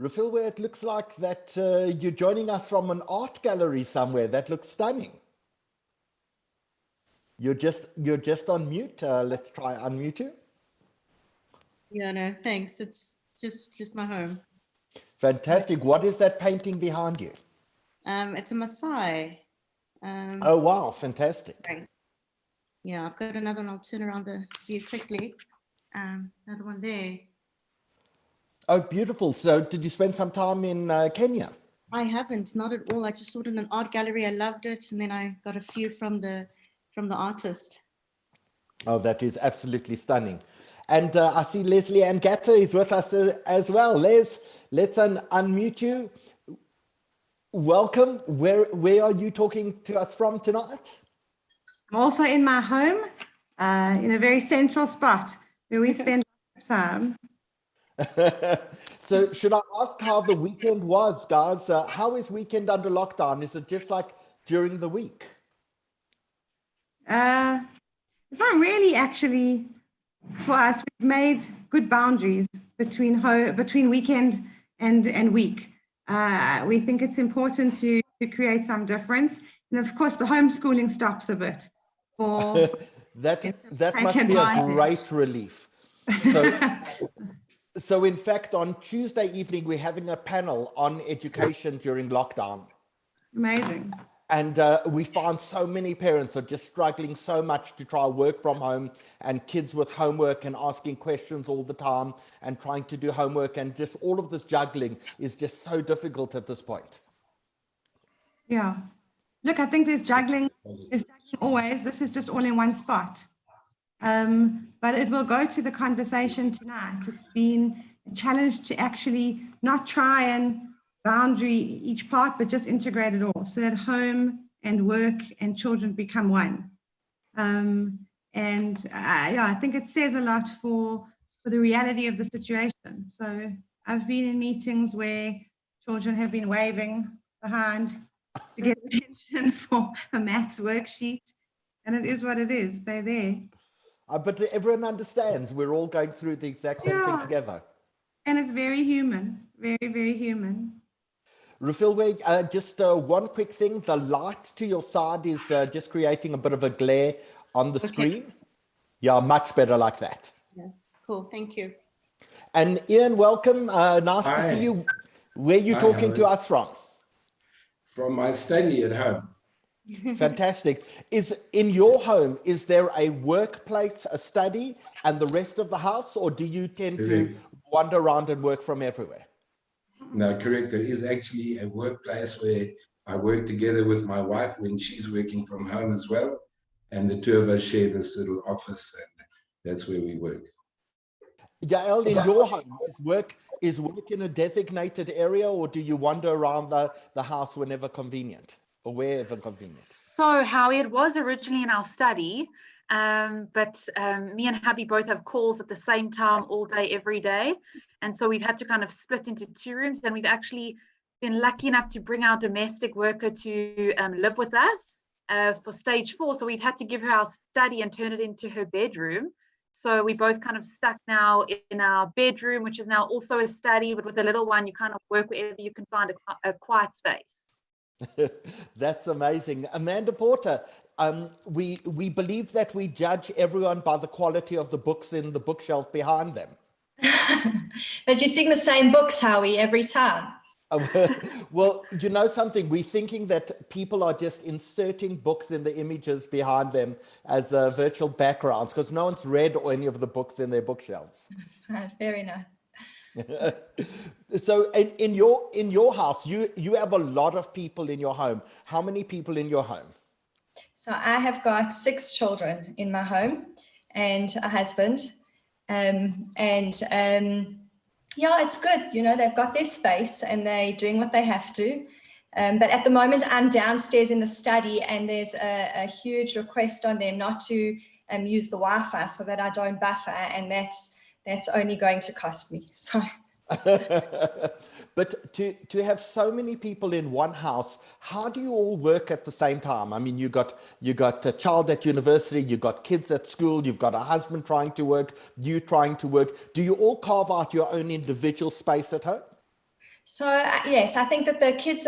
Rafilwe, it looks like that you're joining us from an art gallery somewhere. That looks stunning. You're just on mute. Let's try unmute you. Yeah, no, thanks. It's just my home. Fantastic. What is that painting behind you? It's a Maasai. Oh, wow. Fantastic. Right. Yeah, I've got another one. I'll turn around the view quickly. Another one there. Oh, beautiful. So did you spend some time in Kenya? I haven't, not at all. I just saw it in an art gallery. I loved it. And then I got a few from the artist. Oh, that is absolutely stunning. And I see Leslie Ann Gatter is with us as well. Les, let's unmute you. Welcome. Where are you talking to us from tonight? I'm also in my home, in a very central spot where we spend time. So should I ask how the weekend was, guys? How is weekend under lockdown? Is it just like during the week? It's not really actually for us. We've made good boundaries between weekend and week. We think it's important to create some difference. And of course, the homeschooling stops a bit. That must be a great relief. So in fact, on Tuesday evening, we're having a panel on education during lockdown. Amazing. And we found so many parents are just struggling so much to try work from home, and kids with homework and asking questions all the time and trying to do homework, and just all of this juggling is just so difficult at this point. Yeah. Look, I think there's juggling always. This is just all in one spot. But it will go to the conversation tonight. It's been a challenge to actually not try and boundary each part, but just integrate it all so that home and work and children become one. Yeah, I think it says a lot for the reality of the situation. So I've been in meetings where children have been waving behind to get attention for a maths worksheet, and it is what it is. They're there. But everyone understands we're all going through the exact same thing together. And it's very human, very, very human. Rafilwe, just one quick thing. The light to your side is just creating a bit of a glare on the screen. Yeah, much better like that. Yeah, cool. Thank you. And Ian, welcome. Nice to see you. Where are you talking to us from? From my study at home. Fantastic. In your home, is there a workplace, a study, and the rest of the house, or do you tend to wander around and work from everywhere? No, correct. There is actually a workplace where I work together with my wife when she's working from home as well. And the two of us share this little office, and that's where we work. Yael, in your home, is work in a designated area, or do you wander around the house whenever convenient? Or wherever convenient? So Howie, it was originally in our study, but me and hubby both have calls at the same time all day, every day. And so we've had to kind of split into two rooms, and we've actually been lucky enough to bring our domestic worker to live with us for stage 4. So we've had to give her our study and turn it into her bedroom. So we both kind of stuck now in our bedroom, which is now also a study, but with a little one, you kind of work wherever you can find a quiet space. That's amazing. Amanda Porter, we believe that we judge everyone by the quality of the books in the bookshelf behind them. But you sing the same books, Howie, every time. Well, you know something, we're thinking that people are just inserting books in the images behind them as virtual backgrounds, because no one's read any of the books in their bookshelves. Fair enough. So in your house, you have a lot of people in your home. How many people in your home? So I have got 6 children in my home and a husband. Yeah, it's good. You know, they've got their space and they're doing what they have to. But at the moment, I'm downstairs in the study, and there's a huge request on them not to use the Wi-Fi so that I don't buffer, and that's only going to cost me. So. But to have so many people in one house, how do you all work at the same time? I mean, you got a child at university, you got kids at school, you've got a husband trying to work, you trying to work. Do you all carve out your own individual space at home? So yes, I think that the kids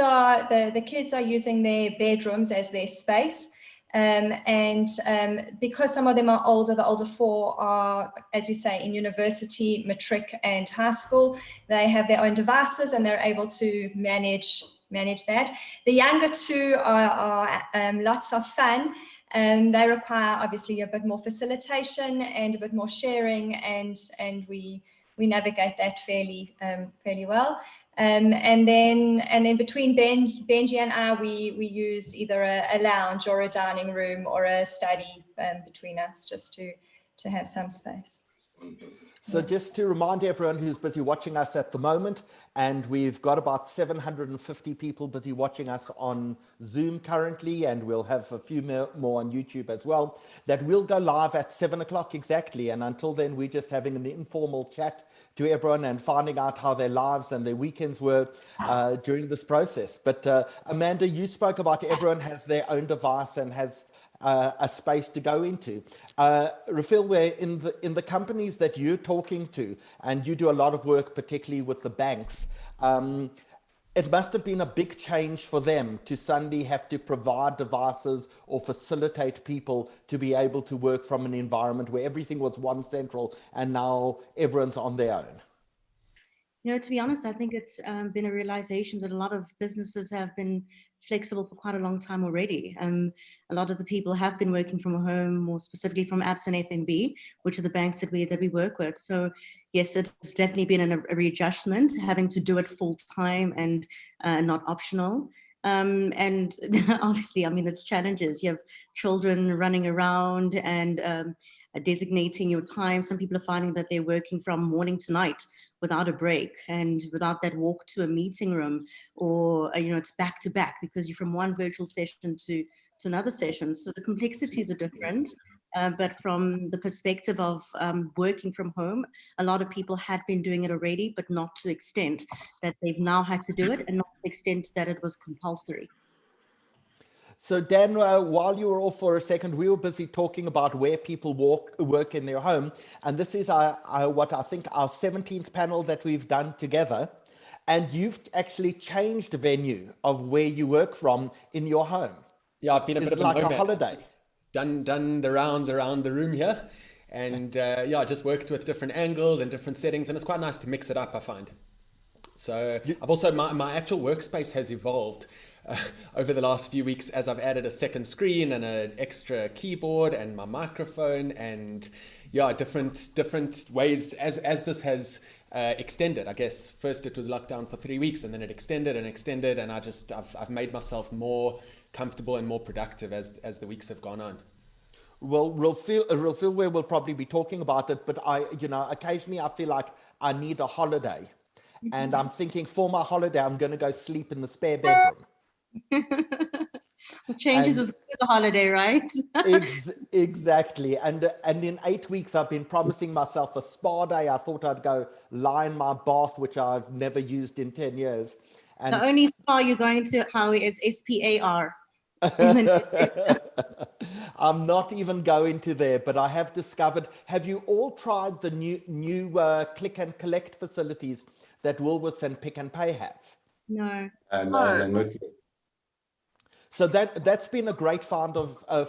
are using their bedrooms as their space. Because some of them are older, the older four are, as you say, in university, matric and high school, they have their own devices and they're able to manage that. The younger two are lots of fun. They require obviously a bit more facilitation and a bit more sharing, and we navigate that fairly well. And then between Benji and I, we use either a lounge or a dining room or a study between us, just to have some space. So just to remind everyone who's busy watching us at the moment, and we've got about 750 people busy watching us on Zoom currently, and we'll have a few more on YouTube as well, that we'll go live at 7 o'clock exactly. And until then, we're just having an informal chat to everyone and finding out how their lives and their weekends were during this process. But Amanda, you spoke about everyone has their own device and has a space to go into. Rafil, where in the companies that you're talking to, and you do a lot of work, particularly with the banks, it must have been a big change for them to suddenly have to provide devices or facilitate people to be able to work from an environment where everything was one central and now everyone's on their own. You know, to be honest, I think it's been a realization that a lot of businesses have been flexible for quite a long time already. A lot of the people have been working from home, more specifically from ABS and FNB, which are the banks that we work with. So yes, it's definitely been a readjustment, having to do it full time and not optional. And obviously, I mean, it's challenges. You have children running around and designating your time. Some people are finding that they're working from morning to night without a break and without that walk to a meeting room, or you know, it's back to back because you're from one virtual session to another session. So the complexities are different. But from the perspective of working from home, a lot of people had been doing it already, but not to the extent that they've now had to do it, and not to the extent that it was compulsory. So Dan, while you were off for a second, we were busy talking about where people work in their home. And this is what I think our 17th panel that we've done together. And you've actually changed the venue of where you work from in your home. Yeah, I've been a bit of a like nomad. A holiday. Just done the rounds around the room here. And yeah, just worked with different angles and different settings. And it's quite nice to mix it up, I find. So I've also, my actual workspace has evolved over the last few weeks as I've added a second screen and an extra keyboard and my microphone, and yeah, different ways as this has extended. I guess first it was locked down for 3 weeks, and then it extended, and I've made myself more comfortable and more productive as the weeks have gone on. Well, Rafil, we'll probably be talking about it, but occasionally I feel like I need a holiday. And I'm thinking for my holiday, I'm going to go sleep in the spare bedroom. Changes as good as a holiday, right? Exactly. And in 8 weeks, I've been promising myself a spa day. I thought I'd go lie in my bath, which I've never used in 10 years. And the only spa you're going to, Howie, is SPAR. I'm not even going to there, but I have discovered, have you all tried the new click and collect facilities that Woolworths and Pick and Pay have? No. No. So that's been a great find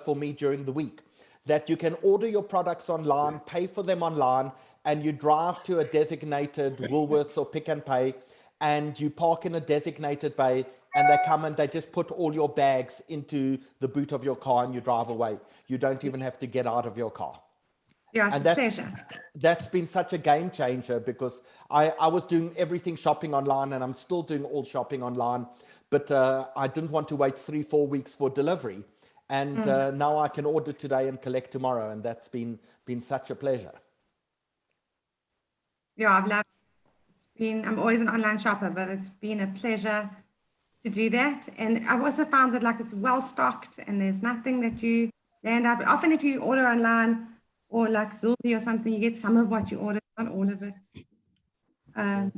for me during the week, that you can order your products online, pay for them online, and you drive to a designated Woolworths or Pick and Pay, and you park in a designated bay, and they come and they just put all your bags into the boot of your car and you drive away. You don't even have to get out of your car. Yeah, it's a pleasure. That's been such a game changer, because I was doing everything shopping online, and I'm still doing all shopping online, but I didn't want to wait 3-4 weeks for delivery. And now I can order today and collect tomorrow, and that's been such a pleasure. Yeah, I've loved it. I'm always an online shopper, but it's been a pleasure to do that. And I've also found that it's well stocked, and there's nothing that you land up. Often if you order online, or like Zulti or something, you get some of what you ordered, not all of it.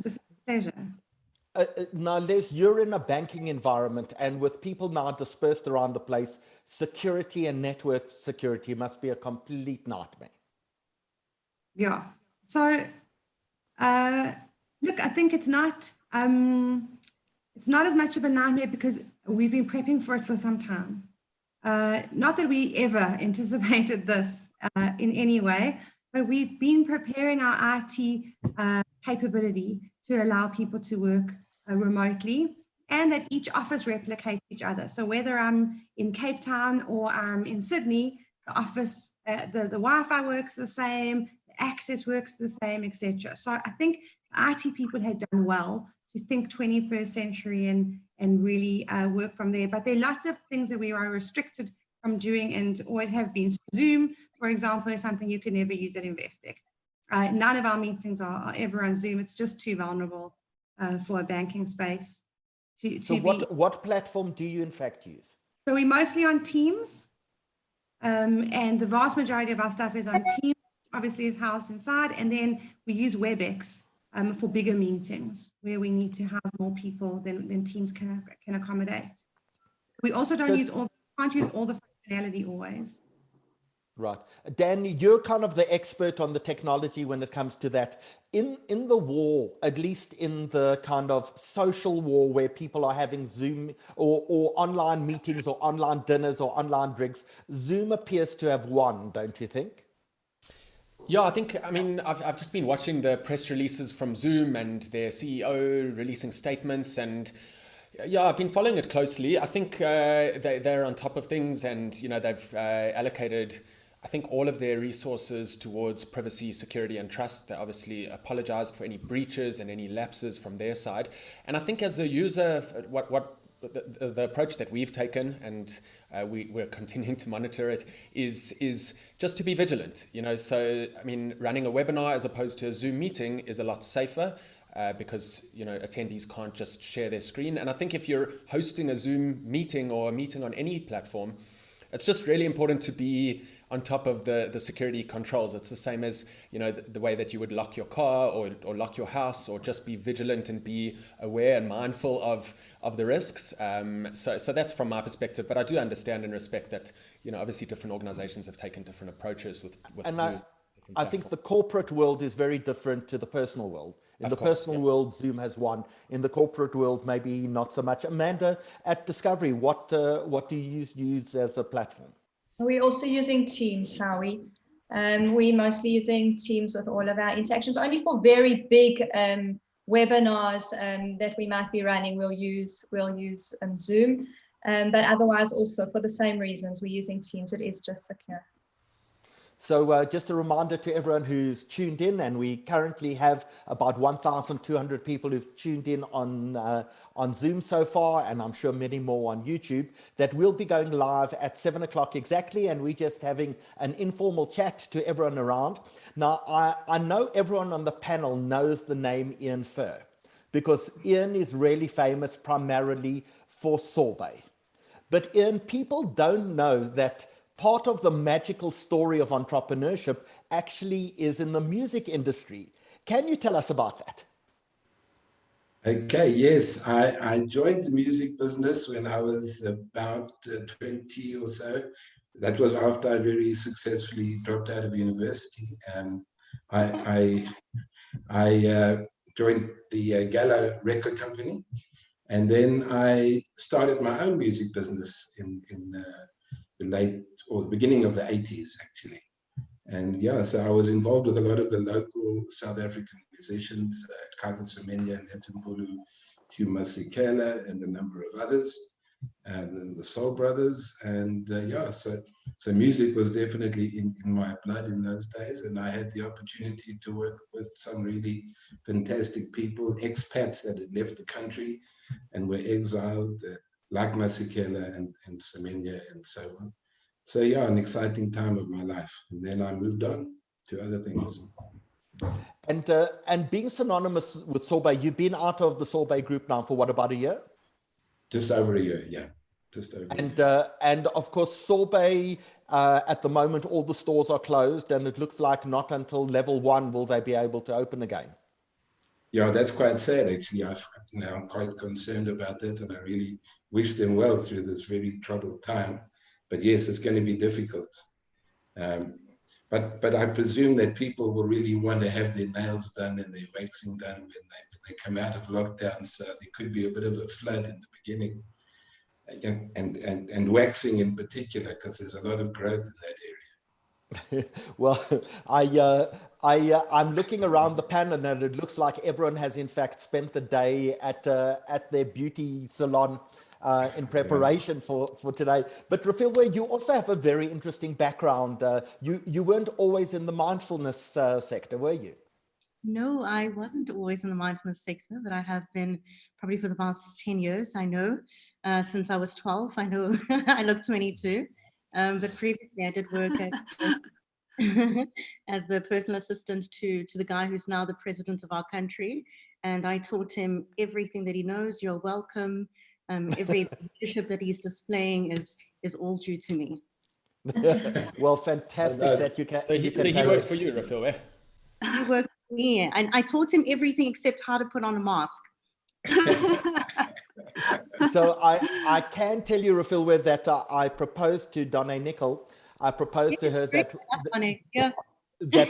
This is a pleasure. Now, Les, you're in a banking environment, and with people now dispersed around the place, security and network security must be a complete nightmare. Yeah. So Look, I think it's not as much of a nightmare because we've been prepping for it for some time. Not that we ever anticipated this in any way, but we've been preparing our IT capability to allow people to work remotely, and that each office replicates each other. So whether I'm in Cape Town or I'm in Sydney, the office, the Wi-Fi works the same, the access works the same, etc. So I think IT people had done well to think 21st century and really work from there. But there are lots of things that we are restricted from doing and always have been. So Zoom, for example, is something you can never use at Investec. None of our meetings are ever on Zoom. It's just too vulnerable for a banking space. So what platform do you in fact use? So we're mostly on Teams, and the vast majority of our stuff is on Teams, obviously is housed inside, and then we use WebEx for bigger meetings where we need to house more people than Teams can accommodate. We also can't use all the functionality always. Right. Dan, you're kind of the expert on the technology when it comes to that. In the war, at least in the kind of social war where people are having Zoom or online meetings or online dinners or online drinks, Zoom appears to have won, don't you think? Yeah, I mean, I've just been watching the press releases from Zoom and their CEO releasing statements, and yeah, I've been following it closely. I think they're on top of things, and you know, they've allocated, I think, all of their resources towards privacy, security, and trust. They obviously apologized for any breaches and any lapses from their side. And I think as a user, what the approach that we've taken, and we're continuing to monitor it, is just to be vigilant. You know, so I mean, running a webinar as opposed to a Zoom meeting is a lot safer. Because, you know, attendees can't just share their screen. And I think if you're hosting a Zoom meeting or a meeting on any platform, it's just really important to be on top of the security controls. It's the same as, you know, the way that you would lock your car or lock your house, or just be vigilant and be aware and mindful of the risks. So that's from my perspective. But I do understand and respect that, you know, obviously different organizations have taken different approaches with Zoom. I think the corporate world is very different to the personal world. In the personal world, Zoom has won. In the corporate world, maybe not so much. Amanda, at Discovery, what do you use as a platform? We're also using Teams, Howie. We're mostly using Teams with all of our interactions. Only for very big webinars that we might be running, we'll use Zoom. But otherwise, also for the same reasons, we're using Teams. It is just secure. So just a reminder to everyone who's tuned in, and we currently have about 1,200 people who've tuned in on Zoom so far, and I'm sure many more on YouTube, that we'll be going live at 7 o'clock exactly, and we're just having an informal chat to everyone around. Now, I know everyone on the panel knows the name Ian Furr, because Ian is really famous primarily for sorbet. But Ian, people don't know that part of the magical story of entrepreneurship actually is in the music industry. Can you tell us about that? Okay, yes, I joined the music business when I was about 20 or so. That was after I very successfully dropped out of university. I joined the Gallo record company, and then I started my own music business in the late or the beginning of the 80s, actually. And yeah, so I was involved with a lot of the local South African musicians, Kaka Semenya, Ntumbulu, Hugh Masekela, and a number of others, and the Soul Brothers. And yeah, so music was definitely in my blood in those days. And I had the opportunity to work with some really fantastic people, expats that had left the country and were exiled, like Masekela and Semenya and so on. So yeah, an exciting time of my life. And then I moved on to other things. And being synonymous with sorbet, you've been out of the sorbet group now for what, about a year? Just over a year, yeah. Just over a year. And of course, sorbet, at the moment, all the stores are closed, and it looks like not until level 1 will they be able to open again. Yeah, that's quite sad, actually. I'm quite concerned about that, and I really wish them well through this very troubled time. But yes, it's going to be difficult. But But I presume that people will really want to have their nails done and their waxing done when they come out of lockdown. So there could be a bit of a flood in the beginning, and waxing in particular, because there's a lot of growth in that area. Well, I'm looking around the panel, and it looks like everyone has in fact spent the day at their beauty salon in preparation for today. But Rafilwe, you also have a very interesting background. You weren't always in the mindfulness sector, were you? No, I wasn't always in the mindfulness sector, but I have been probably for the past 10 years. I know since I was 12. I know I look 22. But previously I did work as the personal assistant to the guy who's now the president of our country. And I taught him everything that he knows. You're welcome. Every leadership that he's displaying is all due to me. Well, fantastic that you can. So he worked for you, Rafilwe. He worked for me, and I taught him everything except how to put on a mask. So I can tell you, Rafilwe, that I proposed to Donna Nicol. I proposed to her that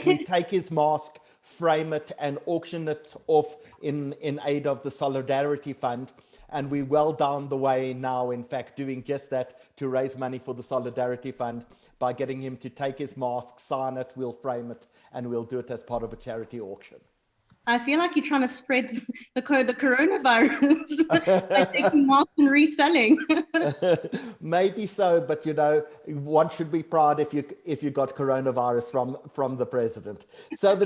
we take his mask, frame it, and auction it off in aid of the Solidarity Fund. And we're well down the way now, in fact, doing just that to raise money for the Solidarity Fund by getting him to take his mask, sign it, we'll frame it, and we'll do it as part of a charity auction. I feel like you're trying to spread the coronavirus by taking masks and reselling. Maybe so, but one should be proud if you got coronavirus from the president. So the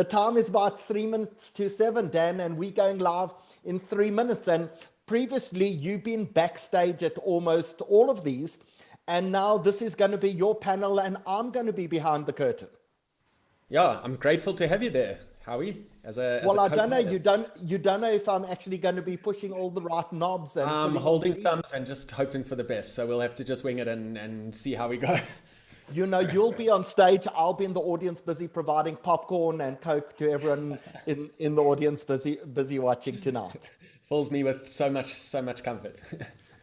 time is about 3 minutes to 7, Dan, and we're going live in 3 minutes. And previously you've been backstage at almost all of these, and now this is going to be your panel, and I'm going to be behind the curtain. Yeah, I'm grateful to have you there, Howie. I don't know. You don't know if I'm actually going to be pushing all the right knobs. And I'm holding thumbs and just hoping for the best. So we'll have to just wing it and see how we go. You'll be on stage. I'll be in the audience, busy providing popcorn and Coke to everyone in the audience, busy watching tonight. Fills me with so much comfort.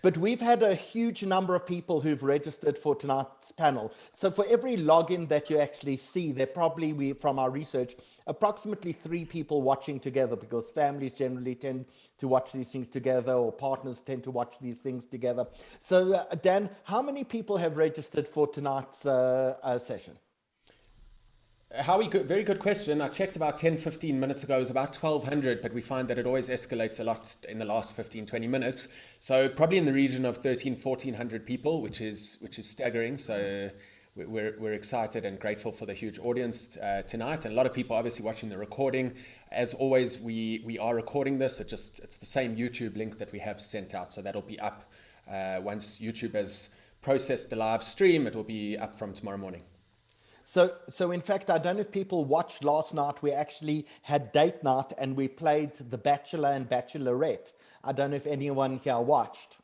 But we've had a huge number of people who've registered for tonight's panel. So for every login that you actually see, there probably, from our research, approximately 3 people watching together, because families generally tend to watch these things together, or partners tend to watch these things together. So Dan, how many people have registered for tonight's session? Howie, very good question. I checked about 10-15 minutes ago. It was about 1,200, but we find that it always escalates a lot in the last 15-20 minutes. So probably in the region of 1,300-1,400 people, which is staggering. So we're excited and grateful for the huge audience tonight, and a lot of people obviously watching the recording. As always, we are recording this. It's the same YouTube link that we have sent out, so that'll be up once YouTube has processed the live stream. It will be up from tomorrow morning. So in fact, I don't know if people watched last night. We actually had date night and we played The Bachelor and Bachelorette. I don't know if anyone here watched.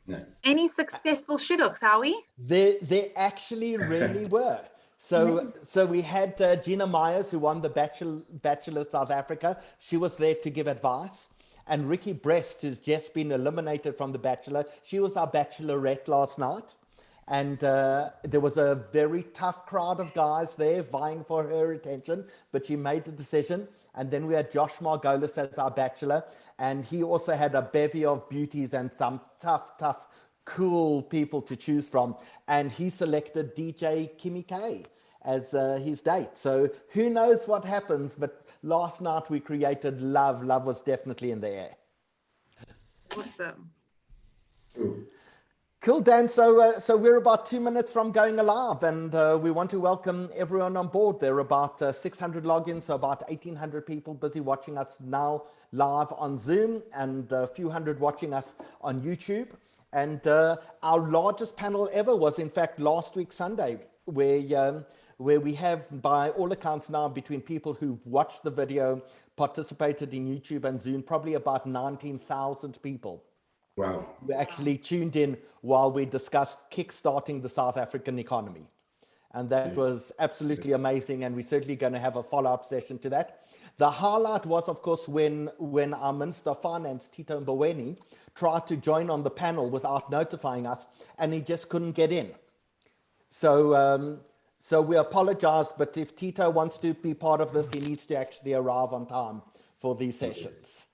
No. Any successful shidduchs, Howie? There actually really were. So we had Gina Myers, who won the Bachelor South Africa. She was there to give advice. And Ricky Brest, who's just been eliminated from The Bachelor. She was our Bachelorette last night. And there was a very tough crowd of guys there vying for her attention, but she made the decision. And then we had Josh Margolis as our bachelor, and he also had a bevy of beauties and some tough, cool people to choose from. And he selected DJ Kimmy K as his date. So who knows what happens, but last night we created love. Love was definitely in the air. Awesome. Cool, Dan. So we're about 2 minutes from going live, and we want to welcome everyone on board. There are about 600 logins, so about 1,800 people busy watching us now live on Zoom, and a few hundred watching us on YouTube. And our largest panel ever was, in fact, last week, Sunday, where we have, by all accounts now, between people who watched the video, participated in YouTube and Zoom, probably about 19,000 people. Wow. We actually tuned in while we discussed kickstarting the South African economy. And that was absolutely amazing. And we're certainly going to have a follow-up session to that. The highlight was, of course, when our Minister of Finance, Tito Mboweni, tried to join on the panel without notifying us, and he just couldn't get in. So So we apologize, but if Tito wants to be part of this, he needs to actually arrive on time for these sessions.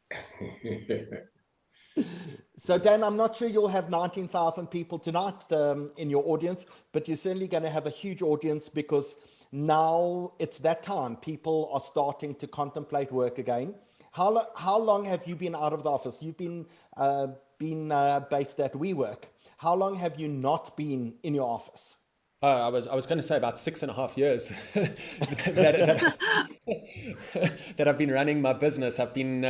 So Dan, I'm not sure you'll have 19,000 people tonight in your audience, but you're certainly going to have a huge audience because now it's that time. People are starting to contemplate work again. How long have you been out of the office? You've been based at WeWork. How long have you not been in your office? I was going to say about 6.5 years that I've been running my business. I've been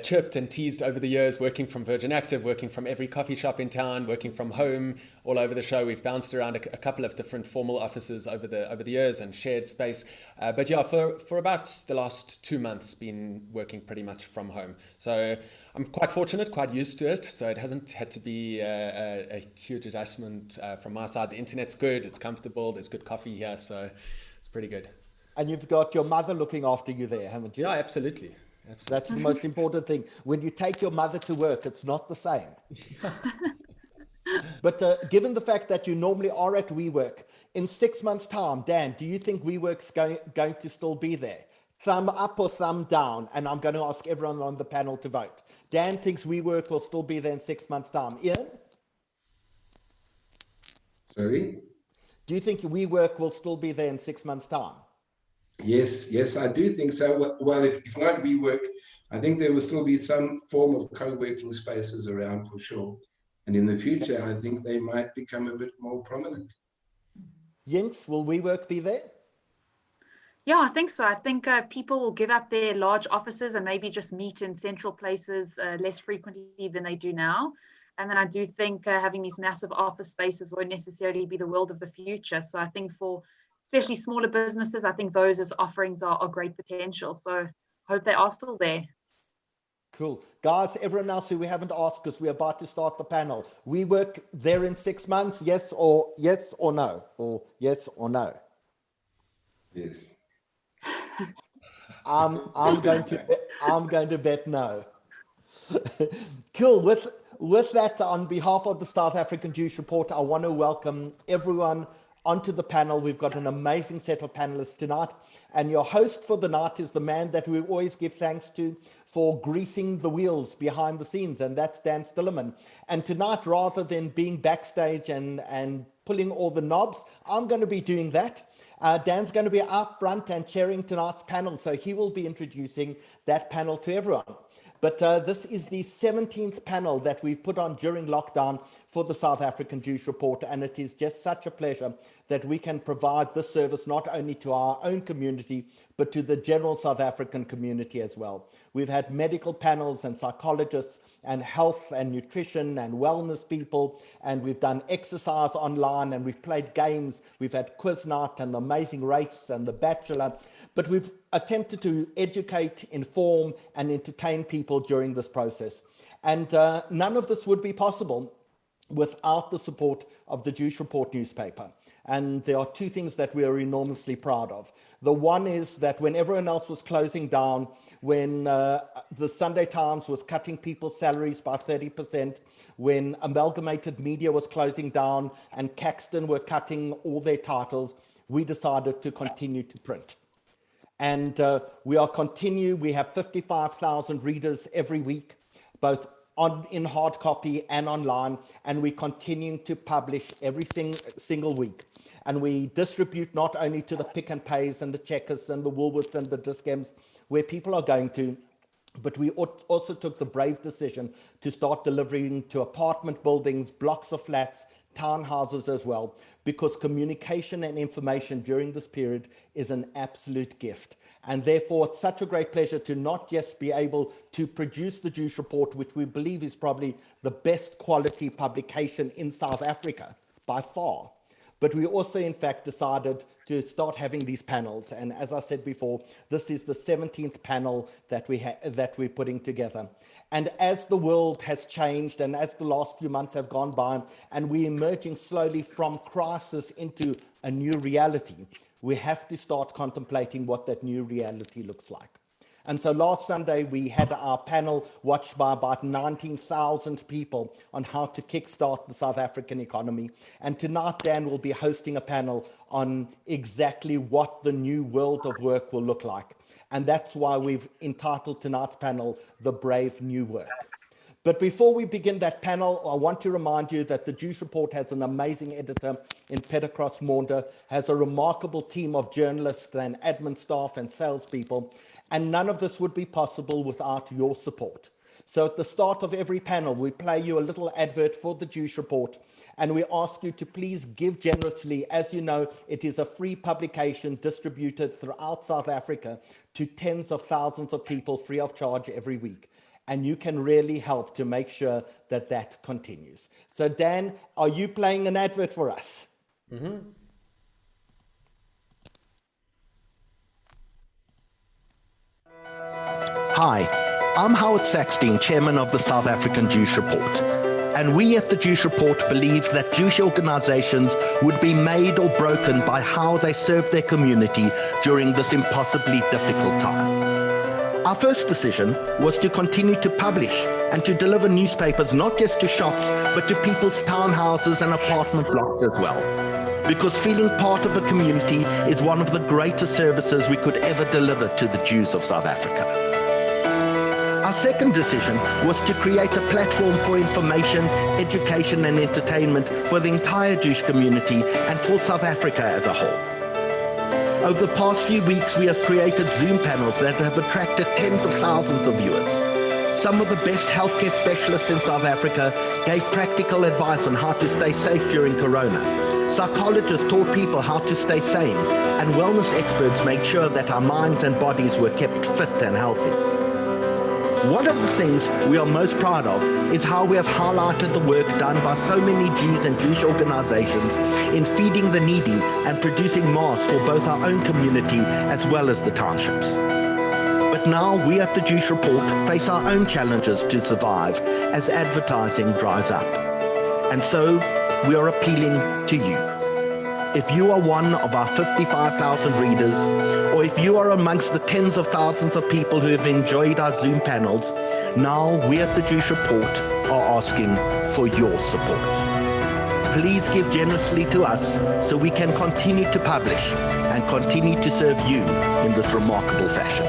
chirped and teased over the years, working from Virgin Active, working from every coffee shop in town, working from home all over the show. We've bounced around a couple of different formal offices over the years and shared space. But yeah, for about the last 2 months, been working pretty much from home. So I'm quite fortunate, quite used to it. So it hasn't had to be a huge adjustment from my side. The internet's good, it's comfortable, there's good coffee here, so it's pretty good. And you've got your mother looking after you there, haven't you? Yeah, absolutely. That's the most important thing. When you take your mother to work, it's not the same. But given the fact that you normally are at WeWork, in 6 months' time, Dan, do you think WeWork's going to still be there? Thumb up or thumb down? And I'm going to ask everyone on the panel to vote. Dan thinks WeWork will still be there in 6 months' time. Ian? Sorry? Do you think WeWork will still be there in 6 months' time? Yes, I do think so. Well, if not WeWork, I think there will still be some form of co-working spaces around for sure. And in the future, I think they might become a bit more prominent. Jinx, will WeWork be there? Yeah, I think so. I think people will give up their large offices and maybe just meet in central places less frequently than they do now. And then I do think having these massive office spaces won't necessarily be the world of the future. So I think for especially smaller businesses, I think those as offerings are great potential. So I hope they are still there. Cool. Guys, everyone else who we haven't asked because we're about to start the panel. WeWork there in 6 months, yes or no? Or yes or no? Yes. I'm going to bet no. Cool. With that, on behalf of the South African Jewish Report, I want to welcome everyone onto the panel. We've got an amazing set of panelists tonight, and your host for the night is the man that we always give thanks to for greasing the wheels behind the scenes, and that's Dan Stillerman. And tonight, rather than being backstage and pulling all the knobs, I'm going to be doing that. Dan's going to be out front and chairing tonight's panel, so he will be introducing that panel to everyone. But this is the 17th panel that we've put on during lockdown for the South African Jewish Report, and it is just such a pleasure that we can provide this service not only to our own community, but to the general South African community as well. We've had medical panels and psychologists and health and nutrition and wellness people, and we've done exercise online, and we've played games. We've had quiz night and Amazing Race and The Bachelor, but we've attempted to educate, inform, and entertain people during this process. And none of this would be possible without the support of the Jewish Report newspaper. And there are two things that we are enormously proud of. The one is that when everyone else was closing down, when the Sunday Times was cutting people's salaries by 30%, when Amalgamated Media was closing down and Caxton were cutting all their titles, we decided to continue to print. And we have 55,000 readers every week, both in hard copy and online, and we're continuing to publish every single week. And we distribute not only to the Pick and Pays and the Checkers and the Woolworths and the Discams, where people are going to, but we also took the brave decision to start delivering to apartment buildings, blocks of flats, townhouses as well, because communication and information during this period is an absolute gift. And therefore, it's such a great pleasure to not just be able to produce the Jewish Report, which we believe is probably the best quality publication in South Africa by far, but we also, in fact, decided to start having these panels. And as I said before, this is the 17th panel that we're putting together. And as the world has changed, and as the last few months have gone by, and we're emerging slowly from crisis into a new reality, we have to start contemplating what that new reality looks like. And so last Sunday, we had our panel watched by about 19,000 people on how to kickstart the South African economy. And tonight, Dan will be hosting a panel on exactly what the new world of work will look like. And that's why we've entitled tonight's panel, The Brave New Work. But before we begin that panel, I want to remind you that the Juice Report has an amazing editor in Pedicross Maunder, has a remarkable team of journalists and admin staff and salespeople, and none of this would be possible without your support. So at the start of every panel, we play you a little advert for the Juice Report, and we ask you to please give generously. As you know, it is a free publication distributed throughout South Africa to tens of thousands of people free of charge every week. And you can really help to make sure that that continues. So Dan, are you playing an advert for us? Mm-hmm. Hi, I'm Howard Saxton, Chairman of the South African Juice Report. And we at the Juice Report believe that Jewish organizations would be made or broken by how they serve their community during this impossibly difficult time. Our first decision was to continue to publish and to deliver newspapers not just to shops, but to people's townhouses and apartment blocks as well. Because feeling part of a community is one of the greatest services we could ever deliver to the Jews of South Africa. Our second decision was to create a platform for information, education and entertainment for the entire Jewish community and for South Africa as a whole. Over the past few weeks, we have created Zoom panels that have attracted tens of thousands of viewers. Some of the best healthcare specialists in South Africa gave practical advice on how to stay safe during Corona. Psychologists taught people how to stay sane, and wellness experts made sure that our minds and bodies were kept fit and healthy. One of the things we are most proud of is how we have highlighted the work done by so many Jews and Jewish organizations in feeding the needy and producing masks for both our own community as well as the townships. But now we at the Jewish Report face our own challenges to survive as advertising dries up. And so we are appealing to you. If you are one of our 55,000 readers, or if you are amongst the tens of thousands of people who have enjoyed our Zoom panels, now we at the Jewish Report are asking for your support. Please give generously to us so we can continue to publish and continue to serve you in this remarkable fashion.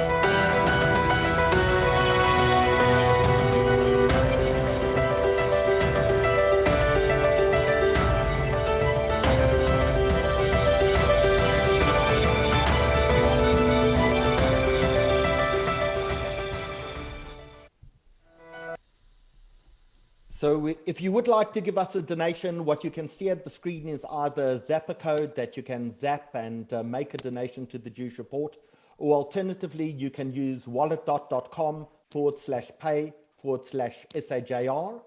So if you would like to give us a donation, what you can see at the screen is either a Zapper code that you can zap and make a donation to the Jewish Report, or alternatively, you can use wallet.com/pay/SAJR.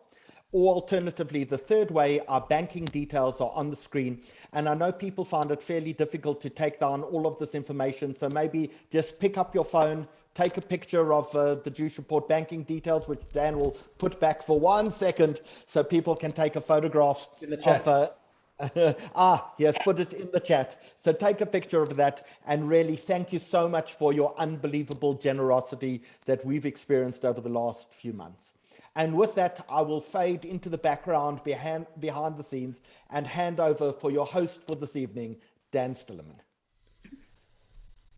Or alternatively, the third way, our banking details are on the screen. And I know people find it fairly difficult to take down all of this information. So maybe just pick up your phone, take a picture of the Jewish Report banking details, which Dan will put back for 1 second so people can take a photograph in the chat. He has put it in the chat. So take a picture of that, and really thank you so much for your unbelievable generosity that we've experienced over the last few months. And with that, I will fade into the background behind the scenes and hand over for your host for this evening, Dan Stillerman.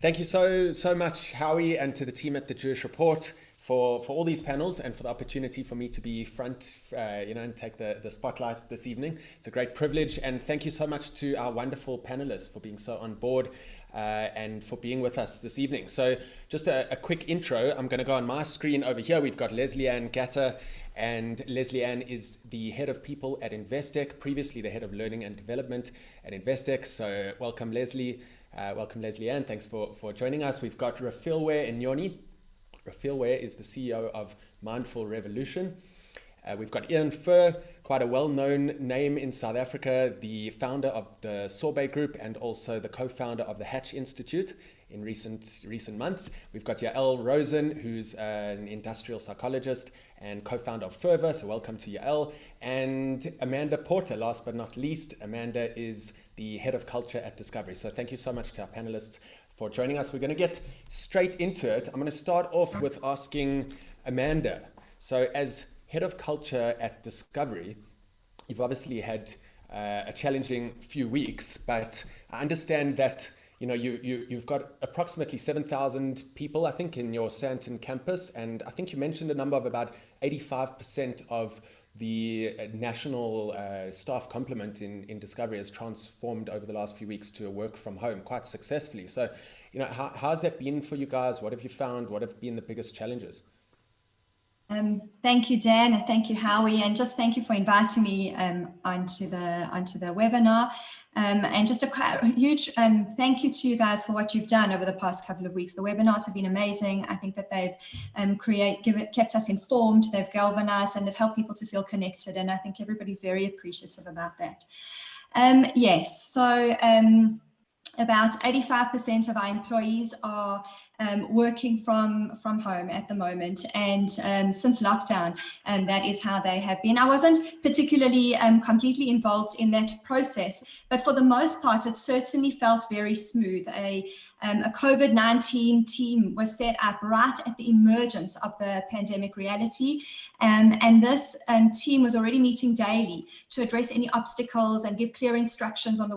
Thank you so much, Howie, and to the team at the Jewish Report for all these panels and for the opportunity for me to be front, and take the spotlight this evening. It's a great privilege, and thank you so much to our wonderful panelists for being so on board and for being with us this evening. So just a quick intro. I'm going to go on my screen over here. We've got Leslie Ann Gatter, and Leslie Ann is the head of people at Investec, previously the head of learning and development at Investec. So welcome, Leslie. Welcome, Leslie Ann. Thanks for joining us. We've got Rafilwe Nyoni. Rafilwe is the CEO of Mindful Revolution. We've got Ian Furr, quite a well-known name in South Africa, the founder of the Sorbet Group and also the co-founder of the Hatch Institute in recent months. We've got Yael Rosen, who's an industrial psychologist and co-founder of Fervor. So welcome to Yael. And Amanda Porter, last but not least. Amanda is the head of culture at Discovery. So thank you so much to our panelists for joining us. We're going to get straight into it. I'm going to start off with asking Amanda. So as head of culture at Discovery, you've obviously had a challenging few weeks, but I understand that you've got approximately 7,000 people, I think, in your Sandton campus, and I think you mentioned a number of about 85% of the national staff complement in Discovery has transformed over the last few weeks to a work from home quite successfully. So, how's that been for you guys? What have you found? What have been the biggest challenges? Thank you, Dan, and thank you, Howie, and just thank you for inviting me onto the webinar. And just a huge thank you to you guys for what you've done over the past couple of weeks. The webinars have been amazing. I think that they've kept us informed, they've galvanized, and they've helped people to feel connected. And I think everybody's very appreciative about that. Yes, so about 85% of our employees are working from home at the moment, and since lockdown, and that is how they have been. I wasn't particularly completely involved in that process, but for the most part, it certainly felt very smooth. A COVID-19 team was set up right at the emergence of the pandemic reality, and this team was already meeting daily to address any obstacles and give clear instructions on the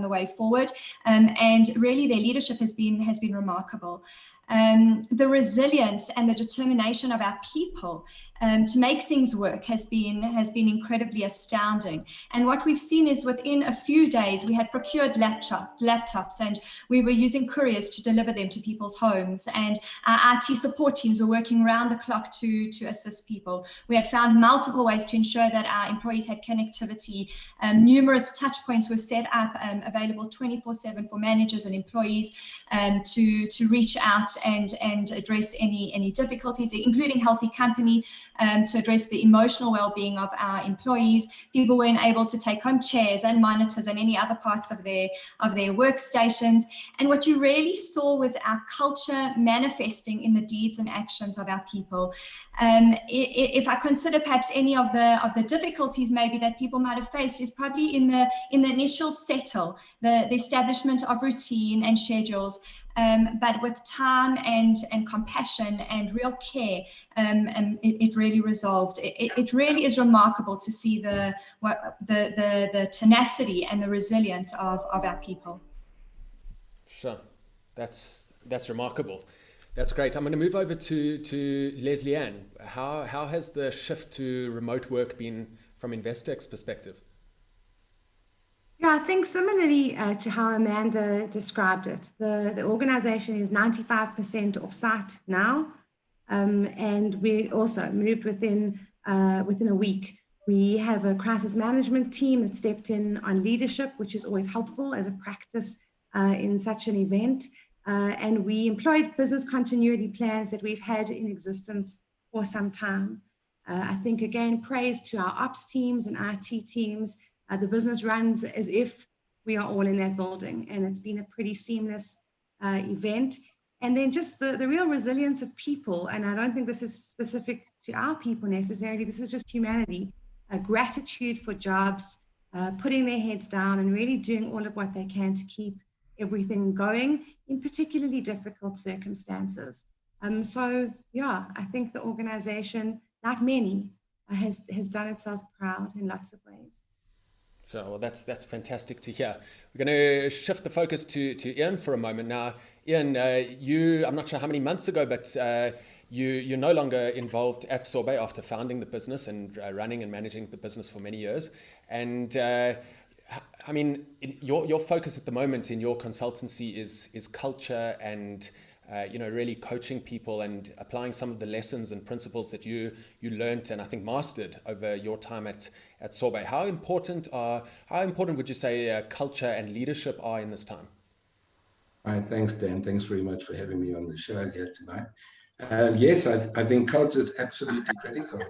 way forward. And really, their leadership has been remarkable. The resilience and the determination of our people to make things work has been incredibly astounding. And what we've seen is within a few days, we had procured laptops, and we were using couriers to deliver them to people's homes. And our IT support teams were working round the clock to assist people. We had found multiple ways to ensure that our employees had connectivity. Numerous touch points were set up, available 24/7 for managers and employees to reach out and address any difficulties, including Healthy Company, to address the emotional well-being of our employees. People weren't able to take home chairs and monitors and any other parts of their workstations. And what you really saw was our culture manifesting in the deeds and actions of our people. If I consider perhaps any of the difficulties maybe that people might have faced, is probably in the initial settle, the establishment of routine and schedules. But with time and compassion and real care, it really resolved. It really is remarkable to see the tenacity and the resilience of our people. Sure, that's remarkable. That's great. I'm going to move over to Leslie Ann. How has the shift to remote work been from Investec's perspective? Yeah, I think similarly to how Amanda described it, the organization is 95% offsite now, and we also moved within a week. We have a crisis management team that stepped in on leadership, which is always helpful as a practice in such an event, and we employed business continuity plans that we've had in existence for some time. I think, again, praise to our ops teams and IT teams. The business runs as if we are all in that building, and it's been a pretty seamless event. And then just the real resilience of people, and I don't think this is specific to our people necessarily, this is just humanity, gratitude for jobs, putting their heads down and really doing all of what they can to keep everything going in particularly difficult circumstances. So yeah, I think the organization, like many, has done itself proud in lots of ways. Sure, well, that's fantastic to hear. We're going to shift the focus to Ian for a moment now. Ian, I'm not sure how many months ago, but you're no longer involved at Sorbet after founding the business and running and managing the business for many years. And I mean, your focus at the moment in your consultancy is culture and really coaching people and applying some of the lessons and principles that you learned and I think mastered over your time at Sorbet. How important would you say culture and leadership are in this time? Hi, thanks, Dan. Thanks very much for having me on the show here tonight. Yes, I think culture is absolutely critical,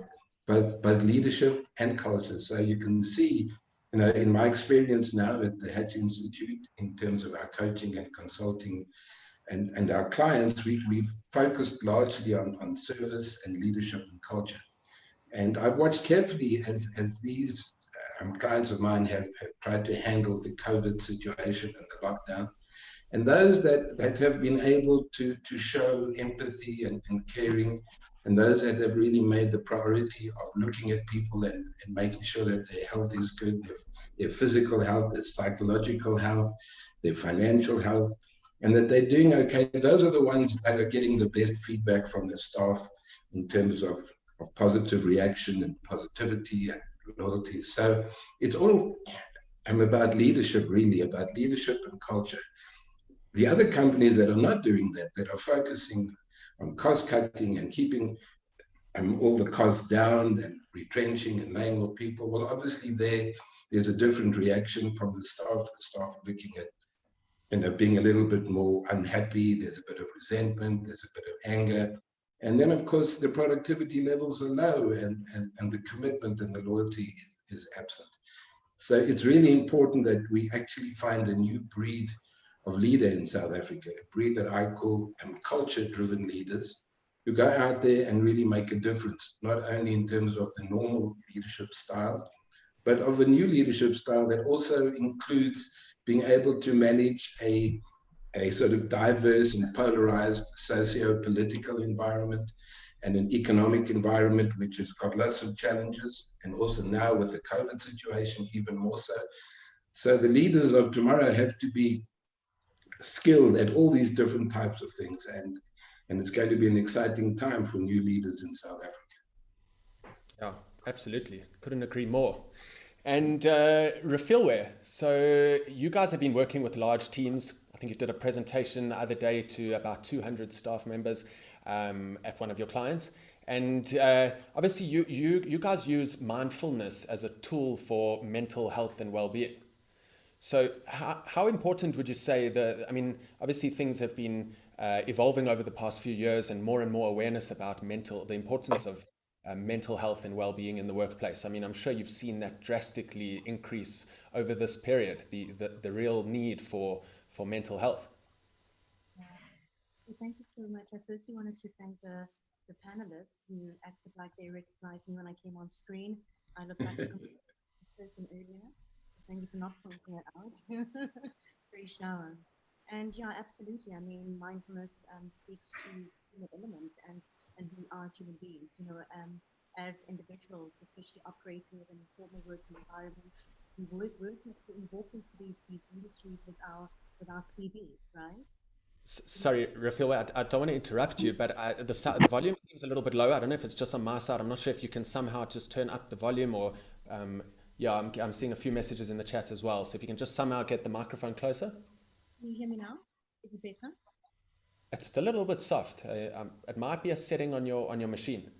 both leadership and culture. So you can see, in my experience now at the Hatch Institute, in terms of our coaching and consulting and our clients, we've focused largely on service and leadership and culture. And I've watched carefully as these clients of mine have tried to handle the COVID situation and the lockdown. And those that have been able to show empathy and caring, and those that have really made the priority of looking at people and making sure that their health is good, their physical health, their psychological health, their financial health, and that they're doing okay, those are the ones that are getting the best feedback from the staff in terms of positive reaction and positivity and loyalty. So it's all about leadership, really, about leadership and culture. The other companies that are not doing that, that are focusing on cost cutting and keeping all the costs down and retrenching and laying off people, well, obviously there's a different reaction from the staff. The staff are looking at, being a little bit more unhappy. There's a bit of resentment. There's a bit of anger. And then, of course, the productivity levels are low and the commitment and the loyalty is absent. So it's really important that we actually find a new breed of leader in South Africa, a breed that I call culture-driven leaders who go out there and really make a difference, not only in terms of the normal leadership style, but of a new leadership style that also includes being able to manage a sort of diverse and polarized socio-political environment and an economic environment which has got lots of challenges, and also now with the COVID situation, even more so. So the leaders of tomorrow have to be skilled at all these different types of things, and it's going to be an exciting time for new leaders in South Africa. Yeah, absolutely. Couldn't agree more. And Refillware, so you guys have been working with large teams. I think you did a presentation the other day to about 200 staff members at one of your clients. And obviously you guys use mindfulness as a tool for mental health and well-being. So how important would you say I mean, obviously things have been evolving over the past few years, and more awareness about the importance of mental health and well-being in the workplace. I mean, I'm sure you've seen that drastically increase over this period, the real need for mental health. Well, thank you so much. I firstly wanted to thank the panelists who acted like they recognized me when I came on screen. I looked like a person earlier. Thank you for not pointing it out. Very shower. And yeah, absolutely. I mean, mindfulness speaks to human element and who we are as human beings, you know, as individuals, especially operating within formal working environments. We walk into these industries with our CV, right? Sorry, Rafil, I don't want to interrupt you, but the volume seems a little bit low. I don't know if it's just on my side. I'm not sure if you can somehow just turn up the volume, or yeah, I'm seeing a few messages in the chat as well. So if you can just somehow get the microphone closer. Can you hear me now? Is it better? It's still a little bit soft. It might be a setting on your machine.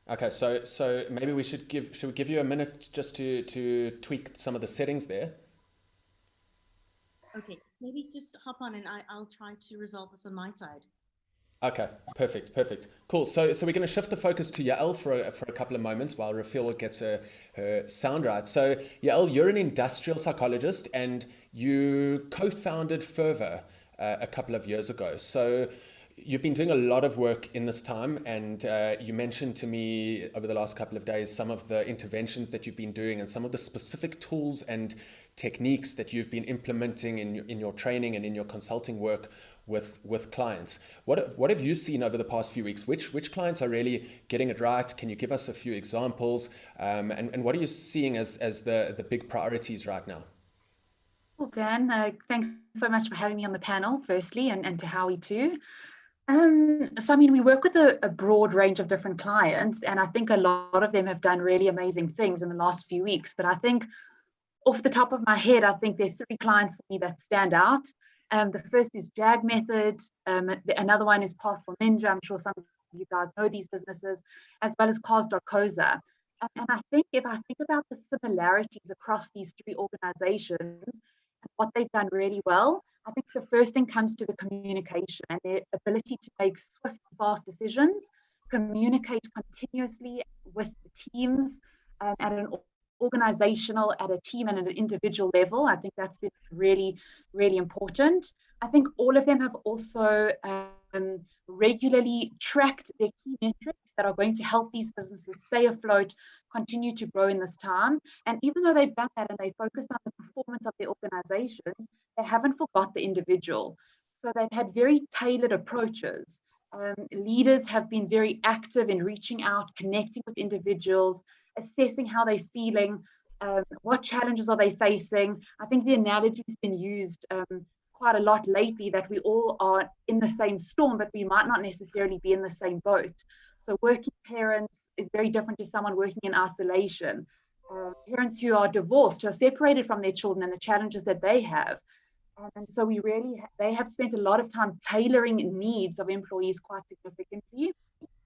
Okay, so maybe should we give you a minute just to tweak some of the settings there? Okay, maybe just hop on and I'll try to resolve this on my side. Okay, perfect. Cool. So we're going to shift the focus to Yael for a couple of moments while Rafil gets her sound right. So Yael, you're an industrial psychologist and you co-founded Fervor a couple of years ago. So you've been doing a lot of work in this time, and you mentioned to me over the last couple of days some of the interventions that you've been doing and some of the specific tools and techniques that you've been implementing in your training and in your consulting work with clients. What have you seen over the past few weeks? Which clients are really getting it right? Can you give us a few examples? And what are you seeing as the big priorities right now? Well, Dan, thanks so much for having me on the panel, firstly, and to Howie too. So, I mean, we work with a broad range of different clients, and I think a lot of them have done really amazing things in the last few weeks. But I think off the top of my head, I think there are 3 clients for me that stand out. The first is Jag Method. Another one is Parcel Ninja. I'm sure some of you guys know these businesses, as well as Cars.coza. And I think if I think about the similarities across these 3 organizations and what they've done really well, I think the first thing comes to the communication and their ability to make swift and fast decisions, communicate continuously with the teams at an organizational, at a team and at an individual level. I think that's been really, really important. I think all of them have also regularly tracked their key metrics that are going to help these businesses stay afloat, continue to grow in this time. And even though they've done that and they focused on the performance of their organizations, they haven't forgot the individual. So they've had very tailored approaches. Leaders have been very active in reaching out, connecting with individuals, assessing how they're feeling, what challenges are they facing. I think the analogy has been used quite a lot lately that we all are in the same storm, but we might not necessarily be in the same boat. So working parents is very different to someone working in isolation. Parents who are divorced, who are separated from their children and the challenges that they have. And so they have spent a lot of time tailoring needs of employees quite significantly.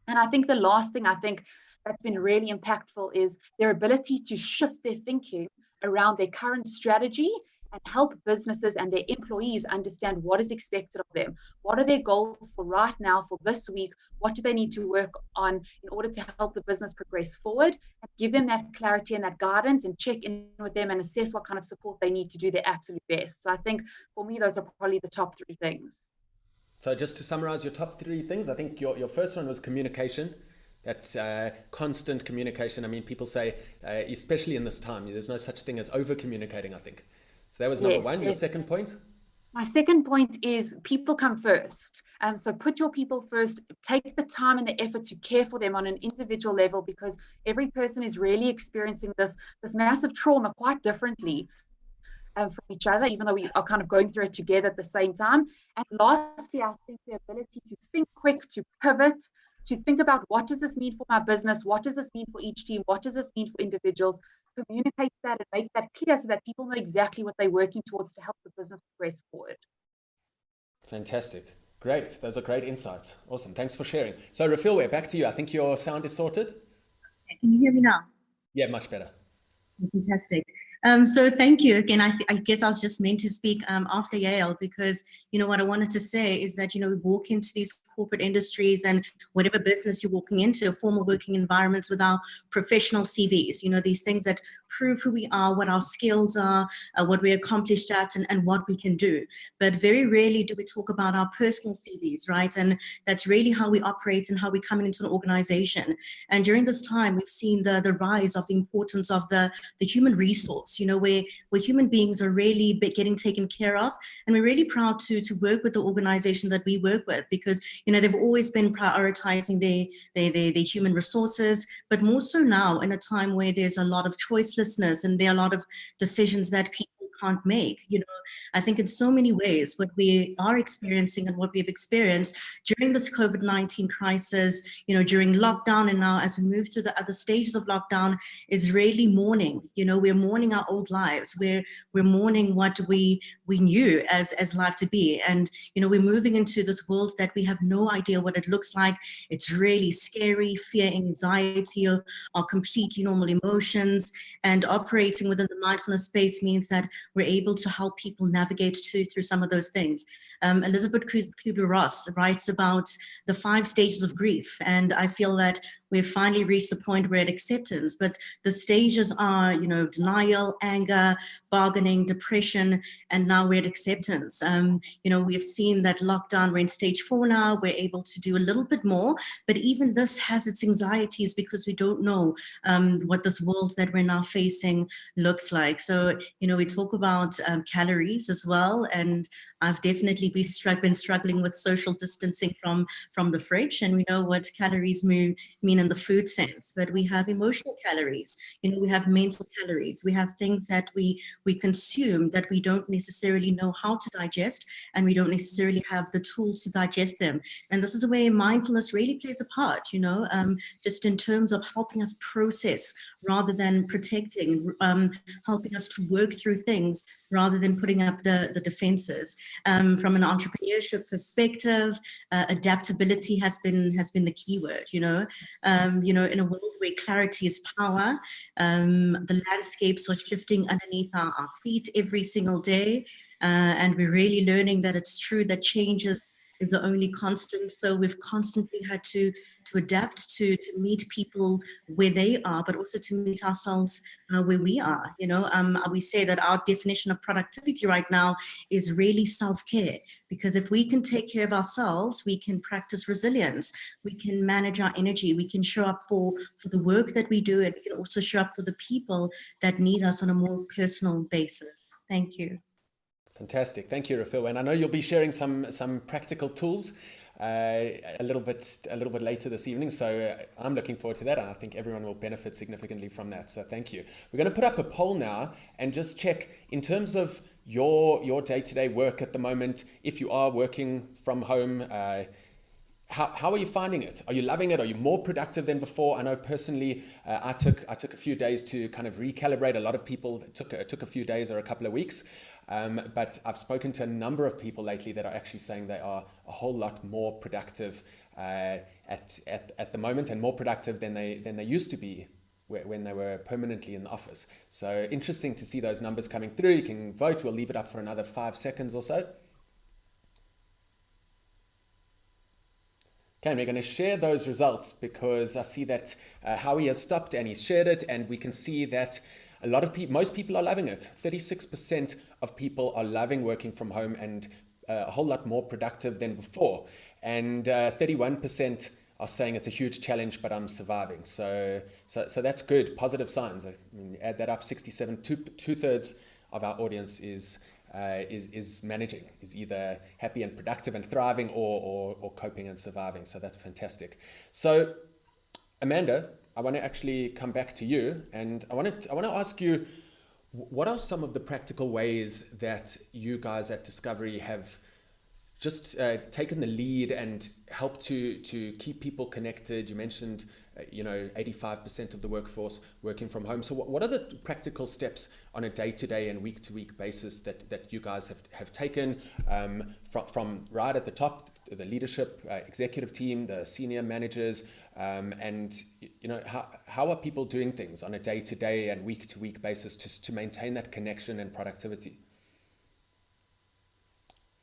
And I think the last thing that's been really impactful is their ability to shift their thinking around their current strategy and help businesses and their employees understand what is expected of them. What are their goals for right now, for this week? What do they need to work on in order to help the business progress forward? And give them that clarity and that guidance and check in with them and assess what kind of support they need to do their absolute best. So I think for me, those are probably the top 3 things. So just to summarize your top 3 things, I think your first one was communication. That's constant communication. I mean, people say, especially in this time, there's no such thing as over communicating, I think. So that was number 1. Your second point? My second point is people come first. So put your people first, take the time and the effort to care for them on an individual level, because every person is really experiencing this massive trauma quite differently from each other, even though we are kind of going through it together at the same time. And lastly, I think the ability to think quick, to pivot, to think about what does this mean for my business? What does this mean for each team? What does this mean for individuals? Communicate that and make that clear so that people know exactly what they're working towards to help the business progress forward. Fantastic. Great. Those are great insights. Awesome. Thanks for sharing. So Rafil, we're back to you. I think your sound is sorted. Can you hear me now? Yeah, much better. Fantastic. So thank you again. I guess I was just meant to speak after Yale, because what I wanted to say is that we walk into these corporate industries and whatever business you're walking into, formal working environments with our professional CVs, these things that prove who we are, what our skills are, what we accomplished at, and what we can do. But very rarely do we talk about our personal CVs, right? And that's really how we operate and how we come into an organization. And during this time, we've seen the rise of the importance of the human resource, where human beings are really getting taken care of. And we're really proud to work with the organization that we work with, because they've always been prioritizing their human resources, but more so now in a time where there's a lot of choicelessness and there are a lot of decisions that people can't make. I think in so many ways what we are experiencing and what we've experienced during this COVID-19 crisis, during lockdown, and now as we move through the other stages of lockdown, is really mourning. We're mourning our old lives. We're mourning what we knew as life to be. And, we're moving into this world that we have no idea what it looks like. It's really scary. Fear, anxiety are completely normal emotions. And operating within the mindfulness space means that we're able to help people navigate through some of those things. Elizabeth Kubler-Ross writes about the 5 stages of grief, and I feel that we've finally reached the point where at acceptance, but the stages are, denial, anger, bargaining, depression, and now we're at acceptance. We've seen that lockdown, we're in stage 4 now, we're able to do a little bit more, but even this has its anxieties because we don't know what this world that we're now facing looks like. So, we talk about calories as well, and I've definitely been struggling with social distancing from the fridge, and we know what calories mean in the food sense, but we have emotional calories, we have mental calories, we have things that we consume that we don't necessarily know how to digest, and we don't necessarily have the tools to digest them. And this is where mindfulness really plays a part, just in terms of helping us process rather than protecting, helping us to work through things rather than putting up the defenses. From an entrepreneurship perspective, adaptability has been the key word. In a world where clarity is power, the landscapes are shifting underneath our feet every single day, and we're really learning that it's true that change is is the only constant. So we've constantly had to adapt to meet people where they are, but also to meet ourselves where we are. You know, we say that our definition of productivity right now is really self-care, because if we can take care of ourselves, we can practice resilience, we can manage our energy, we can show up for the work that we do, and we can also show up for the people that need us on a more personal basis. Thank you. Fantastic. Thank you, Rafil. And I know you'll be sharing some practical tools a little bit later this evening. So I'm looking forward to that. And I think everyone will benefit significantly from that. So thank you. We're going to put up a poll now and just check in terms of your day-to-day work at the moment. If you are working from home, how are you finding it? Are you loving it? Are you more productive than before? I know personally, I took a few days to kind of recalibrate. A lot of people took a few days or a couple of weeks. But I've spoken to a number of people lately that are actually saying they are a whole lot more productive at the moment, and more productive than they used to be when they were permanently in the office. So interesting to see those numbers coming through. You can vote. We'll leave it up for another 5 seconds or so. Okay, and we're going to share those results because I see that Howie has stopped and he's shared it, and we can see that a lot of people, most people are loving it. 36% of people are loving working from home and a whole lot more productive than before. And 31% are saying it's a huge challenge, but I'm surviving. So that's good. Positive signs. I mean, add that up, 67, two-thirds of our audience is managing, is either happy and productive and thriving or coping and surviving. So that's fantastic. So Amanda, I want to actually come back to you, and I want to ask you, what are some of the practical ways that you guys at Discovery have just taken the lead and helped to keep people connected? You mentioned 85% of the workforce working from home. So what are the practical steps on a day-to-day and week-to-week basis that you guys have taken from right at the top, the leadership, executive team, the senior managers, and how are people doing things on a day-to-day and week-to-week basis to maintain that connection and productivity?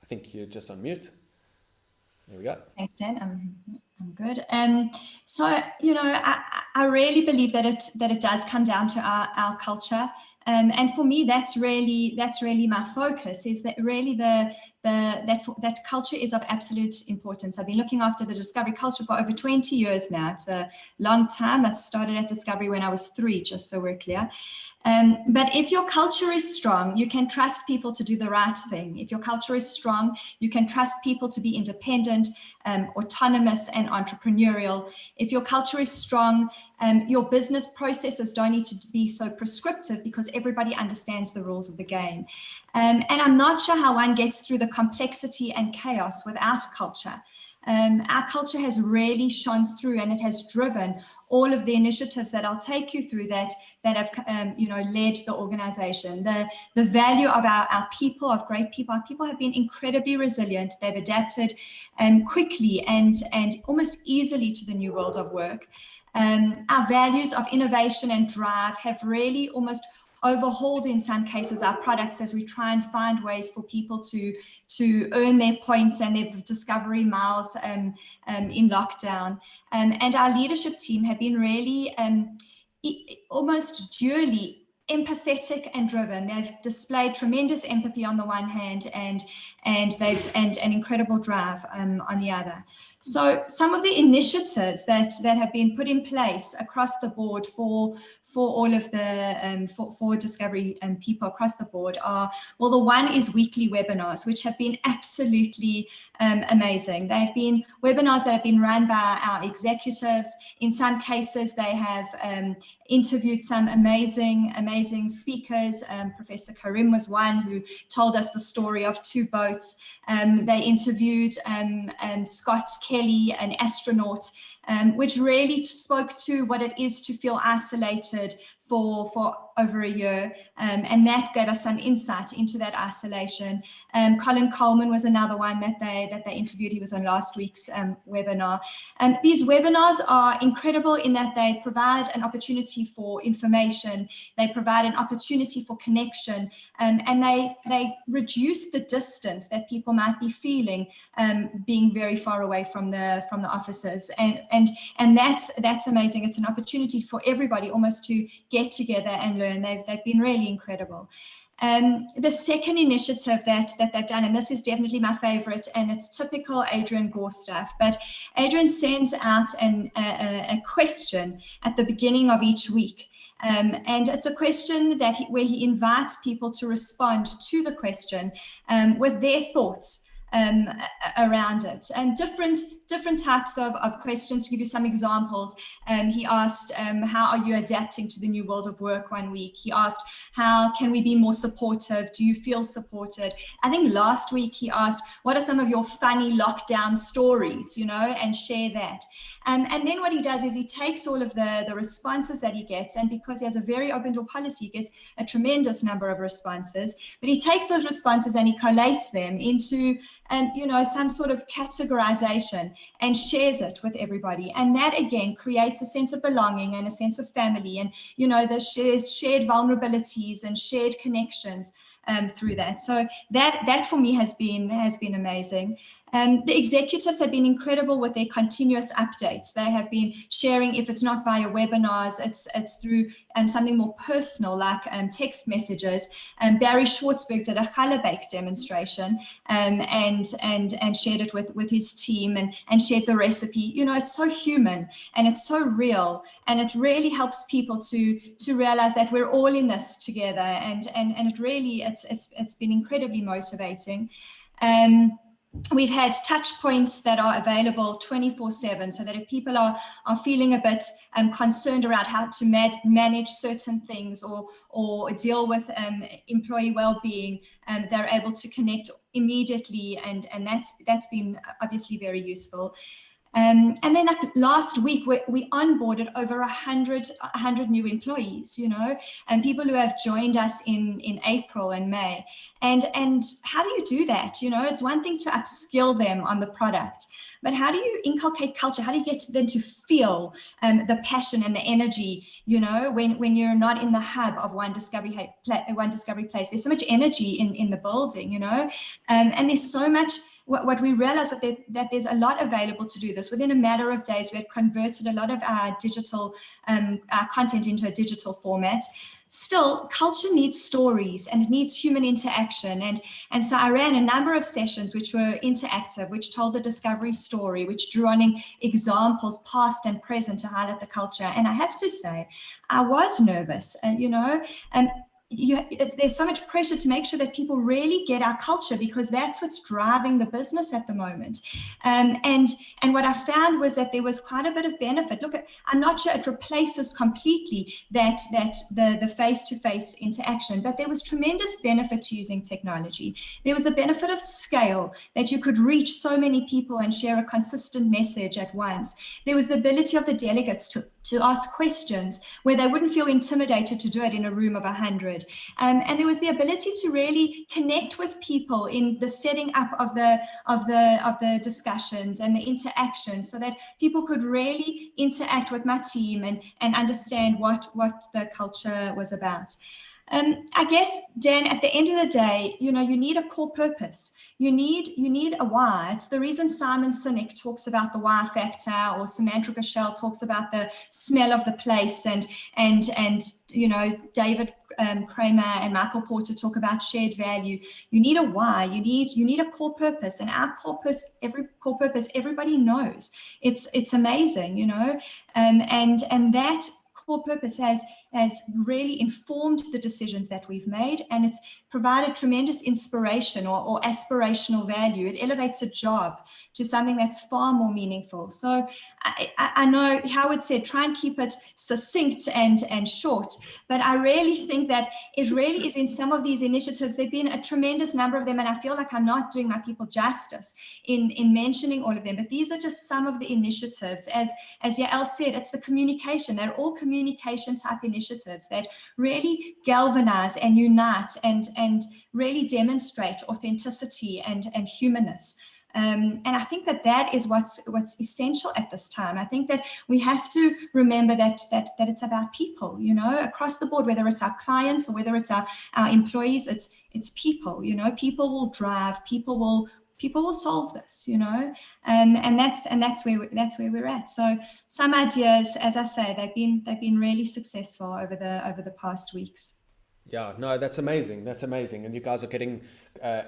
I think you're just on mute. There we go. Thanks, Dan. I'm good. So I really believe that it does come down to our culture. And for me, that's really my focus, is that really that culture is of absolute importance. I've been looking after the Discovery culture for over 20 years now. It's a long time. I started at Discovery when I was 3, just so we're clear. But if your culture is strong, you can trust people to do the right thing. If your culture is strong, you can trust people to be independent, autonomous, and entrepreneurial. If your culture is strong, your business processes don't need to be so prescriptive because everybody understands the rules of the game. And I'm not sure how one gets through the complexity and chaos without culture. Our culture has really shone through, and it has driven all of the initiatives that I'll take you through that have led the organization. The value of our people, of great people. Our people have been incredibly resilient. They've adapted quickly and almost easily to the new world of work. Our values of innovation and drive have really almost overhauled, in some cases, our products as we try and find ways for people to earn their points and their Discovery miles in lockdown. And our leadership team have been really almost dually empathetic and driven. They've displayed tremendous empathy on the one hand and an incredible drive on the other. So some of the initiatives that have been put in place across the board for all of the for Discovery and people across the board are, well, the one is weekly webinars, which have been absolutely amazing. They have been webinars that have been run by our executives. In some cases, they have interviewed some amazing speakers. Professor Karim was one who told us the story of 2 boats. They interviewed Scott Kelly, an astronaut, which really spoke to what it is to feel isolated for over a year, and that gave us some insight into that isolation. Colin Coleman was another one that they interviewed. He was on last week's webinar. These webinars are incredible in that they provide an opportunity for information, they provide an opportunity for connection, and they reduce the distance that people might be feeling being very far away from the offices, and that's amazing. It's an opportunity for everybody almost to get together and learn. They've been really incredible. The second initiative that they've done, and this is definitely my favorite, and it's typical Adrian Gore stuff, but Adrian sends out a question at the beginning of each week. And it's a question where he invites people to respond to the question with their thoughts around it, and different types of questions. To give you some examples, he asked, how are you adapting to the new world of work one week? He asked, how can we be more supportive? Do you feel supported? I think last week he asked, what are some of your funny lockdown stories, and share that. And then what he does is he takes all of the responses that he gets, and because he has a very open door policy, he gets a tremendous number of responses, but he takes those responses and he collates them into some sort of categorization and shares it with everybody. And that again creates a sense of belonging and a sense of family, and the shared vulnerabilities and shared connections through that. So that for me has been amazing. The executives have been incredible with their continuous updates. They have been sharing, if it's not via webinars, it's through something more personal, like text messages. Barry Schwartzberg did a challah demonstration and shared it with his team and shared the recipe. It's so human and it's so real, and it really helps people to realize that we're all in this together, and it really it's been incredibly motivating. We've had touch points that are available 24/7, so that if people are feeling a bit concerned around how to manage certain things or deal with employee well-being, they're able to connect immediately, and that's been obviously very useful. And then like last week, we onboarded over 100 new employees, and people who have joined us in April and May. And how do you do that? It's one thing to upskill them on the product, but how do you inculcate culture? How do you get them to feel the passion and the energy, when you're not in the hub of one discovery place? There's so much energy in the building, and there's so much. What we realized was that there's a lot available to do this. Within a matter of days, we had converted a lot of our digital our content into a digital format. Still, culture needs stories and it needs human interaction. And so I ran a number of sessions which were interactive, which told the discovery story, which drew on examples past and present to highlight the culture. And I have to say, I was nervous, there's so much pressure to make sure that people really get our culture, because that's what's driving the business at the moment. And what I found was that there was quite a bit of benefit. Look, I'm not sure it replaces completely that the face-to-face interaction, but there was tremendous benefit to using technology. There was the benefit of scale, that you could reach so many people and share a consistent message at once. There was the ability of the delegates to ask questions where they wouldn't feel intimidated to do it in a room of 100. And there was the ability to really connect with people in the setting up of the discussions and the interactions, so that people could really interact with my team and understand what the culture was about. I guess, Dan, at the end of the day, you need a core purpose. You need a why. It's the reason Simon Sinek talks about the why factor, or Samantha Gashel talks about the smell of the place, and David Kramer and Michael Porter talk about shared value. You need a why. You need a core purpose, and our core purpose, everybody knows. It's amazing, and that core purpose has really informed the decisions that we've made, and it's provided tremendous inspiration or aspirational value. It elevates a job to something that's far more meaningful. So I know Howard said try and keep it succinct and short, but I really think that it really is in some of these initiatives. There've been a tremendous number of them, and I feel like I'm not doing my people justice in mentioning all of them, but these are just some of the initiatives. As Yael said, it's the communication. They're all communication type initiatives initiatives that really galvanize and unite and really demonstrate authenticity and humanness. And I think that is what's essential at this time. I think that we have to remember that it's about people, you know, across the board, whether it's our clients or whether it's our employees, it's people, you know, people will drive, people will solve this, you know, and that's where we're at. So some ideas, as I say, they've been really successful over the past weeks. Yeah, no, that's amazing. That's amazing. And you guys are getting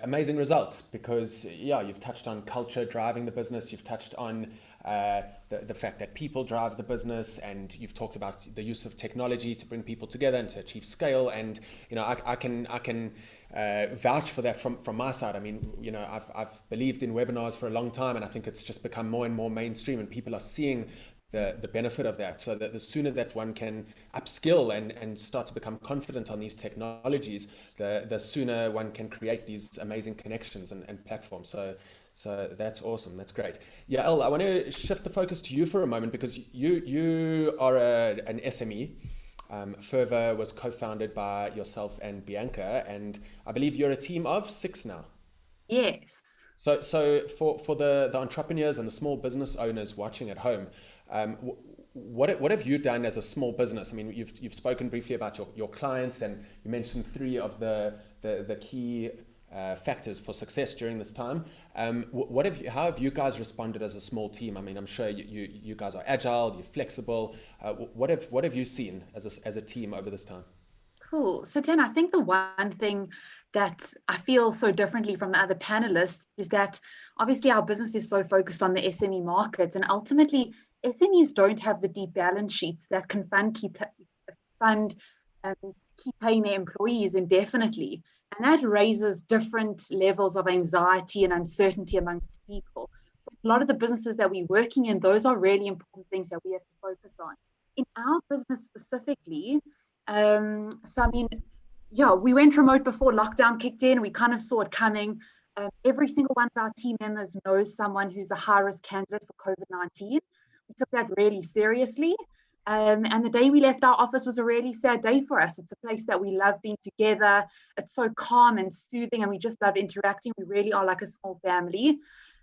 amazing results because, yeah, you've touched on culture driving the business. You've touched on the fact that people drive the business, and you've talked about the use of technology to bring people together and to achieve scale. And, you know, I can vouch for that from my side. I mean, you know, I've believed in webinars for a long time, and I think it's just become more and more mainstream, and people are seeing the benefit of that. So that the sooner that one can upskill and start to become confident on these technologies, the sooner one can create these amazing connections and platforms. So that's awesome. That's great. Yael, I want to shift the focus to you for a moment, because you are an SME. Fervor was co-founded by yourself and Bianca, and I believe you're a team of 6 now. Yes. So for the entrepreneurs and the small business owners watching at home, what have you done as a small business? I mean, you've spoken briefly about your clients, and you mentioned 3 of the key factors for success during this time. How have you guys responded as a small team? I mean, I'm sure you guys are agile, you're flexible. What have you seen as a team over this time? Cool. So Dan, I think the one thing that I feel so differently from the other panelists is that obviously our business is so focused on the SME market, and ultimately SMEs don't have the deep balance sheets that can keep paying their employees indefinitely. And that raises different levels of anxiety and uncertainty amongst people. So a lot of the businesses that we're working in, those are really important things that we have to focus on. In our business specifically, so I mean, yeah, we went remote before lockdown kicked in. We kind of saw it coming. Every single one of our team members knows someone who's a high-risk candidate for COVID-19. We took that really seriously. And the day we left our office was a really sad day for us. It's a place that we love being together. It's so calm and soothing, and we just love interacting. We really are like a small family.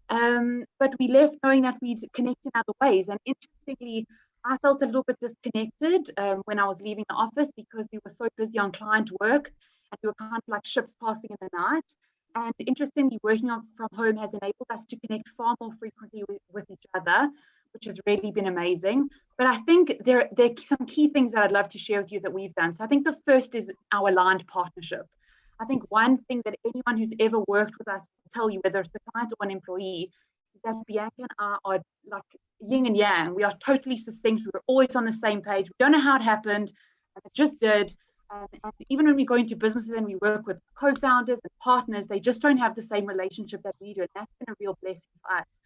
But we left knowing that we'd connect in other ways. And interestingly, I felt a little bit disconnected when I was leaving the office, because we were so busy on client work, and we were kind of like ships passing in the night. And interestingly, working from home has enabled us to connect far more frequently with each other, which has really been amazing. But I think there are some key things that I'd love to share with you that we've done. So I think the first is our aligned partnership. I think one thing that anyone who's ever worked with us will tell you, whether it's the client or an employee, is that Bianca and I are like yin and yang. We are totally succinct. We're always on the same page. We don't know how it happened, and it just did. And even when we go into businesses and we work with co-founders and partners, they just don't have the same relationship that we do. And that's been a real blessing for us.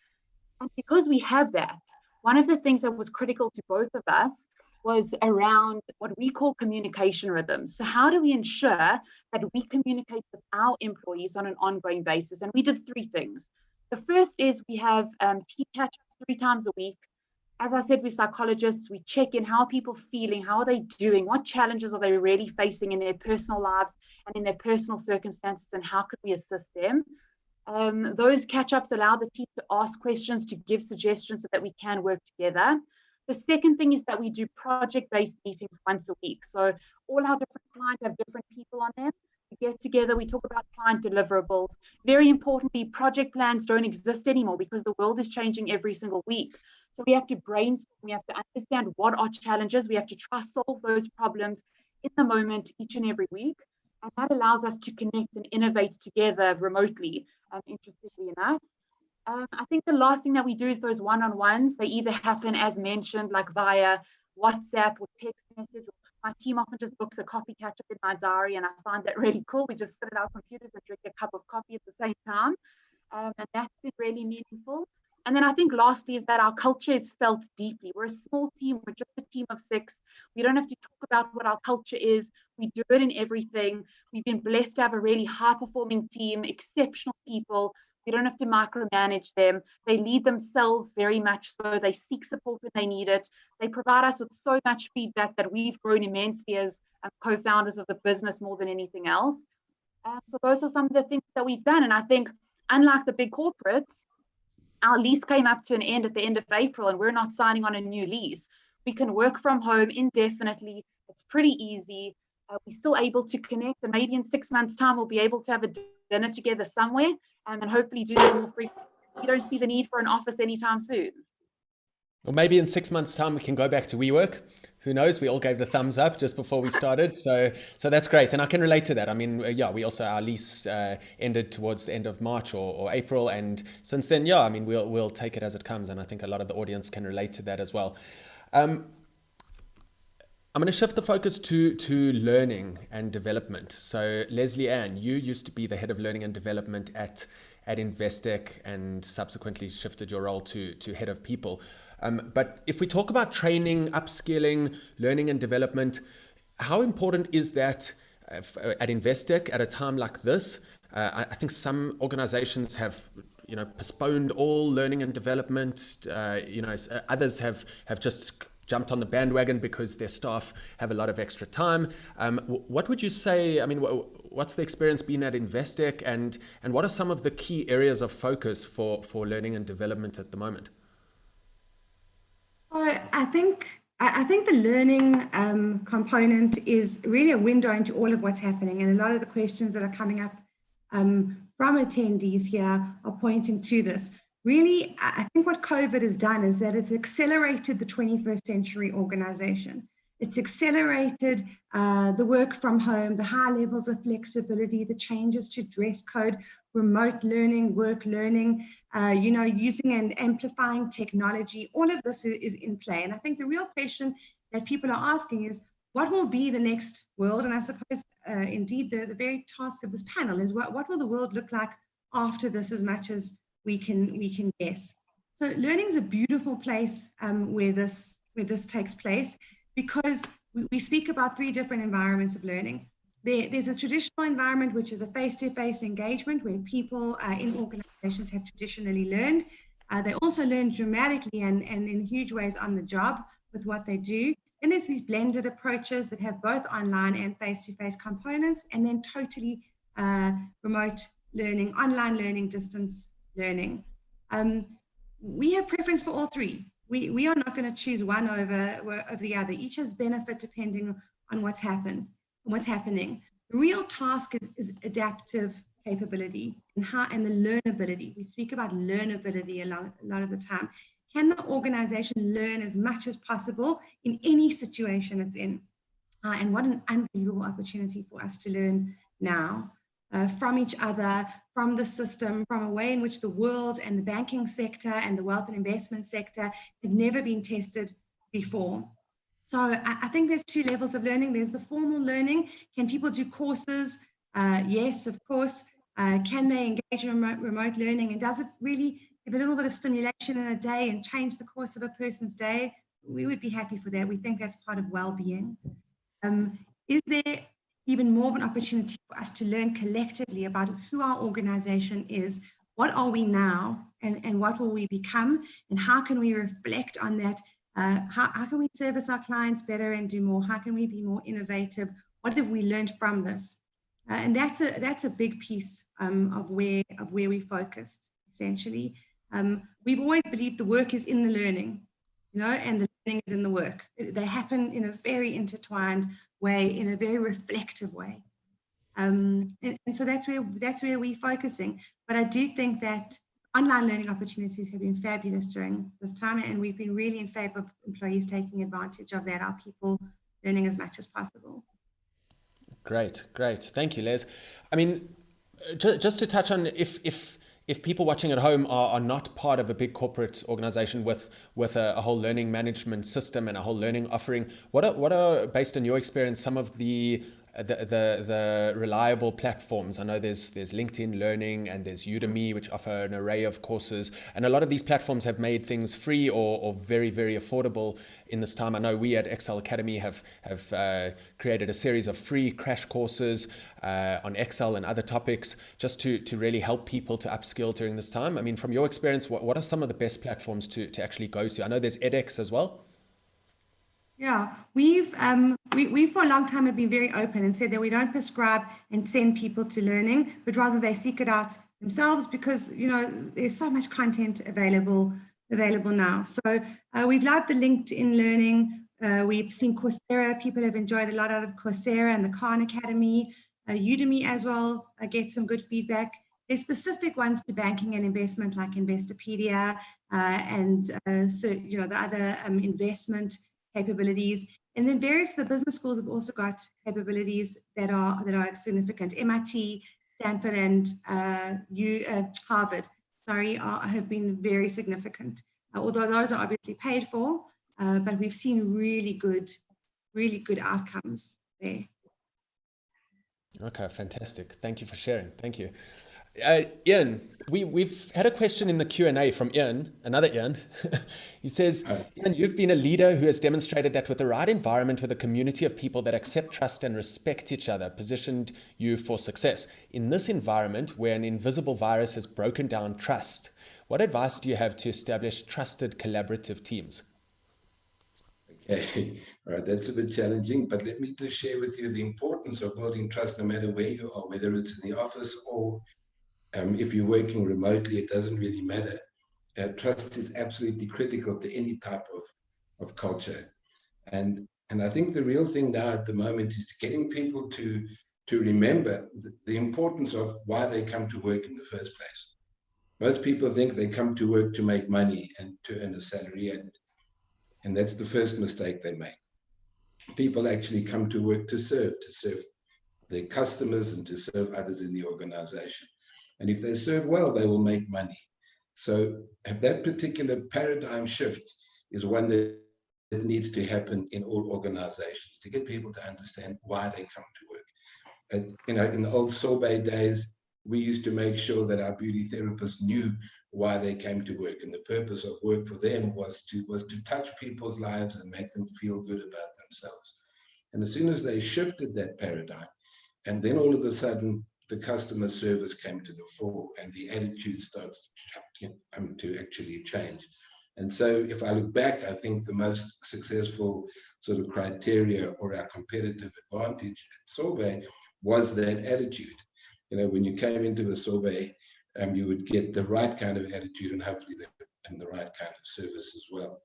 And because we have that, one of the things that was critical to both of us was around what we call communication rhythms. So how do we ensure that we communicate with our employees on an ongoing basis? And we did 3 things. The first is we have team catch-ups 3 times a week. As I said, we're psychologists. We check in, how are people feeling? How are they doing? What challenges are they really facing in their personal lives and in their personal circumstances? And how could we assist them? Those catch-ups allow the team to ask questions, to give suggestions so that we can work together. The second thing is that we do project-based meetings once a week. So all our different clients have different people on them. We get together, we talk about client deliverables. Very importantly, project plans don't exist anymore because the world is changing every single week. So we have to brainstorm, we have to understand what are challenges, we have to try to solve those problems in the moment each and every week. And that allows us to connect and innovate together remotely, interestingly enough. I think the last thing that we do is those one-on-ones. They either happen, as mentioned, like via WhatsApp or text message. My team often just books a coffee catch-up in my diary, and I find that really cool. We just sit at our computers and drink a cup of coffee at the same time. And that's been really meaningful. And then I think lastly is that our culture is felt deeply. We're a small team. We're just a team of 6. We don't have to talk about what our culture is. We do it in everything. We've been blessed to have a really high-performing team, exceptional people. We don't have to micromanage them. They lead themselves very much so. They seek support when they need it. They provide us with so much feedback that we've grown immensely as co-founders of the business more than anything else. So those are some of the things that we've done. And I think, unlike the big corporates, our lease came up to an end at the end of April, and we're not signing on a new lease. We can work from home indefinitely. It's pretty easy. We're still able to connect, and maybe in 6 months' time, we'll be able to have a dinner together somewhere, and hopefully do that more frequently. You don't see the need for an office anytime soon. Well, maybe in 6 months' time, we can go back to WeWork. Who knows? We all gave the thumbs up just before we started. So that's great. And I can relate to that. I mean, we also, our lease ended towards the end of March or April. And since then, I mean, we'll take it as it comes. And I think a lot of the audience can relate to that as well. I'm going to shift the focus to learning and development. So Leslie Ann, you used to be the head of learning and development at Investec, and subsequently shifted your role to head of people. But if we talk about training, upskilling, learning and development, how important is that at Investec at a time like this? I think some organizations have, postponed all learning and development. Others have just jumped on the bandwagon because their staff have a lot of extra time. What would you say? I mean, what's the experience been at Investec, and what are some of the key areas of focus for learning and development at the moment? I think the learning component is really a window into all of what's happening, and a lot of the questions that are coming up from attendees here are pointing to this. Really, I think what COVID has done is that it's accelerated the 21st century organization. It's accelerated the work from home, the high levels of flexibility, the changes to dress code, remote learning, work learning, using and amplifying technology. All of this is in play. And I think the real question that people are asking is, what will be the next world? And I suppose, indeed, the very task of this panel is what will the world look like after this, as much as we can guess. So learning is a beautiful place where this takes place, because we speak about 3 different environments of learning. There's a traditional environment, which is a face-to-face engagement where people in organizations have traditionally learned. They also learn dramatically and in huge ways on the job with what they do. And there's these blended approaches that have both online and face-to-face components, and then totally remote learning, online learning, distance learning. We have preference for all 3. We are not going to choose one over the other. Each has benefit depending on what's happening. The real task is adaptive capability and the learnability. We speak about learnability a lot of the time. Can the organization learn as much as possible in any situation it's in? And what an unbelievable opportunity for us to learn now from each other, from the system, from a way in which the world and the banking sector and the wealth and investment sector have never been tested before. So I think there's 2 levels of learning. There's the formal learning. Can people do courses? Yes, of course. Can they engage in remote learning? And does it really give a little bit of stimulation in a day and change the course of a person's day? We would be happy for that. We think that's part of well-being. Is there even more of an opportunity for us to learn collectively about who our organization is? What are we now, and what will we become? And how can we reflect on that? How can we service our clients better and do more? How can we be more innovative? What have we learned from this? And that's a big piece of where we focused, essentially. We've always believed the work is in the learning, and the learning is in the work. They happen in a very intertwined way, in a very reflective way. And so that's where we're focusing. But I do think that online learning opportunities have been fabulous during this time, and we've been really in favor of employees taking advantage of that, our people learning as much as possible. Great. Thank you, Les. I mean, just to touch on, if people watching at home are not part of a big corporate organization with a whole learning management system and a whole learning offering, what are based on your experience, some of the the reliable platforms. I know there's LinkedIn Learning and there's Udemy, which offer an array of courses, and a lot of these platforms have made things free or very, very affordable in this time. I know we at Excel Academy have created a series of free crash courses on Excel and other topics, just to really help people to upskill during this time. I mean, from your experience, what are some of the best platforms to actually go to? I know there's edX as well. Yeah, we for a long time have been very open and said that we don't prescribe and send people to learning, but rather they seek it out themselves, because there's so much content available now. So we've loved the LinkedIn Learning. We've seen Coursera. People have enjoyed a lot out of Coursera and the Khan Academy. Udemy as well. I get some good feedback. There's specific ones to banking and investment, like Investopedia and the other investment capabilities. And then various of the business schools have also got capabilities that are significant. MIT, Stanford, and Harvard, have been very significant. Although those are obviously paid for, but we've seen really good outcomes there. Okay, fantastic. Thank you for sharing. Thank you. Ian, we've had a question in the Q&A from Ian, another Ian. He says, Ian, you've been a leader who has demonstrated that with the right environment, with a community of people that accept, trust and respect each other, positioned you for success. In this environment where an invisible virus has broken down trust, what advice do you have to establish trusted collaborative teams? Okay, all right, that's a bit challenging, but let me just share with you the importance of building trust no matter where you are, whether it's in the office or if you're working remotely, it doesn't really matter. Trust is absolutely critical to any type of culture. And I think the real thing now at the moment is getting people to remember the importance of why they come to work in the first place. Most people think they come to work to make money and to earn a salary, and that's the first mistake they make. People actually come to work to serve their customers and to serve others in the organization. And if they serve well, they will make money. So that particular paradigm shift is one that needs to happen in all organizations, to get people to understand why they come to work. In the old Sorbet days, we used to make sure that our beauty therapists knew why they came to work, and the purpose of work for them was to touch people's lives and make them feel good about themselves. And as soon as they shifted that paradigm, and then all of a sudden the customer service came to the fore and the attitude started to actually change. And so if I look back, I think the most successful sort of criteria or our competitive advantage at Sorbet was that attitude. When you came into a Sorbet, you would get the right kind of attitude and hopefully the right kind of service as well.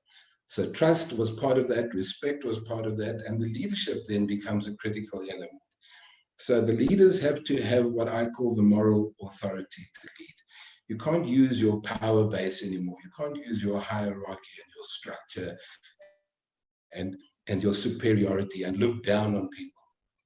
So trust was part of that, respect was part of that, and the leadership then becomes a critical element. So the leaders have to have what I call the moral authority to lead. You can't use your power base anymore. You can't use your hierarchy and your structure and your superiority and look down on people.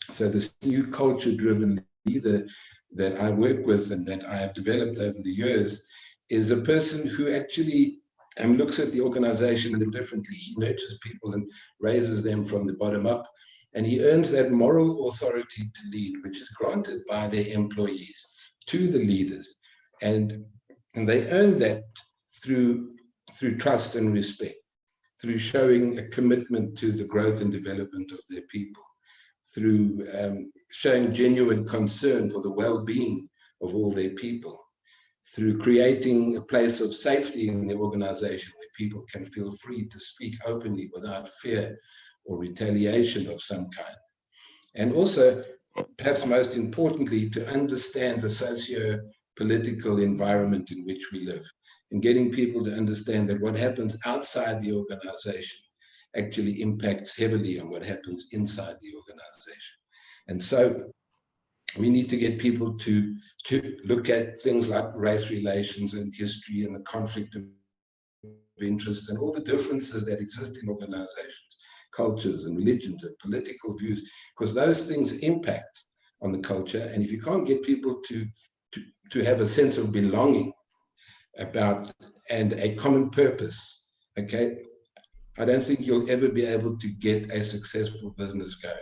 So this new culture-driven leader that I work with and that I have developed over the years is a person who actually looks at the organization differently. He nurtures people and raises them from the bottom up. And he earns that moral authority to lead, which is granted by their employees to the leaders. And they earn that through trust and respect, through showing a commitment to the growth and development of their people, through showing genuine concern for the well-being of all their people, through creating a place of safety in the organization where people can feel free to speak openly without fear or retaliation of some kind. And also, perhaps most importantly, to understand the socio-political environment in which we live, and getting people to understand that what happens outside the organization actually impacts heavily on what happens inside the organization. And so we need to get people to look at things like race relations and history and the conflict of interest and all the differences that exist in organizations, cultures and religions and political views, because those things impact on the culture. And if you can't get people to have a sense of belonging about and a common purpose, okay, I don't think you'll ever be able to get a successful business going.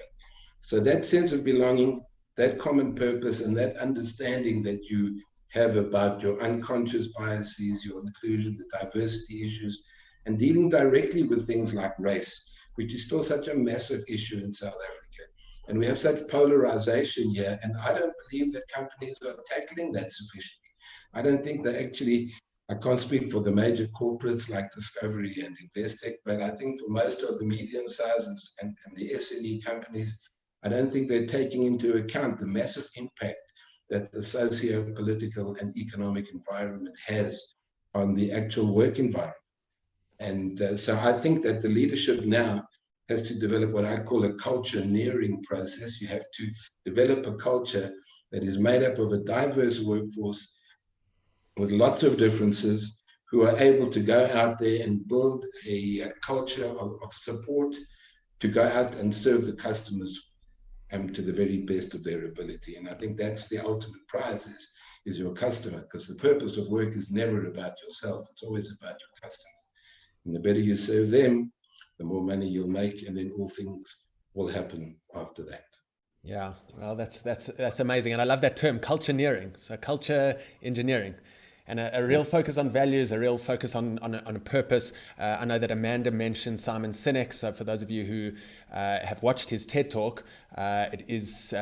So that sense of belonging, that common purpose, and that understanding that you have about your unconscious biases, your inclusion, the diversity issues, and dealing directly with things like race, which is still such a massive issue in South Africa. And we have such polarization here, and I don't believe that companies are tackling that sufficiently. I don't think they actually, I can't speak for the major corporates like Discovery and Investec, but I think for most of the medium-sized and the SME companies, I don't think they're taking into account the massive impact that the socio-political and economic environment has on the actual work environment. And so I think that the leadership now has to develop what I call a culture-nearing process. You have to develop a culture that is made up of a diverse workforce with lots of differences, who are able to go out there and build a culture of support to go out and serve the customers to the very best of their ability. And I think that's the ultimate prize is your customer, because the purpose of work is never about yourself. It's always about your customers. And the better you serve them, the more money you'll make, and then all things will happen after that. Yeah, well, that's amazing. And I love that term, culture-nearing. So culture engineering. And a real focus on values, a real focus on a purpose. I know that Amanda mentioned Simon Sinek. So for those of you who have watched his TED Talk, it is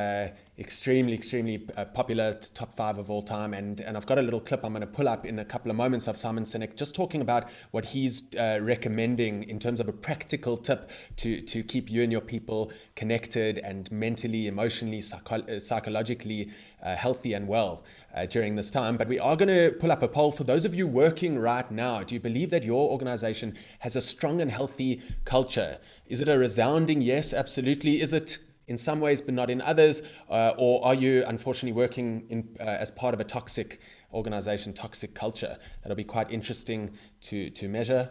extremely popular, top 5 of all time. And I've got a little clip I'm going to pull up in a couple of moments of Simon Sinek just talking about what he's recommending in terms of a practical tip to keep you and your people connected and mentally, emotionally, psychologically healthy and well during this time. But we are going to pull up a poll for those of you working right now. Do you believe that your organization has a strong and healthy culture? Is it a resounding yes? Absolutely. Is it in some ways but not in others? Or are you unfortunately working as part of a toxic organization, toxic culture? That'll be quite interesting to measure.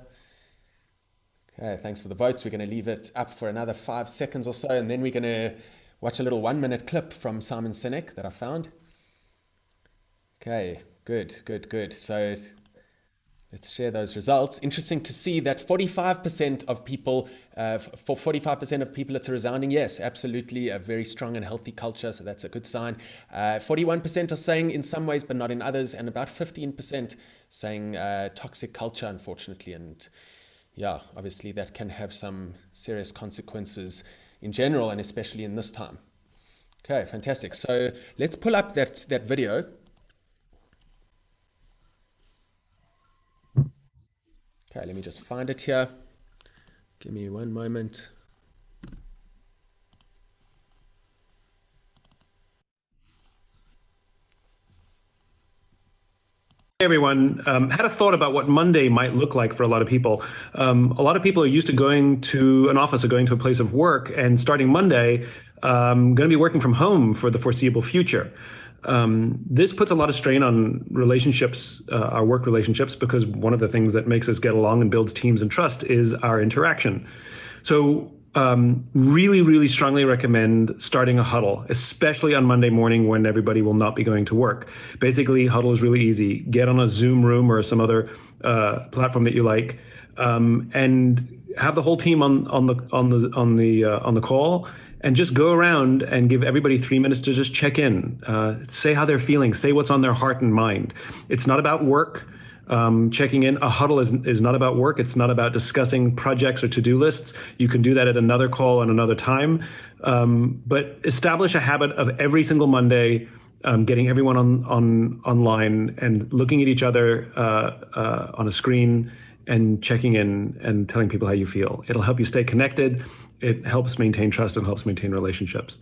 Okay, thanks for the votes. We're going to leave it up for another 5 seconds or so, and then we're going to watch a little 1-minute clip from Simon Sinek that I found. Okay, good. So let's share those results. Interesting to see that 45% of people, for 45% of people, it's a resounding yes, absolutely, a very strong and healthy culture. So that's a good sign. 41% are saying in some ways, but not in others. And about 15% saying toxic culture, unfortunately. And yeah, obviously that can have some serious consequences in general, and especially in this time. Okay, fantastic. So let's pull up that video. Okay, let me just find it here. Give me one moment. Hey everyone, had a thought about what Monday might look like for a lot of people. A lot of people are used to going to an office or going to a place of work, and starting Monday, going to be working from home for the foreseeable future. This puts a lot of strain on relationships, our work relationships, because one of the things that makes us get along and builds teams and trust is our interaction. So really strongly recommend starting a huddle, especially on Monday morning when everybody will not be going to work. Basically, huddle is really easy. Get on a Zoom room or some other platform that you like, and have the whole team on the call, and just go around and give everybody 3 minutes to just check in, say how they're feeling, say what's on their heart and mind. It's not about work. Checking in. A huddle is not about work. It's not about discussing projects or to-do lists. You can do that at another call and another time. But establish a habit of every single Monday getting everyone online and looking at each other on a screen and checking in and telling people how you feel. It'll help you stay connected. It helps maintain trust and helps maintain relationships.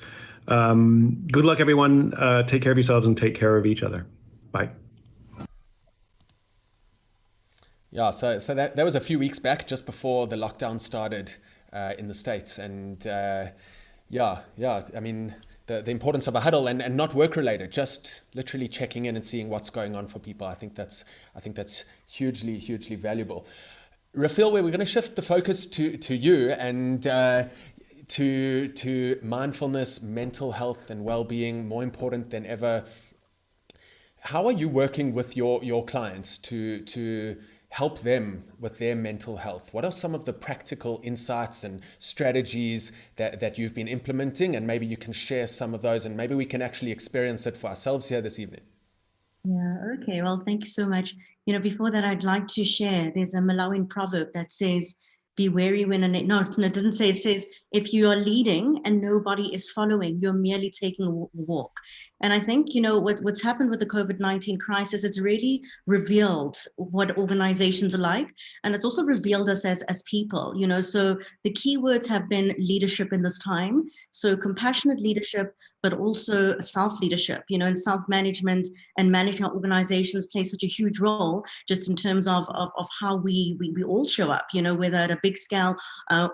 Good luck, everyone. Take care of yourselves and take care of each other. Bye. Yeah, so that was a few weeks back, just before the lockdown started in the States. And yeah, I mean, the importance of a huddle and not work related, just literally checking in and seeing what's going on for people. I think that's hugely valuable. Rafael, we're going to shift the focus to you and to mindfulness, mental health and well-being, more important than ever. How are you working with your clients to help them with their mental health? What are some of the practical insights and strategies that you've been implementing? And maybe you can share some of those, and maybe we can actually experience it for ourselves here this evening. Yeah, okay. Well, thank you so much. Before that, I'd like to share, there's a Malawian proverb that says, be wary when it doesn't say, it says, if you are leading and nobody is following, you're merely taking a walk. And I think, what's happened with the COVID-19 crisis, it's really revealed what organizations are like. And it's also revealed us as people, so the key words have been leadership in this time. So compassionate leadership, but also self-leadership, and self-management and managing our organizations play such a huge role just in terms of how we all show up, whether at a big scale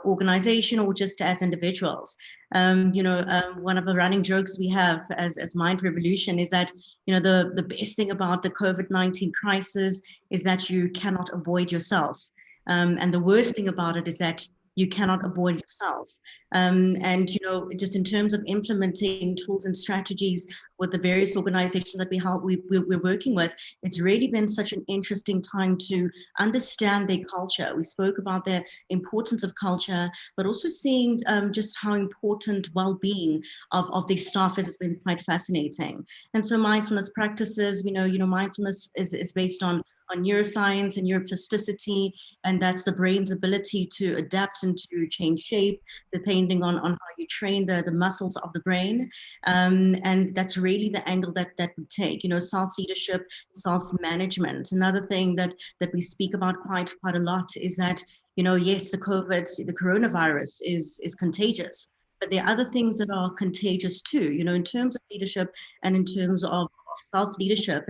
organization or just as individuals. One of the running jokes we have as Mind Revolution is that, the best thing about the COVID-19 crisis is that you cannot avoid yourself. And the worst thing about it is that you cannot avoid yourself. And, just in terms of implementing tools and strategies with the various organizations that we're working with, it's really been such an interesting time to understand their culture. We spoke about the importance of culture, but also seeing just how important well-being of their staff has been quite fascinating. And so mindfulness practices, mindfulness is based on neuroscience and neuroplasticity, and that's the brain's ability to adapt and to change shape depending on how you train the muscles of the brain. And that's really the angle that we take, self-leadership, self-management. Another thing that we speak about quite a lot is that, yes, the coronavirus is contagious, but there are other things that are contagious too, in terms of leadership and in terms of self-leadership.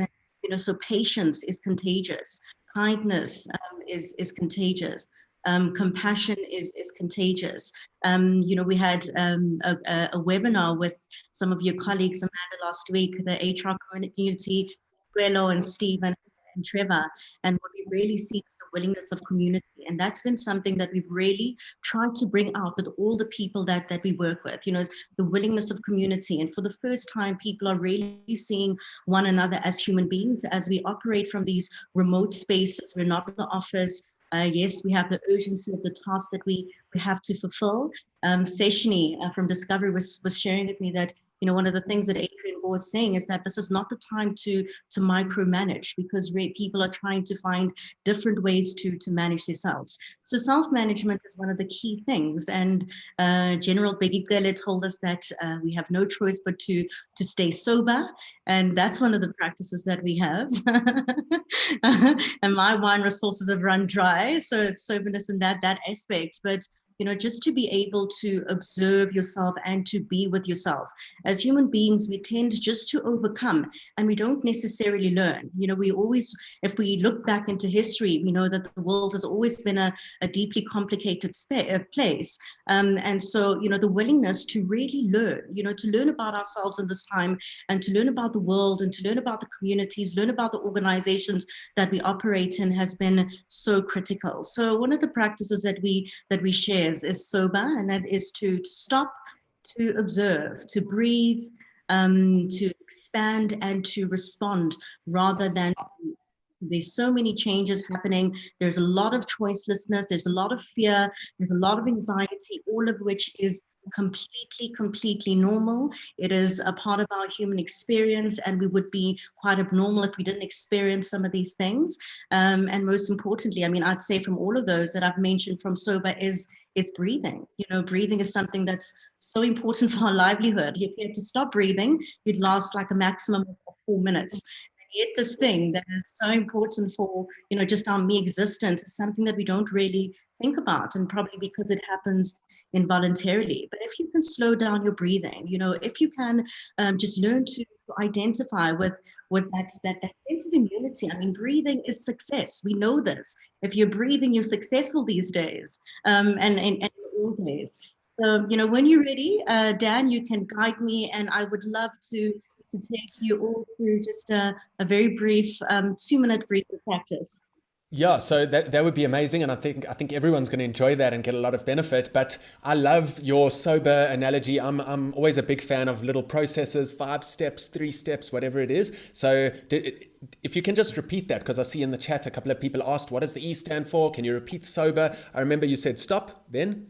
So patience is contagious. Kindness is contagious. Compassion is contagious. We had a webinar with some of your colleagues, Amanda, last week, the HR community, Guelo and Steve and Trevor. And what we really see is the willingness of community. And that's been something that we've really tried to bring out with all the people that we work with, is the willingness of community. And for the first time, people are really seeing one another as human beings as we operate from these remote spaces. We're not in the office. Yes, we have the urgency of the tasks that we have to fulfill. Seshini from Discovery was sharing with me that, one of the things that Adrian was saying is that this is not the time to micromanage, because people are trying to find different ways to manage themselves. So self-management is one of the key things. And General Begigele told us that we have no choice but to stay sober. And that's one of the practices that we have. And my wine resources have run dry. So it's soberness in that aspect. But just to be able to observe yourself and to be with yourself. As human beings, we tend just to overcome and we don't necessarily learn. We always, if we look back into history, we know that the world has always been a deeply complicated place. And so, the willingness to really learn, to learn about ourselves in this time and to learn about the world and to learn about the communities, learn about the organizations that we operate in has been so critical. So one of the practices that we share is sober, and that is to stop, to observe, to breathe, to expand and to respond rather than. There's so many changes happening. There's a lot of choicelessness. There's a lot of fear. There's a lot of anxiety, all of which is completely normal. It is a part of our human experience, and we would be quite abnormal if we didn't experience some of these things. And most importantly, I'd say from all of those that I've mentioned from sober is breathing. Breathing is something that's so important for our livelihood. If you had to stop breathing, you'd last like a maximum of 4 minutes. Yet this thing that is so important for, just our mere existence is something that we don't really think about, and probably because it happens involuntarily. But if you can slow down your breathing, if you can just learn to identify with that sense of immunity. Breathing is success. We know this. If you're breathing, you're successful these days, and all days. So, when you're ready, Dan, you can guide me, and I would love to take you all through just a very brief 2-minute breathing practice. Yeah, so that would be amazing, and I think everyone's going to enjoy that and get a lot of benefit. But I love your sober analogy. I'm always a big fan of little processes, 5 steps, 3 steps, whatever it is. So if you can just repeat that, because I see in the chat a couple of people asked, what does the E stand for? Can you repeat sober? I remember you said stop, then?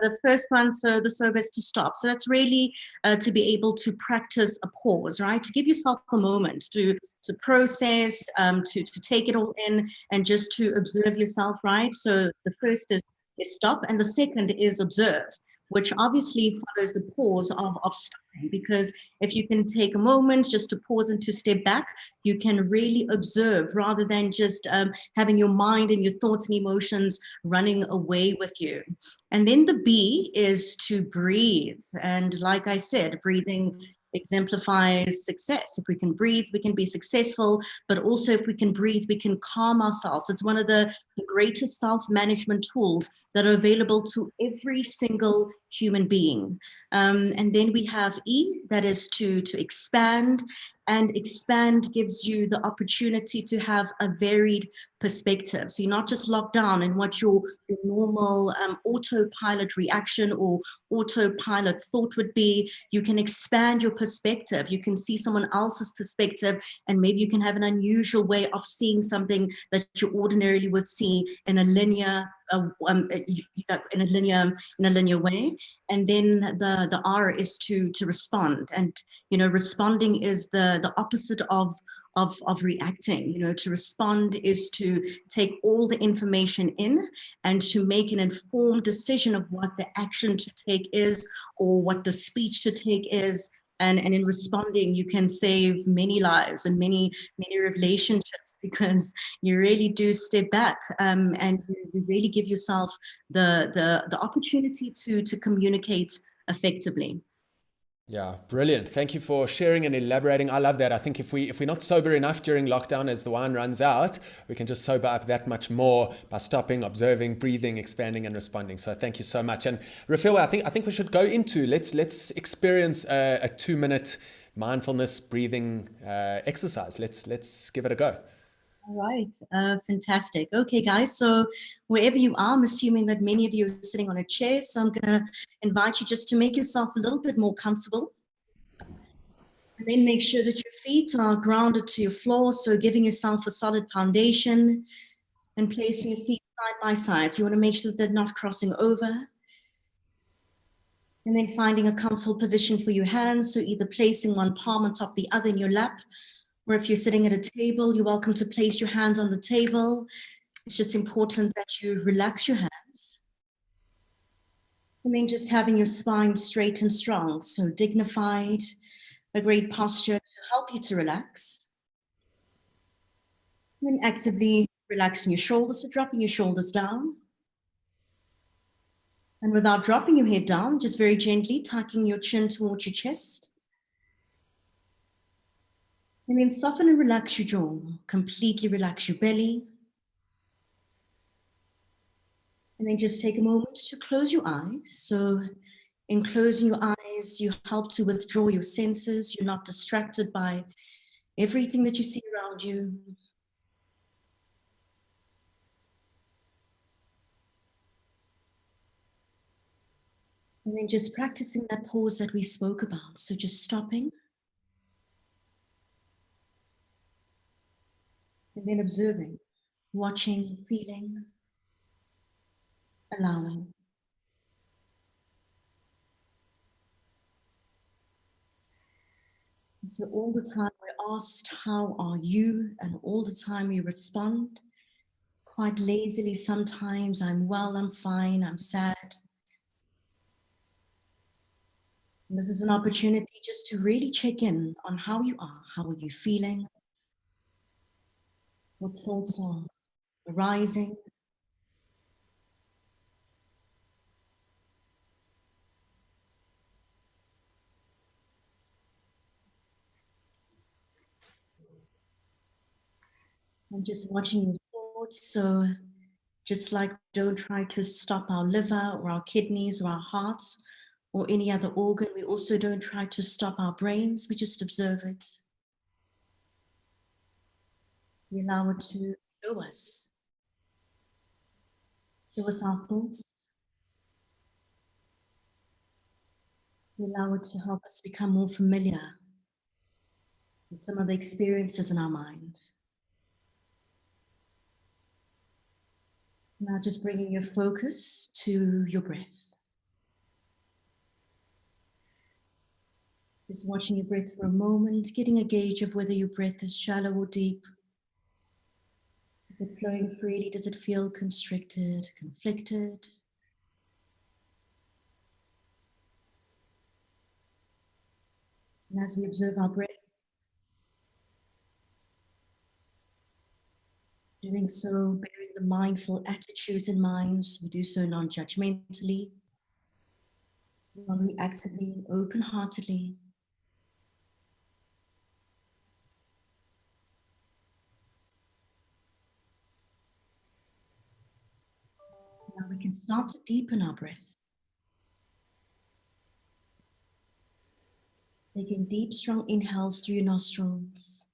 The first one, so the sober is to stop. So that's really to be able to practice a pause, right? To give yourself a moment to process, to take it all in and just to observe yourself, right? So the first is stop, and the second is observe, which obviously follows the pause of stopping, because if you can take a moment just to pause and to step back, you can really observe rather than just having your mind and your thoughts and emotions running away with you. And then the B is to breathe. And like I said, breathing exemplifies success. If we can breathe, we can be successful, but also if we can breathe, we can calm ourselves. It's one of the greatest self-management tools that are available to every single human being. And then we have E, that is to expand. And expand gives you the opportunity to have a varied perspective. So you're not just locked down in what your normal autopilot reaction or autopilot thought would be. You can expand your perspective. You can see someone else's perspective, and maybe you can have an unusual way of seeing something that you ordinarily would see in a linear in a linear way. And then the R is to respond. And responding is the opposite of reacting. To respond is to take all the information in and to make an informed decision of what the action to take is, or what the speech to take is. And in responding, you can save many lives and many relationships, because you really do step back and you really give yourself the opportunity to communicate effectively. Yeah, brilliant. Thank you for sharing and elaborating. I love that. I think if we're not sober enough during lockdown, as the wine runs out, we can just sober up that much more by stopping, observing, breathing, expanding, and responding. So thank you so much. And Rafael, I think we should go into let's experience a 2-minute mindfulness breathing exercise. Let's give it a go. All right, fantastic. Okay, guys, so wherever you are, I'm assuming that many of you are sitting on a chair, so I'm going to invite you just to make yourself a little bit more comfortable. And then make sure that your feet are grounded to your floor, so giving yourself a solid foundation and placing your feet side by side. So you want to make sure that they're not crossing over. And then finding a comfortable position for your hands, so either placing one palm on top of the other in your lap, or if you're sitting at a table, you're welcome to place your hands on the table. It's just important that you relax your hands. And then just having your spine straight and strong, so dignified, a great posture to help you to relax. And then actively relaxing your shoulders, so dropping your shoulders down. And without dropping your head down, just very gently tucking your chin towards your chest. And then soften and relax your jaw, completely relax your belly. And then just take a moment to close your eyes. So in closing your eyes, you help to withdraw your senses. You're not distracted by everything that you see around you. And then just practicing that pause that we spoke about. So just stopping. And then observing, watching, feeling, allowing. And so all the time we're asked, how are you? And all the time we respond, quite lazily sometimes, I'm well, I'm fine, I'm sad. And this is an opportunity just to really check in on how you are. How are you feeling? What thoughts are arising? And just watching your thoughts. So just like don't try to stop our liver or our kidneys or our hearts or any other organ, we also don't try to stop our brains. We just observe it. We allow it to show us our thoughts. We allow it to help us become more familiar with some of the experiences in our mind. Now just bringing your focus to your breath. Just watching your breath for a moment, getting a gauge of whether your breath is shallow or deep. Is it flowing freely? Does it feel constricted, conflicted? And as we observe our breath, doing so, bearing the mindful attitudes in mind, we do so non-judgmentally, non-reactively, open-heartedly. Now we can start to deepen our breath. Taking deep, strong inhales through your nostrils.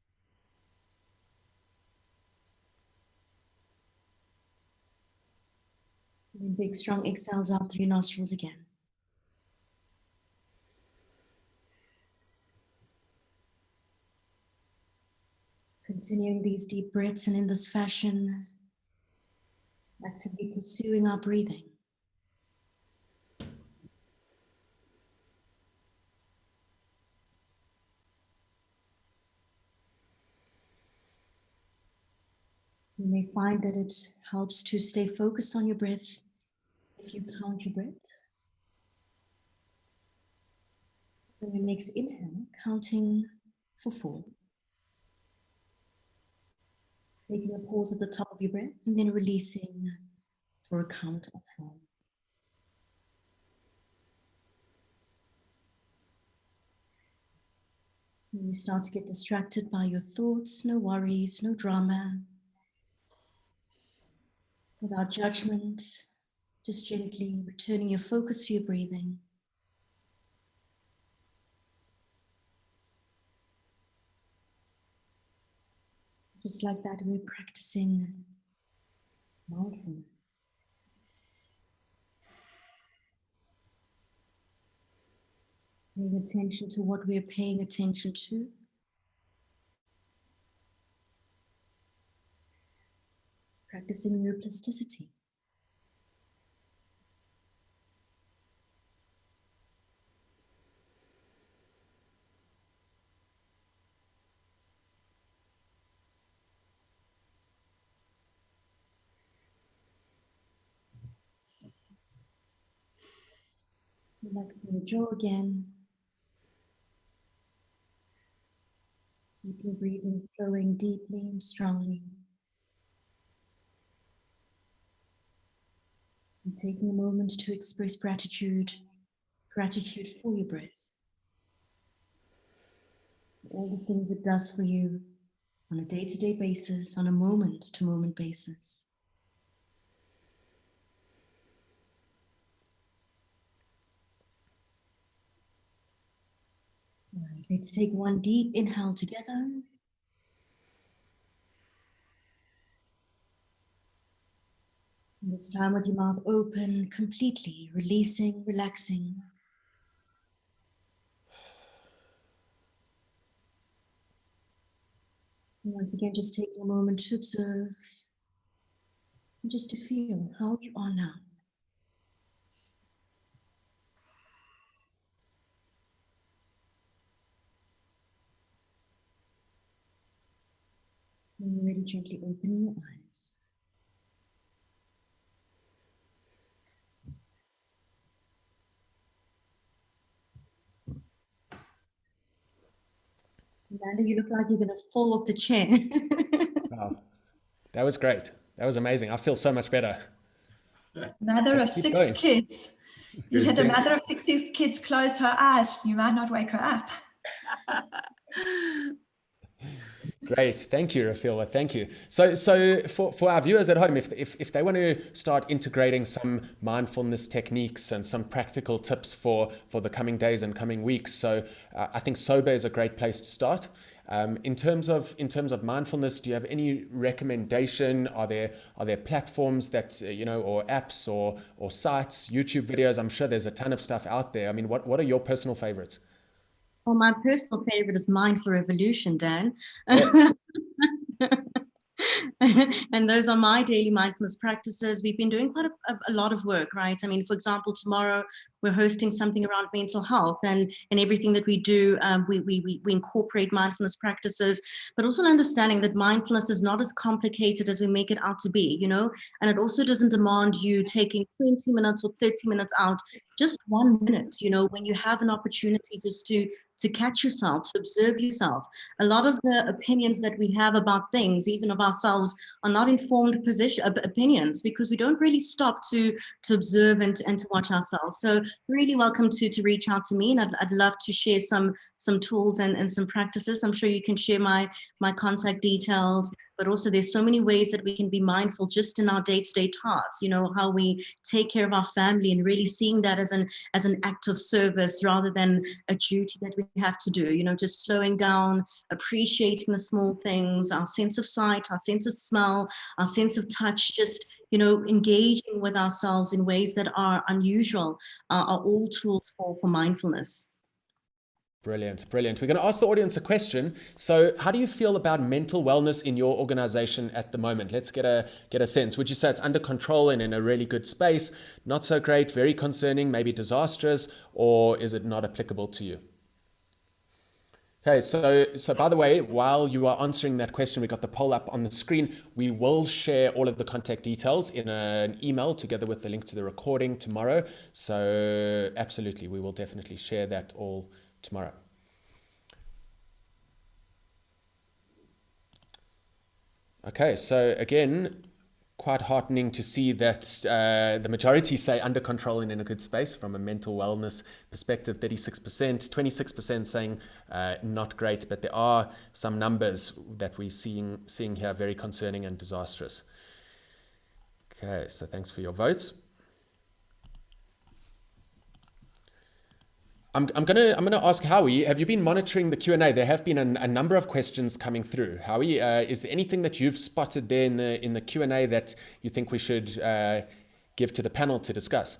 And then big, strong exhales out through your nostrils again. Continuing these deep breaths, and in this fashion, actively pursuing our breathing. You may find that it helps to stay focused on your breath if you count your breath. Then your next inhale, counting for 4. Taking a pause at the top of your breath and then releasing for a count of 4. When you start to get distracted by your thoughts, no worries, no drama. Without judgment, just gently returning your focus to your breathing. Just like that, we're practicing mindfulness. Paying attention to what we're paying attention to. Practicing neuroplasticity. Relaxing your jaw again. Keeping breathing flowing deeply and strongly. And taking a moment to express gratitude for your breath. All the things it does for you on a day-to-day basis, on a moment-to-moment basis. All right, let's take one deep inhale together. And this time with your mouth open, completely releasing, relaxing. And once again, just taking a moment to observe and just to feel how you are now. When you're ready, gently opening your eyes. Amanda, you look like you're going to fall off the chair. Wow, that was great. That was amazing. I feel so much better. Mother of Keep 6 going. kids. You said a mother of 6 kids closed her eyes. You might not wake her up. Great, thank you, Rafila. Thank you. So for our viewers at home, if they want to start integrating some mindfulness techniques and some practical tips for the coming days and coming weeks, so I think SAJR is a great place to start. In terms of mindfulness, do you have any recommendation? Are there platforms that or apps or sites, YouTube videos? I'm sure there's a ton of stuff out there. I mean, what are your personal favorites? Well, my personal favorite is Mindful Revolution, Dan. Yes. And those are my daily mindfulness practices. We've been doing quite a lot of work, right? I mean, for example, tomorrow we're hosting something around mental health, and everything that we do, we incorporate mindfulness practices, but also understanding that mindfulness is not as complicated as we make it out to be, you know, and it also doesn't demand you taking 20 minutes or 30 minutes out, just 1 minute, you know, when you have an opportunity just to catch yourself, to observe yourself. A lot of the opinions that we have about things, even of ourselves, are not informed opinions, because we don't really stop to observe and to watch ourselves. So really welcome to reach out to me, and I'd love to share some tools and some practices. I'm sure you can share my contact details, but also there's so many ways that we can be mindful just in our day-to-day tasks, you know, how we take care of our family, and really seeing that as an act of service rather than a duty that we have to do, you know, just slowing down, appreciating the small things, our sense of sight, our sense of smell, our sense of touch, just, you know, engaging with ourselves in ways that are unusual, are all tools for mindfulness. Brilliant, brilliant. We're going to ask the audience a question. So how do you feel about mental wellness in your organization at the moment? Let's get a sense. Would you say it's under control and in a really good space, not so great, very concerning, maybe disastrous, or is it not applicable to you? Okay, so by the way, while you are answering that question, we got the poll up on the screen. We will share all of the contact details in an email together with the link to the recording tomorrow. So absolutely, we will definitely share that all tomorrow. Okay, so again, quite heartening to see that the majority say under control and in a good space from a mental wellness perspective. 36%, 26% saying not great, but there are some numbers that we're seeing here very concerning and disastrous. Okay, so thanks for your votes. I'm gonna ask Howie, have you been monitoring the Q&A? There have been a number of questions coming through. Howie, is there anything that you've spotted there in the Q&A that you think we should give to the panel to discuss?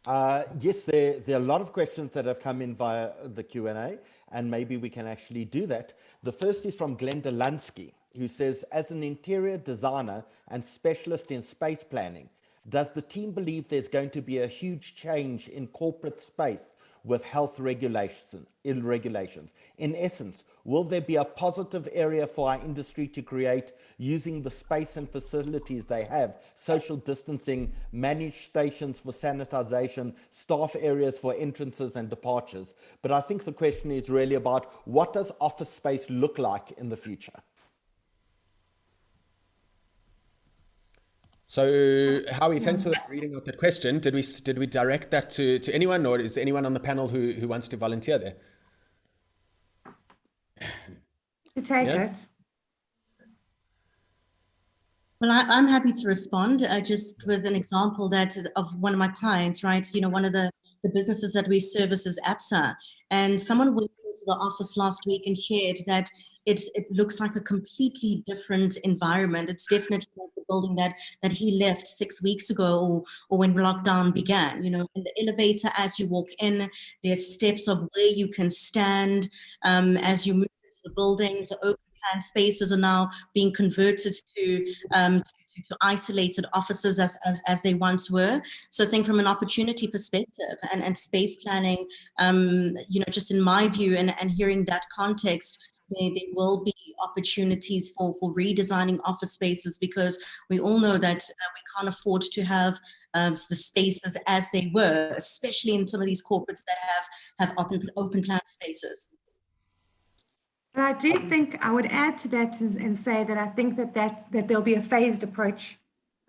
Yes, there are a lot of questions that have come in via the Q&A, and maybe we can actually do that. The first is from Glenda Lansky, who says, as an interior designer and specialist in space planning, does the team believe there's going to be a huge change in corporate space with health regulations? In essence, will there be a positive area for our industry to create using the space and facilities they have, social distancing, managed stations for sanitization, staff areas for entrances and departures? But I think the question is really about, what does office space look like in the future? So Howie, thanks for reading out that question. Did we direct that to anyone, or is there anyone on the panel who wants to volunteer there? To take it. Well, I'm happy to respond just with an example that of one of my clients, right? You know, one of the businesses that we service is APSA, and someone went into the office last week and shared that it looks like a completely different environment. It's definitely like the building that he left 6 weeks ago, or when lockdown began. You know, in the elevator, as you walk in, there's steps of where you can stand. As you move into the buildings, the open plan spaces are now being converted to isolated offices as they once were. So I think from an opportunity perspective and space planning, you know, just in my view and hearing that context, there will be opportunities for redesigning office spaces, because we all know that we can't afford to have the spaces as they were, especially in some of these corporates that have open plan spaces. And I do think I would add to that and say that I think that there'll be a phased approach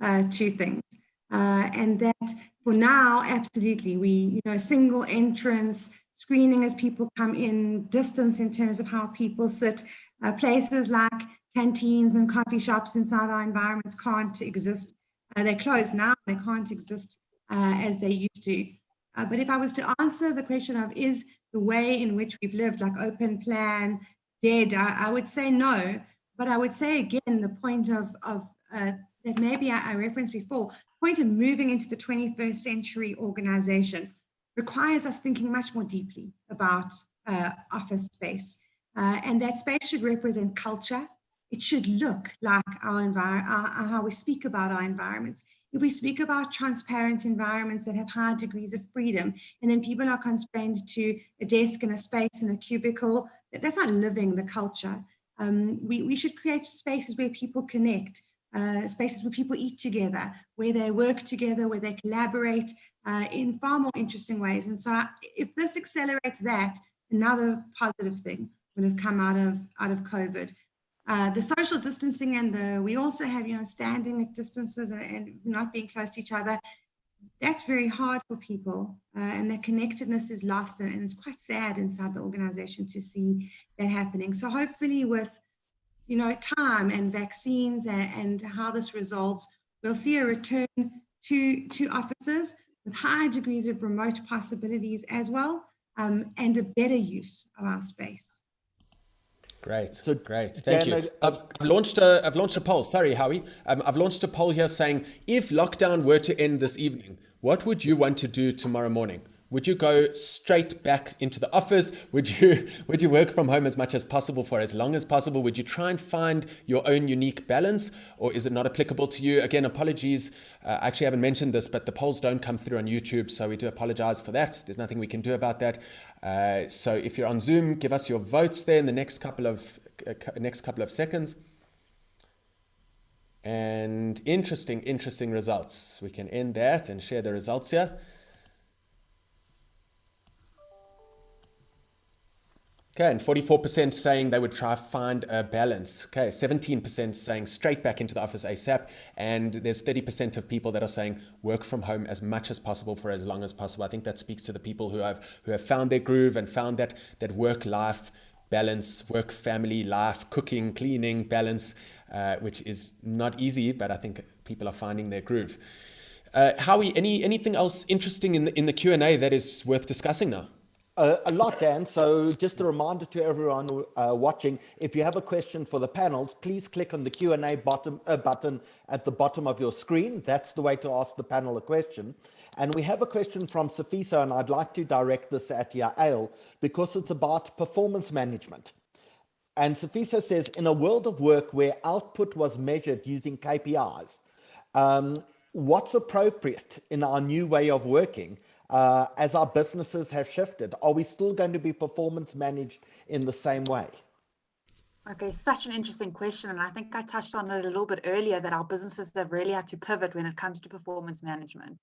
to things, and that for now, absolutely, we single entrance screening as people come in, distance in terms of how people sit. Places like canteens and coffee shops inside our environments can't exist. They're closed now; they can't exist as they used to. But if I was to answer the question of, is the way in which we've lived, like open plan, dead, I would say no. But I would say again, the point of that maybe I referenced before, point of moving into the 21st century organization requires us thinking much more deeply about office space. And that space should represent culture. It should look like how we speak about our environments. If we speak about transparent environments that have high degrees of freedom, and then people are constrained to a desk and a space and a cubicle, that's not living the culture. We should create spaces where people connect, spaces where people eat together, where they work together, where they collaborate in far more interesting ways. And so if this accelerates that, another positive thing will have come out of COVID. The social distancing and we also have, standing at distances and not being close to each other. That's very hard for people, and the connectedness is lost, and it's quite sad inside the organization to see that happening. So hopefully with, time and vaccines and how this resolves, we'll see a return to offices with high degrees of remote possibilities as well, and a better use of our space. Great. Thank you. I've launched a poll. Sorry, Howie. I've launched a poll here saying, if lockdown were to end this evening, what would you want to do tomorrow morning? Would you go straight back into the office? Would you work from home as much as possible for as long as possible? Would you try and find your own unique balance, or is it not applicable to you? Again, apologies. I actually haven't mentioned this, but the polls don't come through on YouTube, so we do apologize for that. There's nothing we can do about that. So if you're on Zoom, give us your votes there in the next couple of seconds. And interesting results. We can end that and share the results here. Okay, and 44% saying they would try to find a balance. Okay, 17% saying straight back into the office ASAP. And there's 30% of people that are saying work from home as much as possible for as long as possible. I think that speaks to the people who have found their groove and found that work-life balance, work-family life, cooking, cleaning balance, which is not easy, but I think people are finding their groove. Howie, anything else interesting in the Q&A that is worth discussing now? A lot, Dan. So just a reminder to everyone watching, if you have a question for the panels, please click on the Q&A button at the bottom of your screen. That's the way to ask the panel a question. And we have a question from Safisa, and I'd like to direct this at Yael because it's about performance management. And Safisa says, in a world of work where output was measured using KPIs, what's appropriate in our new way of working? As our businesses have shifted, are we still going to be performance managed in the same way? Okay, such an interesting question. And I think I touched on it a little bit earlier that our businesses have really had to pivot when it comes to performance management.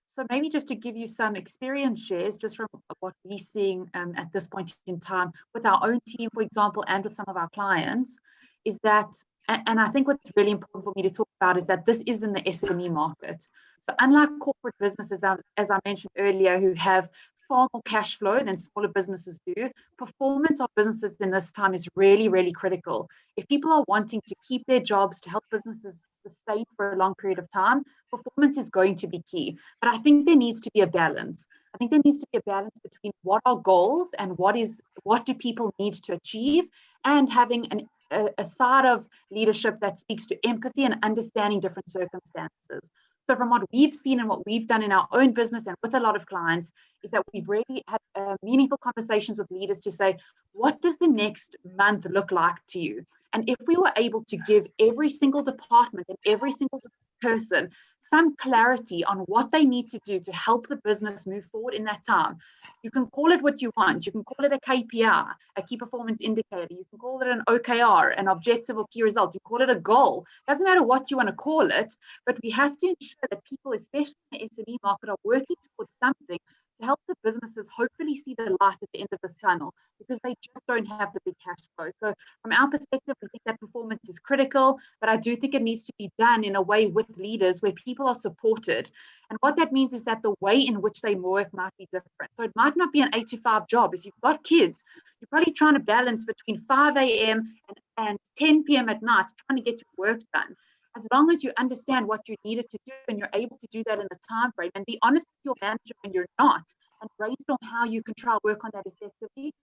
So maybe just to give you some experience shares, just from what we're seeing at this point in time with our own team, for example, and with some of our clients, is that, and I think what's really important for me to talk about is that this is in the SME market. So unlike corporate businesses, as I mentioned earlier, who have far more cash flow than smaller businesses do, performance of businesses in this time is really, really critical. If people are wanting to keep their jobs, to help businesses sustain for a long period of time, performance is going to be key. But I think there needs to be a balance. I think there needs to be a balance between what are goals and what do people need to achieve, and having a side of leadership that speaks to empathy and understanding different circumstances. So from what we've seen and what we've done in our own business and with a lot of clients is that we've really had meaningful conversations with leaders to say, what does the next month look like to you? And if we were able to give every single department and every single person some clarity on what they need to do to help the business move forward in that time. You can call it what you want. You can call it a KPI, a key performance indicator. You can call it an OKR, an objective or key result. You call it a goal. Doesn't matter what you want to call it, but we have to ensure that people, especially in the SME market, are working towards something to help the businesses hopefully see the light at the end of this tunnel, because they just don't have the big cash flow. So from our perspective, we think that performance is critical, but I do think it needs to be done in a way with leaders where people are supported. And what that means is that the way in which they work might be different. So it might not be an 8 to 5 job. If you've got kids, you're probably trying to balance between 5 a.m. and 10 p.m. at night, trying to get your work done. As long as you understand what you needed to do and you're able to do that in the time frame, and be honest with your manager when you're not, and brainstorm how you can try to work on that effectively,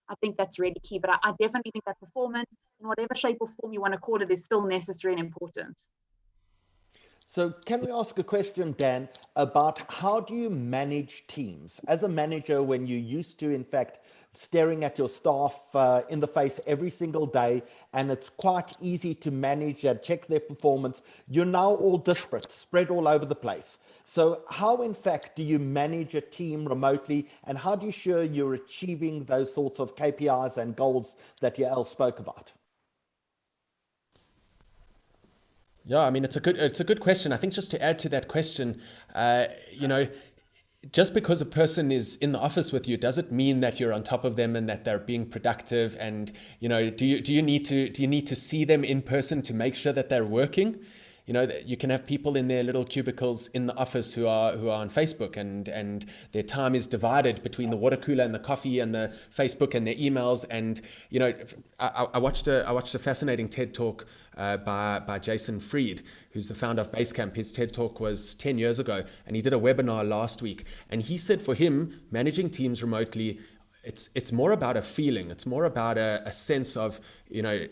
I think that's really key. But I definitely think that performance, in whatever shape or form you want to call it, is still necessary and important. So can we ask a question, Dan, about how do you manage teams? As a manager, when you used to, in fact, staring at your staff in the face every single day, and it's quite easy to manage and check their performance. You're now all disparate, spread all over the place. So how, in fact, do you manage a team remotely, and how do you ensure you're achieving those sorts of KPIs and goals that Yael spoke about? Yeah, I mean, it's a good question. I think just to add to that question, you know, just because a person is in the office with you doesn't mean that you're on top of them and that they're being productive. And, you know, do you need to see them in person to make sure that they're working? You know, you can have people in their little cubicles in the office who are on Facebook, and their time is divided between the water cooler and the coffee and the Facebook and their emails. And, you know, I watched a fascinating TED talk by Jason Fried, who's the founder of Basecamp. His TED talk was 10 years ago, and he did a webinar last week. And he said for him, managing teams remotely, it's more about a feeling. It's more about a sense of, you know,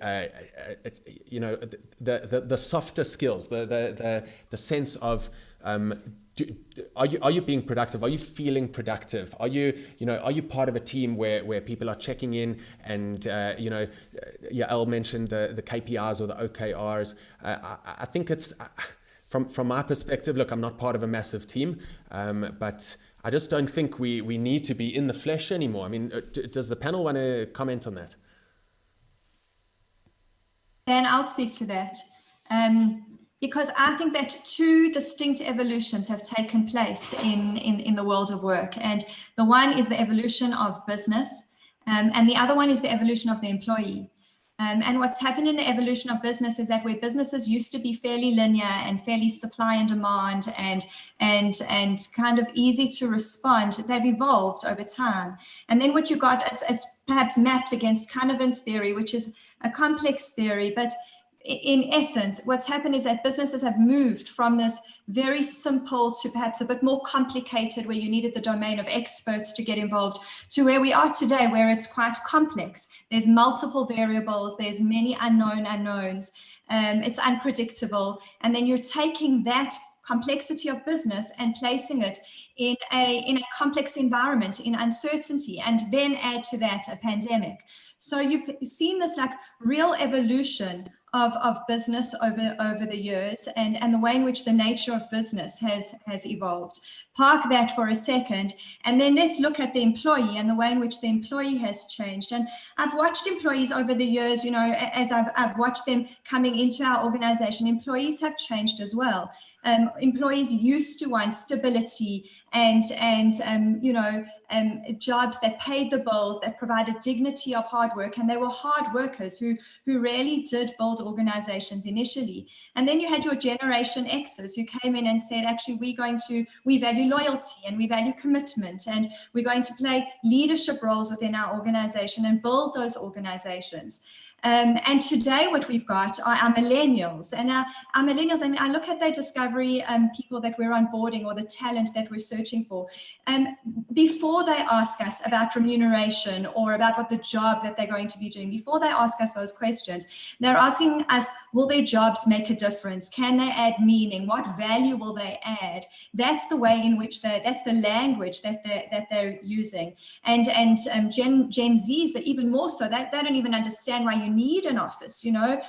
the softer skills, the sense of, are you being productive? Are you feeling productive? Are you part of a team where people are checking in? And you know, Yael mentioned the KPIs or the OKRs. I think it's from my perspective. Look, I'm not part of a massive team, but I just don't think we need to be in the flesh anymore. I mean, does the panel want to comment on that? Dan, I'll speak to that. Because I think that two distinct evolutions have taken place in the world of work. And the one is the evolution of business, and the other one is the evolution of the employee. And what's happened in the evolution of business is that where businesses used to be fairly linear and fairly supply and demand and kind of easy to respond, they've evolved over time. And then what you got, it's perhaps mapped against Canavan's theory, which is a complex theory, but in essence, what's happened is that businesses have moved from this very simple to perhaps a bit more complicated, where you needed the domain of experts to get involved, to where we are today, where it's quite complex. There's multiple variables, there's many unknown unknowns, it's unpredictable. And then you're taking that complexity of business and placing it in a complex environment, in uncertainty, and then add to that a pandemic. So you've seen this like real evolution of business over the years, and the way in which the nature of business has evolved. Park that for a second, and then let's look at the employee and the way in which the employee has changed. And I've watched employees over the years, you know, as I've watched them coming into our organization, employees have changed as well. Employees used to want stability and jobs that paid the bills, that provided dignity of hard work, and they were hard workers who really did build organizations initially. And then you had your Generation X's who came in and said, actually, we value loyalty and we value commitment, and we're going to play leadership roles within our organization and build those organizations. And today what we've got are our millennials. And our millennials, I mean, I look at their discovery people that we're onboarding, or the talent that we're searching for. Before they ask us about remuneration or about what the job that they're going to be doing, before they ask us those questions, they're asking us, will their jobs make a difference? Can they add meaning? What value will they add? That's the way in which that's the language that they're using. And Gen Zs are even more so. They don't even understand why you need an office, you know,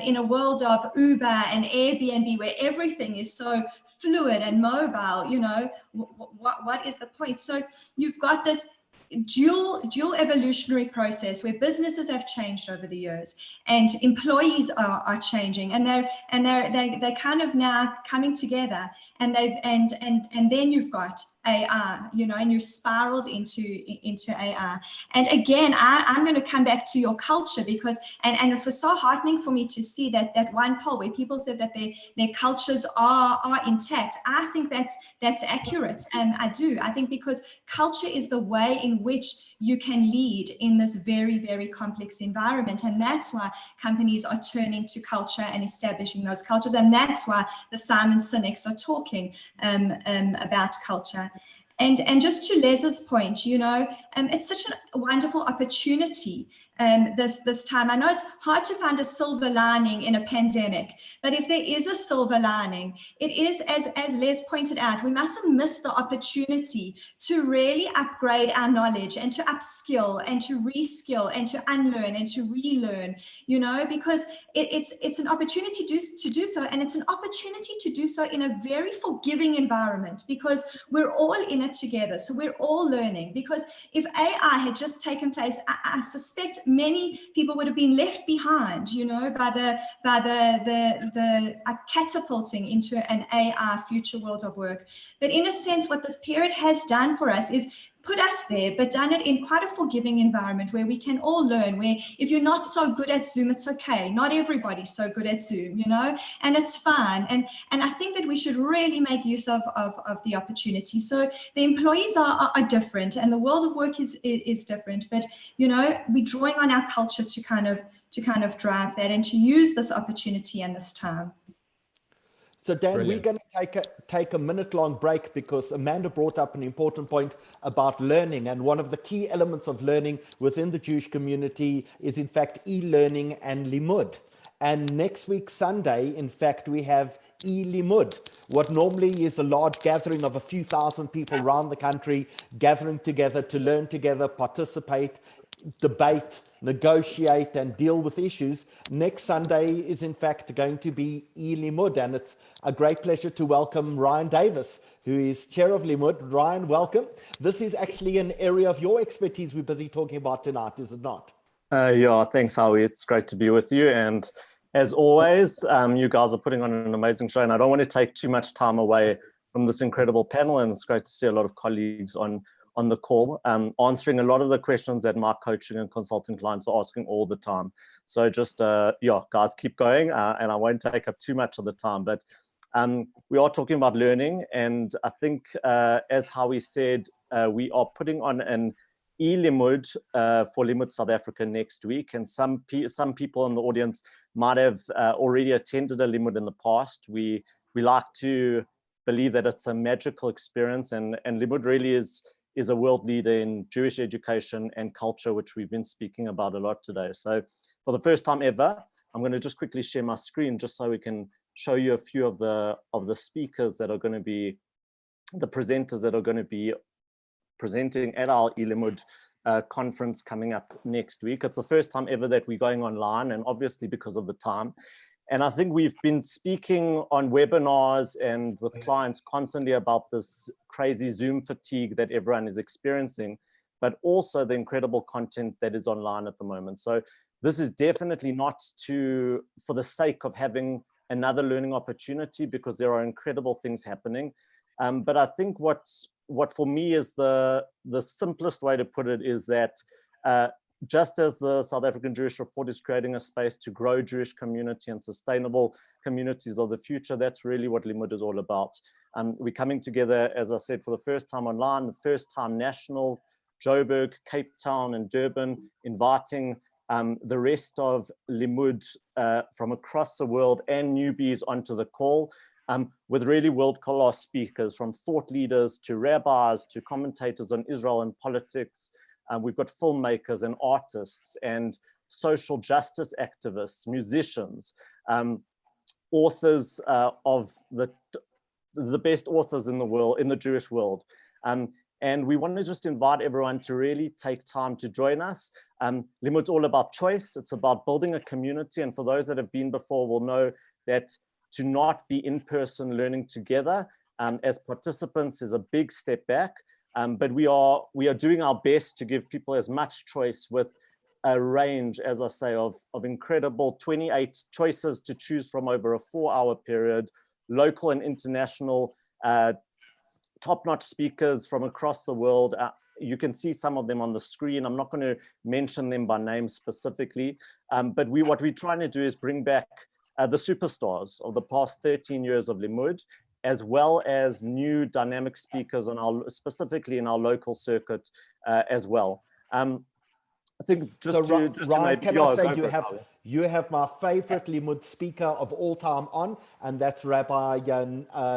in a world of Uber and Airbnb where everything is so fluid and mobile, you know, what is the point? So you've got this dual evolutionary process where businesses have changed over the years and employees are changing, and they're kind of now coming together, and then you've got AR, you know, and you spiraled into AR. And again, I'm going to come back to your culture, because and it was so heartening for me to see that one poll where people said that their cultures are intact. I think that's accurate, and I think because culture is the way in which you can lead in this very, very complex environment. And that's why companies are turning to culture and establishing those cultures. And that's why the Simon Sinek's are talking about culture. And just to Les's point, you know, it's such a wonderful opportunity this time. I know it's hard to find a silver lining in a pandemic, but if there is a silver lining, it is, as Les pointed out, we mustn't miss the opportunity to really upgrade our knowledge and to upskill and to reskill and to unlearn and to relearn, you know, because it's an opportunity to do so, and it's an opportunity to do so in a very forgiving environment, because we're all in it together. So we're all learning, because if AI had just taken place, I suspect many people would have been left behind, you know, by the catapulting into an AI future world of work. But in a sense, what this period has done for us is put us there, but done it in quite a forgiving environment where we can all learn, where if you're not so good at Zoom, it's okay. Not everybody's so good at Zoom, you know, and it's fine. And I think that we should really make use of the opportunity. So the employees are different, and the world of work is different, but, you know, we're drawing on our culture to kind of drive that and to use this opportunity and this time. So Dan, Brilliant. we're going to take a minute-long break, because Amanda brought up an important point about learning, and one of the key elements of learning within the Jewish community is in fact e-learning and Limmud. And next week Sunday, in fact, we have Limmud, what normally is a large gathering of a few thousand people around the country gathering together to learn together, participate, debate, negotiate, and deal with issues. Next Sunday is in fact going to be Limmud, and it's a great pleasure to welcome Ryan Davis, who is chair of Limmud. Ryan, welcome. This is actually an area of your expertise we're busy talking about tonight, is it not? Yeah, thanks, Howie. It's great to be with you. And as always, you guys are putting on an amazing show, and I don't want to take too much time away from this incredible panel. And it's great to see a lot of colleagues on the call, answering a lot of the questions that my coaching and consulting clients are asking all the time. So just, yeah, guys, keep going, and I won't take up too much of the time. But we are talking about learning, and I think, as Howie said, we are putting on an Limmud for Limmud South Africa next week, and some people in the audience might have already attended a Limmud in the past. We like to believe that it's a magical experience, and Limmud really is a world leader in Jewish education and culture, which we've been speaking about a lot today. So for the first time ever, I'm going to just quickly share my screen just so we can show you a few of the speakers that are going to be, the presenters that are going to be presenting at our Limmud conference coming up next week. It's the first time ever that we're going online, and obviously because of the time. And I think we've been speaking on webinars and with clients constantly about this crazy Zoom fatigue that everyone is experiencing, but also the incredible content that is online at the moment. So this is definitely not for the sake of having another learning opportunity, because there are incredible things happening. But I think what for me is the simplest way to put it is that just as the South African Jewish Report is creating a space to grow Jewish community and sustainable communities of the future, that's really what Limmud is all about. We're coming together, as I said, for the first time online, the first time national, Joburg, Cape Town, and Durban, inviting the rest of Limmud from across the world and newbies onto the call, with really world-class speakers, from thought leaders to rabbis to commentators on Israel and politics. We've got filmmakers and artists and social justice activists, musicians, authors of the best authors in the world, in the Jewish world. And we want to just invite everyone to really take time to join us. Limmud's all about choice. It's about building a community. And for those that have been before will know that to not be in person learning together as participants is a big step back. But we are doing our best to give people as much choice, with a range, as I say, of incredible 28 choices to choose from over a 4-hour period, local and international top-notch speakers from across the world. You can see some of them on the screen. I'm not going to mention them by name specifically, but what we're trying to do is bring back the superstars of the past 13 years of Limmud, as well as new dynamic speakers specifically in our local circuit as well. I think Ryan, can I say you have my favorite Limmud speaker of all time on, and that's Rabbi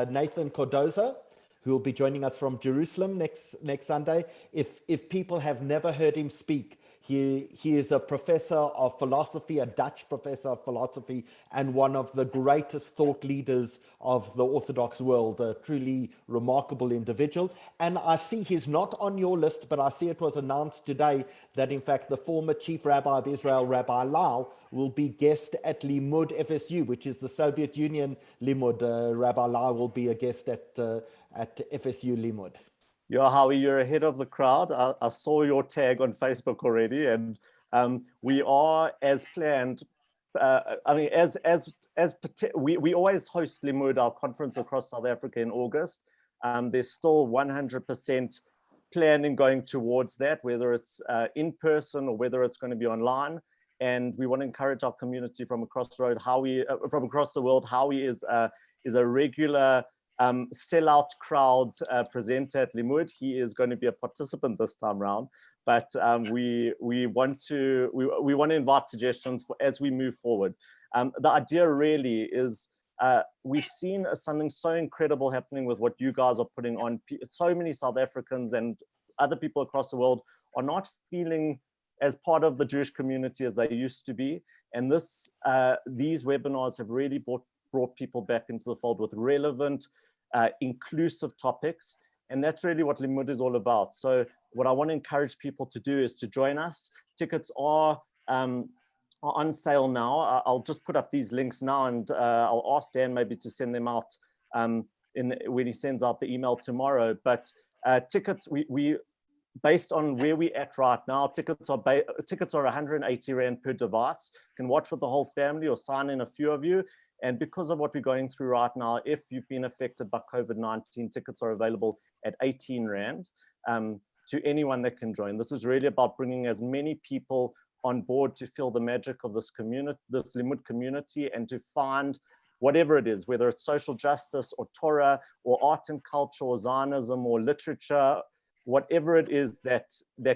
Nathan Cordoza, who will be joining us from Jerusalem next Sunday. If people have never heard him speak, He is a professor of philosophy, a Dutch professor of philosophy, and one of the greatest thought leaders of the Orthodox world, a truly remarkable individual. And I see he's not on your list, but I see it was announced today that, in fact, the former Chief Rabbi of Israel, Rabbi Lau, will be guest at Limmud FSU, which is the Soviet Union Limmud. Rabbi Lau will be a guest at FSU Limmud. Yeah, Howie, you're ahead of the crowd. I saw your tag on Facebook already, and we are, as planned. We always host Limmud, our conference across South Africa, in August. There's still 100% planning going towards that, whether it's in person or whether it's going to be online. And we want to encourage our community from across the road. From across the world, Howie is a regular sellout crowd presenter at Limmud. He is going to be a participant this time round, but we want to invite suggestions for as we move forward. The idea really is we've seen something so incredible happening with what you guys are putting on. So many South Africans and other people across the world are not feeling as part of the Jewish community as they used to be, and these webinars have really brought people back into the fold with relevant, inclusive topics. And that's really what Limmud is all about. So what I want to encourage people to do is to join us. Tickets are on sale now. I'll just put up these links now, and I'll ask Dan maybe to send them out when he sends out the email tomorrow. But tickets, we based on where we're at right now, tickets are 180 Rand per device. You can watch with the whole family or sign in a few of you. And because of what we're going through right now, if you've been affected by COVID-19, tickets are available at 18 Rand to anyone that can join. This is really about bringing as many people on board to feel the magic of this community, this Limmud community, and to find whatever it is, whether it's social justice or Torah or art and culture or Zionism or literature, whatever it is that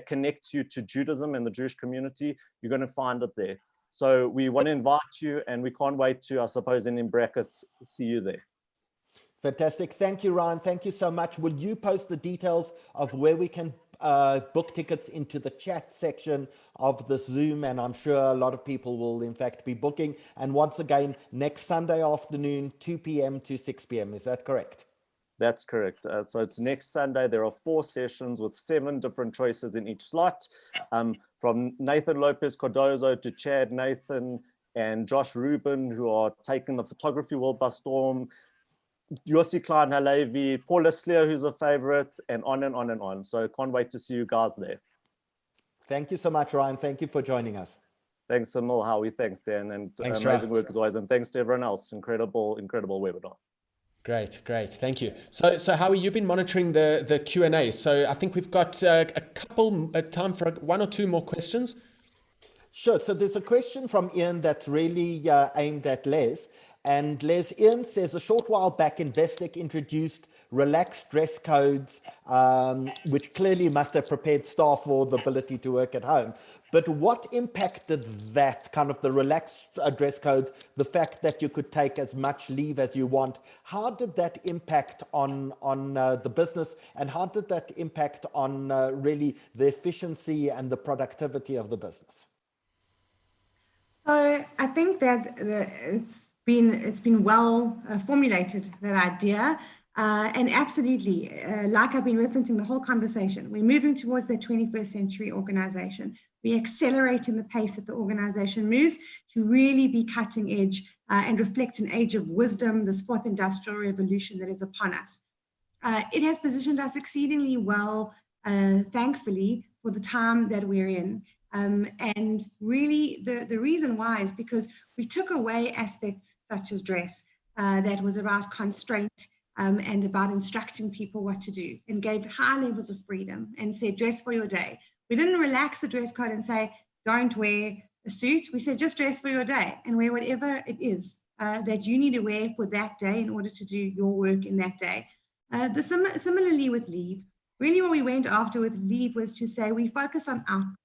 connects you to Judaism and the Jewish community, you're going to find it there. So we want to invite you, and we can't wait to, I suppose, in brackets, see you there. Fantastic. Thank you, Ryan. Thank you so much. Will you post the details of where we can book tickets into the chat section of this Zoom? And I'm sure a lot of people will, in fact, be booking. And once again, next Sunday afternoon, 2 p.m. to 6 p.m. Is that correct? That's correct. So it's next Sunday. There are 4 sessions with 7 different choices in each slot, from Nathan Lopez Cardozo to Chad Nathan and Josh Rubin, who are taking the photography world by storm, Yossi Klein Halevi, Paul Leslier, who's a favorite, and on and on and on. So can't wait to see you guys there. Thank you so much, Ryan. Thank you for joining us. Thanks, Emil, Howie. Thanks, Dan. And thanks, amazing work as always. And thanks to everyone else. Incredible webinar. Great. Thank you. So Howie, you've been monitoring the Q&A. So I think we've got a couple time for 1 or 2 more questions. Sure. So there's a question from Ian that's really aimed at Les. And Ian says, a short while back, Investec introduced relaxed dress codes, which clearly must have prepared staff for the ability to work at home. But what impacted that, kind of the relaxed dress codes, the fact that you could take as much leave as you want? How did that impact on the business, and how did that impact on really the efficiency and the productivity of the business? So I think that it's been well formulated, that idea. And absolutely, like I've been referencing the whole conversation, we're moving towards the 21st century organization. We're accelerating the pace that the organization moves to really be cutting edge and reflect an age of wisdom, this 4th industrial revolution that is upon us. It has positioned us exceedingly well, thankfully, for the time that we're in. And really the reason why is because we took away aspects such as dress that was about constraint and about instructing people what to do, and gave high levels of freedom and said, dress for your day. We didn't relax the dress code and say, don't wear a suit. We said, just dress for your day and wear whatever it is that you need to wear for that day in order to do your work in that day. Similarly with leave, really what we went after with leave was to say, we focus on output.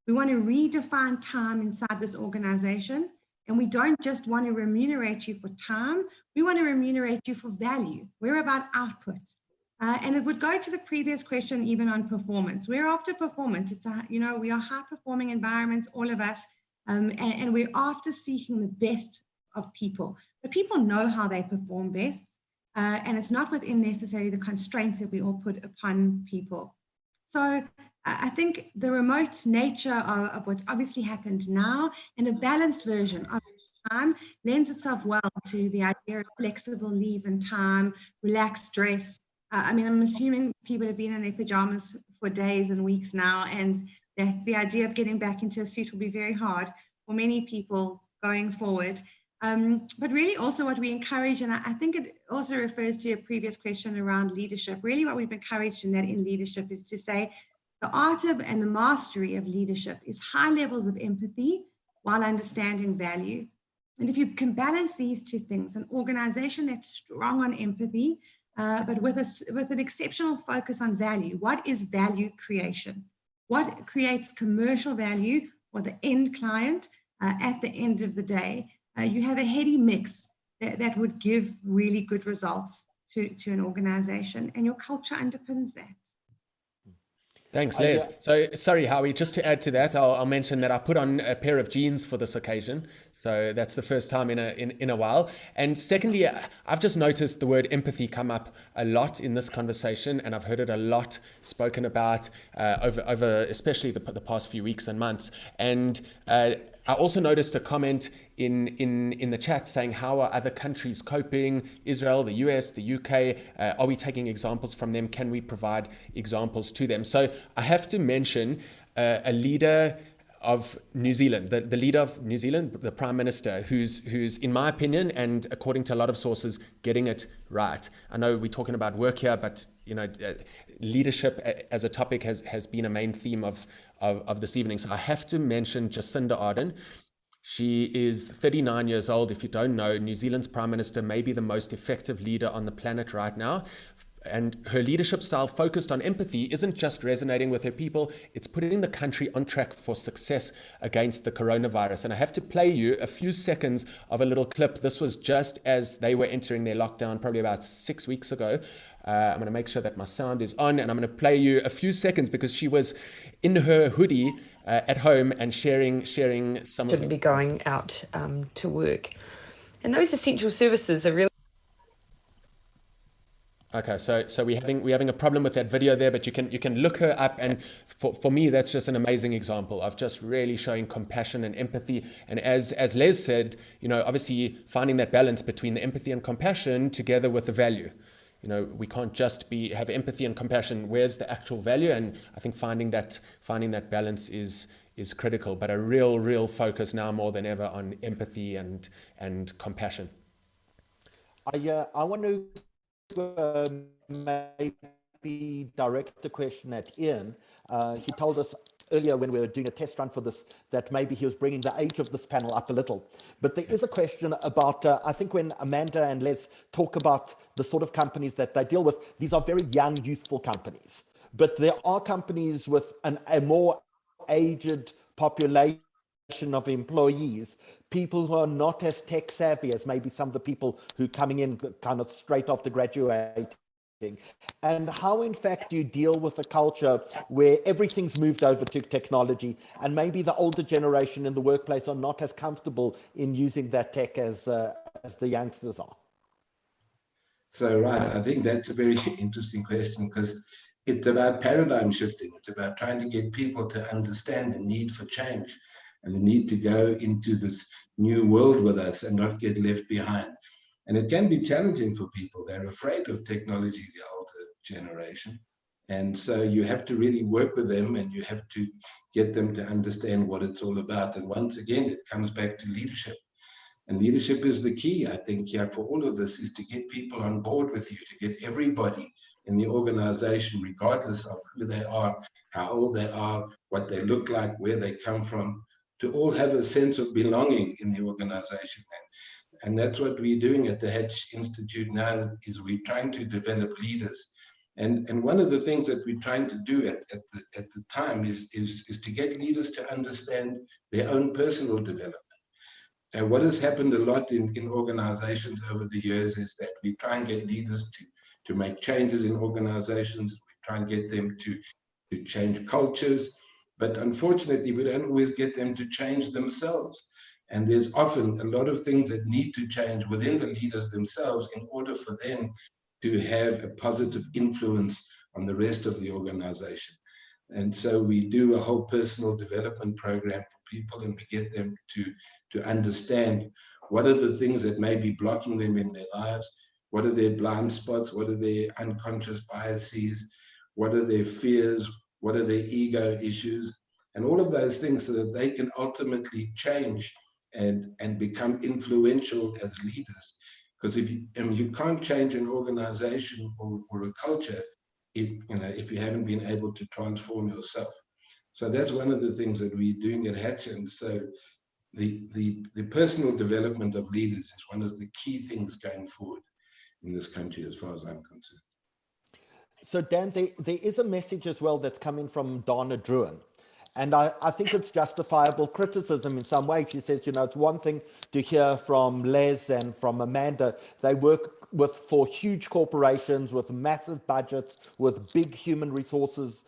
We want to redefine time inside this organization, and we don't just want to remunerate you for time, we want to remunerate you for value. We're about output. And it would go to the previous question, even on performance. We're after performance. It's we are high performing environments, all of us, and we're after seeking the best of people. But people know how they perform best, and it's not within necessarily the constraints that we all put upon people. So I think the remote nature of what's obviously happened now, and a balanced version of time, lends itself well to the idea of flexible leave and time, relaxed dress. I mean, I'm assuming people have been in their pajamas for days and weeks now, and the idea of getting back into a suit will be very hard for many people going forward. But really also what we encourage, and I think it also refers to a previous question around leadership, really what we've encouraged in leadership is to say the art of and the mastery of leadership is high levels of empathy while understanding value. And if you can balance these two things, an organization that's strong on empathy, but with an exceptional focus on value. What is value creation? What creates commercial value for the end client at the end of the day? You have a heady mix that would give really good results to an organization, and your culture underpins that. Thanks, Les. So, sorry, Howie, just to add to that, I'll mention that I put on a pair of jeans for this occasion. So that's the first time in a while. And secondly, I've just noticed the word empathy come up a lot in this conversation, and I've heard it a lot spoken about over especially the past few weeks and months. And I also noticed a comment in the chat saying, how are other countries coping? Israel, the US, the UK, are we taking examples from them? Can we provide examples to them? So I have to mention a leader of New Zealand, the leader of New Zealand, the Prime Minister, who's in my opinion, and according to a lot of sources, getting it right. I know we're talking about work here, but leadership as a topic has been a main theme of this evening. So I have to mention Jacinda Ardern. She is 39 years old. If you don't know, New Zealand's Prime Minister may be the most effective leader on the planet right now. And her leadership style focused on empathy isn't just resonating with her people, it's putting the country on track for success against the coronavirus. And I have to play you a few seconds of a little clip. This was just as they were entering their lockdown, probably about 6 weeks ago. I'm going to make sure that my sound is on, and I'm going to play you a few seconds because she was in her hoodie at home and sharing some of shouldn't be going out to work. And those essential services are really... Okay, so we're having a problem with that video there, but you can look her up, and for me that's just an amazing example of just really showing compassion and empathy. And as Les said, obviously finding that balance between the empathy and compassion together with the value. We can't just have empathy and compassion. Where's the actual value? And I think finding that balance is critical, but a real focus now more than ever on empathy and compassion. I want to maybe direct the question at Ian. He told us earlier when we were doing a test run for this that maybe he was bringing the age of this panel up a little. But there is a question about, I think when Amanda and Les talk about the sort of companies that they deal with, these are very young, youthful companies. But there are companies with a more aged population of employees, people who are not as tech savvy as maybe some of the people who are coming in kind of straight after graduating. And how, in fact, do you deal with a culture where everything's moved over to technology and maybe the older generation in the workplace are not as comfortable in using that tech as the youngsters are? So, right, I think that's a very interesting question because it's about paradigm shifting. It's about trying to get people to understand the need for change and the need to go into this new world with us and not get left behind. And it can be challenging for people. They're afraid of technology, the older generation. And so you have to really work with them and you have to get them to understand what it's all about. And once again, it comes back to leadership. And leadership is the key, I think, for all of this, is to get people on board with you, to get everybody in the organization, regardless of who they are, how old they are, what they look like, where they come from, to all have a sense of belonging in the organization. And that's what we're doing at the Hatch Institute now, is we're trying to develop leaders. And one of the things that we're trying to do at the time is to get leaders to understand their own personal development. And what has happened a lot in organizations over the years is that we try and get leaders to make changes in organizations. We try and get them to change cultures. But unfortunately, we don't always get them to change themselves. And there's often a lot of things that need to change within the leaders themselves in order for them to have a positive influence on the rest of the organization. And so we do a whole personal development program for people, and we get them to understand what are the things that may be blocking them in their lives, what are their blind spots, what are their unconscious biases, what are their fears, what are their ego issues, and all of those things, so that they can ultimately change and become influential as leaders. Because if you can't change an organization or a culture if you haven't been able to transform yourself. So that's one of the things that we're doing at Hatchins. So the personal development of leaders is one of the key things going forward in this country, as far as I'm concerned. So Dan, there is a message as well that's coming from Donna Druin. And I think it's justifiable criticism in some way. She says, it's one thing to hear from Les and from Amanda. They work for huge corporations with massive budgets, with big human resources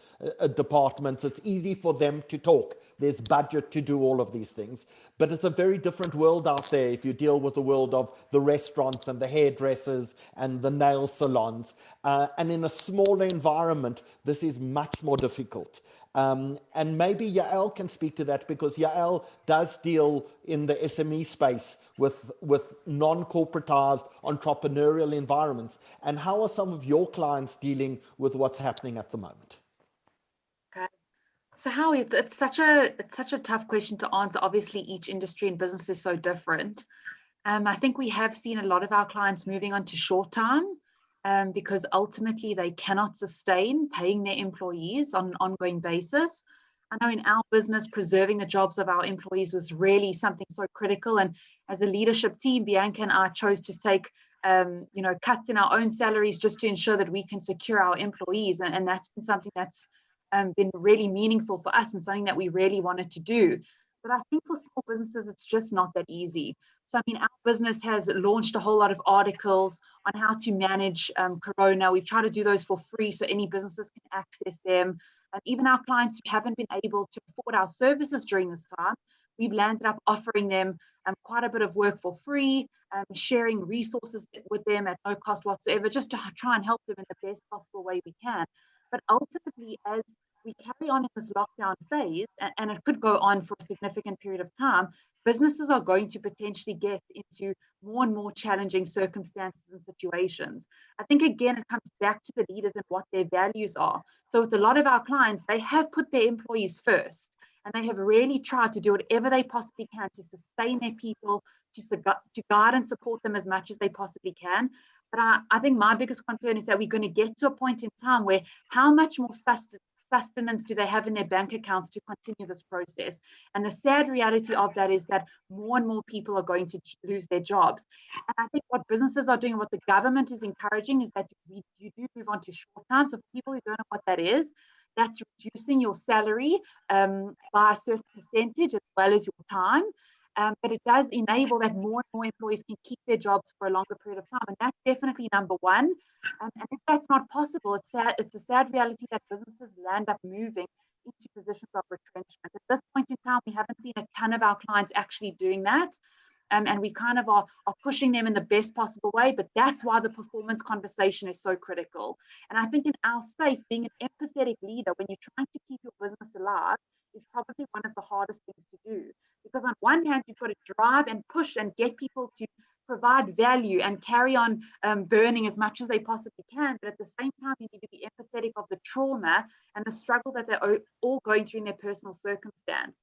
departments. It's easy for them to talk. There's budget to do all of these things. But it's a very different world out there if you deal with the world of the restaurants and the hairdressers and the nail salons. And in a smaller environment, this is much more difficult. And maybe Yael can speak to that, because Yael does deal in the SME space with non-corporatized entrepreneurial environments. And how are some of your clients dealing with what's happening at the moment? Okay. So Howie, it's such a tough question to answer. Obviously, each industry and business is so different. I think we have seen a lot of our clients moving on to short time, because ultimately they cannot sustain paying their employees on an ongoing basis. I know in our business, preserving the jobs of our employees was really something so critical. And as a leadership team, Bianca and I chose to take cuts in our own salaries just to ensure that we can secure our employees. And that's been something that's been really meaningful for us and something that we really wanted to do. But I think for small businesses, it's just not that easy. So, our business has launched a whole lot of articles on how to manage Corona. We've tried to do those for free so any businesses can access them. Even our clients who haven't been able to afford our services during this time, we've landed up offering them quite a bit of work for free, sharing resources with them at no cost whatsoever, just to try and help them in the best possible way we can. But ultimately, as we carry on in this lockdown phase, and it could go on for a significant period of time, businesses are going to potentially get into more and more challenging circumstances and situations. I think, again, it comes back to the leaders and what their values are. So with a lot of our clients, they have put their employees first, and they have really tried to do whatever they possibly can to sustain their people, to guide and support them as much as they possibly can. But I think my biggest concern is that we're going to get to a point in time where how much more sustenance do they have in their bank accounts to continue this process? And the sad reality of that is that more and more people are going to lose their jobs. And I think what businesses are doing, what the government is encouraging, is that you do move on to short time. So for people who don't know what that is, that's reducing your salary by a certain percentage as well as your time. But it does enable that more and more employees can keep their jobs for a longer period of time. And that's definitely number one. And if that's not possible, it's a sad reality that businesses land up moving into positions of retrenchment. At this point in time, we haven't seen a ton of our clients actually doing that. And we kind of are pushing them in the best possible way. But that's why the performance conversation is so critical. And I think in our space, being an empathetic leader, when you're trying to keep your business alive, is probably one of the hardest things to do. Because on one hand, you've got to drive and push and get people to provide value and carry on burning as much as they possibly can. But at the same time, you need to be empathetic of the trauma and the struggle that they're all going through in their personal circumstance.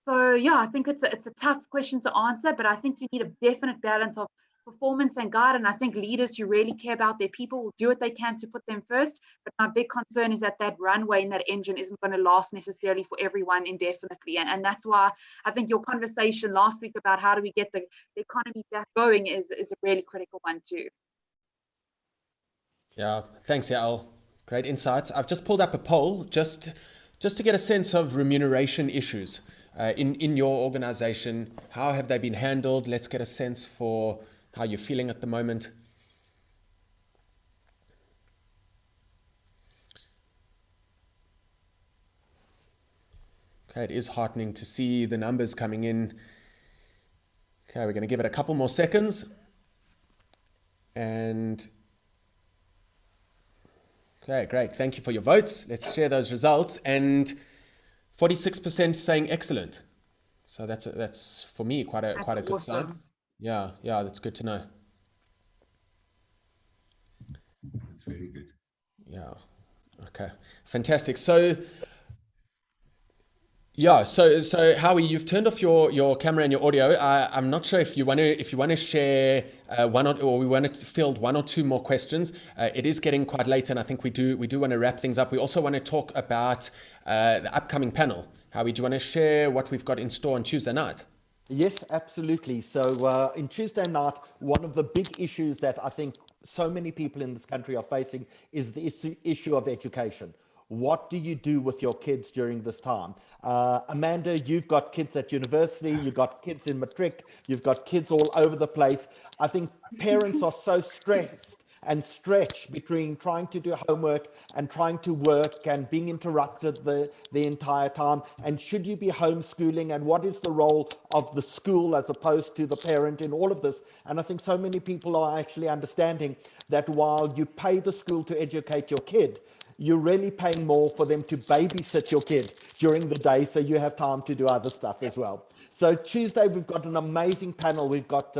So yeah, I think it's a tough question to answer, but I think you need a definite balance of performance and guide. And I think leaders who really care about their people will do what they can to put them first. But my big concern is that runway and that engine isn't going to last necessarily for everyone indefinitely. And that's why I think your conversation last week about how do we get the economy back going is a really critical one too. Yeah, thanks, Yael. Great insights. I've just pulled up a poll just to get a sense of remuneration issues in your organization. How have they been handled? Let's get a sense for how you're feeling at the moment. Okay, it is heartening to see the numbers coming in. Okay, we're going to give it a couple more seconds. And okay, great. Thank you for your votes. Let's share those results. And 46% saying excellent. So that's for me quite a good sign. Yeah, that's good to know. That's very good. Yeah. Okay. Fantastic. So yeah, so Howie, you've turned off your camera and your audio. I'm not sure if you want to share or we want to field one or two more questions. It is getting quite late, and I think we do want to wrap things up. We also want to talk about the upcoming panel. Howie, do you want to share what we've got in store on Tuesday night? Yes, absolutely. So in Tuesday night, one of the big issues that I think so many people in this country are facing is the issue of education. What do you do with your kids during this time? Amanda, you've got kids at university, you've got kids in matric, you've got kids all over the place. I think parents are so stressed and stretched between trying to do homework and trying to work and being interrupted the entire time. And should you be homeschooling, and what is the role of the school as opposed to the parent in all of this? And I think so many people are actually understanding that while you pay the school to educate your kid, you're really paying more for them to babysit your kid during the day, so you have time to do other stuff as well. So Tuesday, we've got an amazing panel. We've got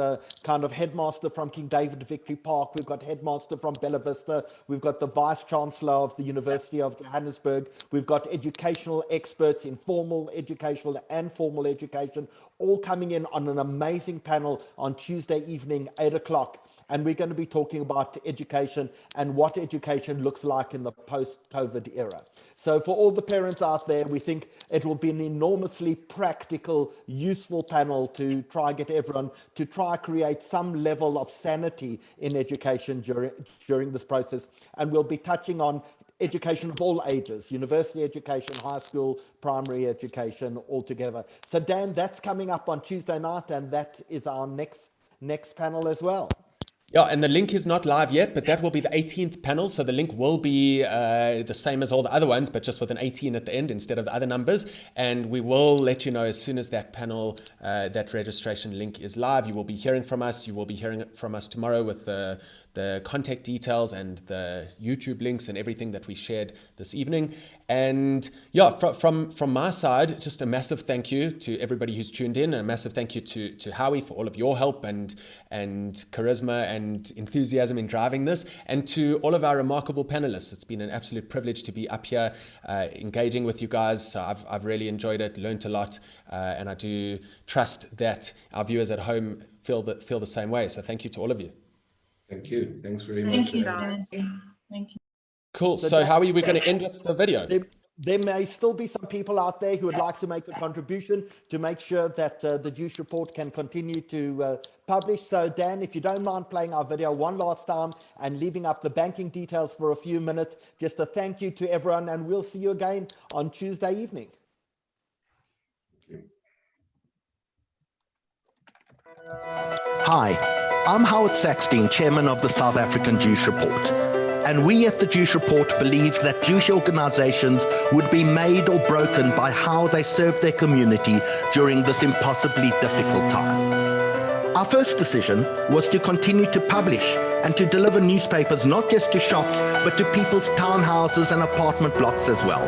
kind of headmaster from King David Victory Park. We've got headmaster from Bella Vista. We've got the vice chancellor of the University of Johannesburg. We've got educational experts in formal educational and formal education, all coming in on an amazing panel on Tuesday evening, 8 o'clock. And we're going to be talking about education and what education looks like in the post-COVID era. So for all the parents out there, we think it will be an enormously practical, useful panel to try get everyone to try create some level of sanity in education during this process. And we'll be touching on education of all ages, university education, high school, primary education, all together. So Dan, that's coming up on Tuesday night, and that is our next panel as well. Yeah, and the link is not live yet, but that will be the 18th panel. So the link will be the same as all the other ones, but just with an 18 at the end instead of the other numbers. And we will let you know as soon as that panel, that registration link is live. You will be hearing from us. You will be hearing from us tomorrow with the contact details and the YouTube links and everything that we shared this evening. And yeah, from my side, just a massive thank you to everybody who's tuned in, and a massive thank you to Howie for all of your help and charisma and enthusiasm in driving this, and to all of our remarkable panelists. It's been an absolute privilege to be up here engaging with you guys. So I've really enjoyed it, learned a lot, and I do trust that our viewers at home feel the same way. So thank you to all of you. Thank you. Thanks very much. Thank you, guys. Thank you. Cool. So how are we going to end with the video? There may still be some people out there who would like to make a contribution to make sure that the Juice Report can continue to publish. So Dan, if you don't mind playing our video one last time and leaving up the banking details for a few minutes, just a thank you to everyone, and we'll see you again on Tuesday evening. Hi, I'm Howard Saxton, Chairman of the South African Juice Report. And we at the Juice Report believe that Jewish organizations would be made or broken by how they serve their community during this impossibly difficult time. Our first decision was to continue to publish and to deliver newspapers not just to shops, but to people's townhouses and apartment blocks as well.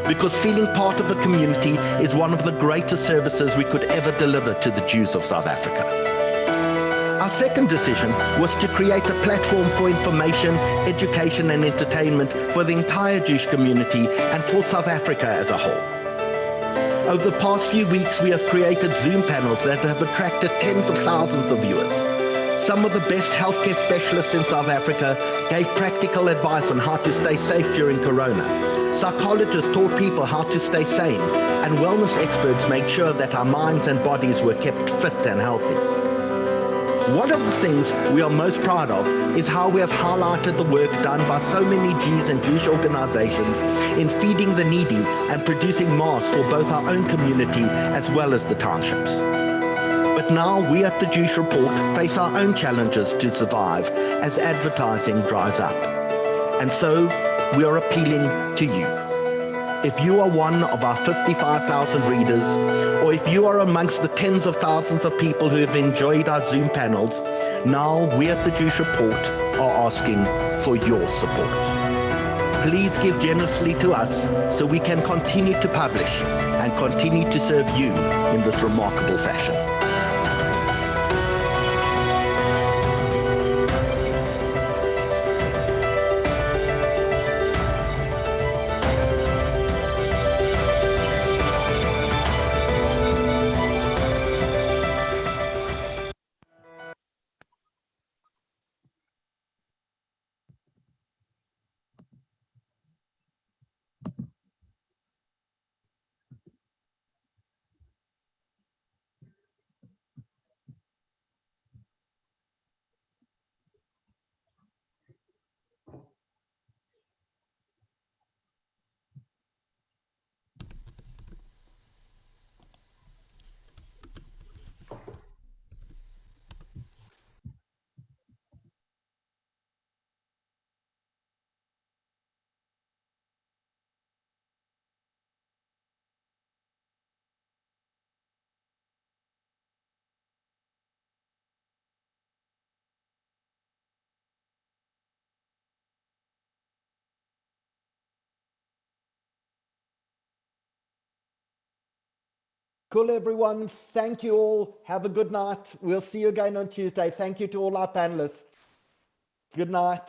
Because feeling part of a community is one of the greatest services we could ever deliver to the Jews of South Africa. Our second decision was to create a platform for information, education and entertainment for the entire Jewish community and for South Africa as a whole. Over the past few weeks, we have created Zoom panels that have attracted tens of thousands of viewers. Some of the best healthcare specialists in South Africa gave practical advice on how to stay safe during Corona. Psychologists taught people how to stay sane, and wellness experts made sure that our minds and bodies were kept fit and healthy. One of the things we are most proud of is how we have highlighted the work done by so many Jews and Jewish organizations in feeding the needy and producing masks for both our own community as well as the townships. But now we at the Jewish Report face our own challenges to survive as advertising dries up. And so we are appealing to you. If you are one of our 55,000 readers, or if you are amongst the tens of thousands of people who have enjoyed our Zoom panels, now we at the Jewish Report are asking for your support. Please give generously to us so we can continue to publish and continue to serve you in this remarkable fashion. Cool, everyone. Thank you all. Have a good night. We'll see you again on Tuesday. Thank you to all our panelists. Good night.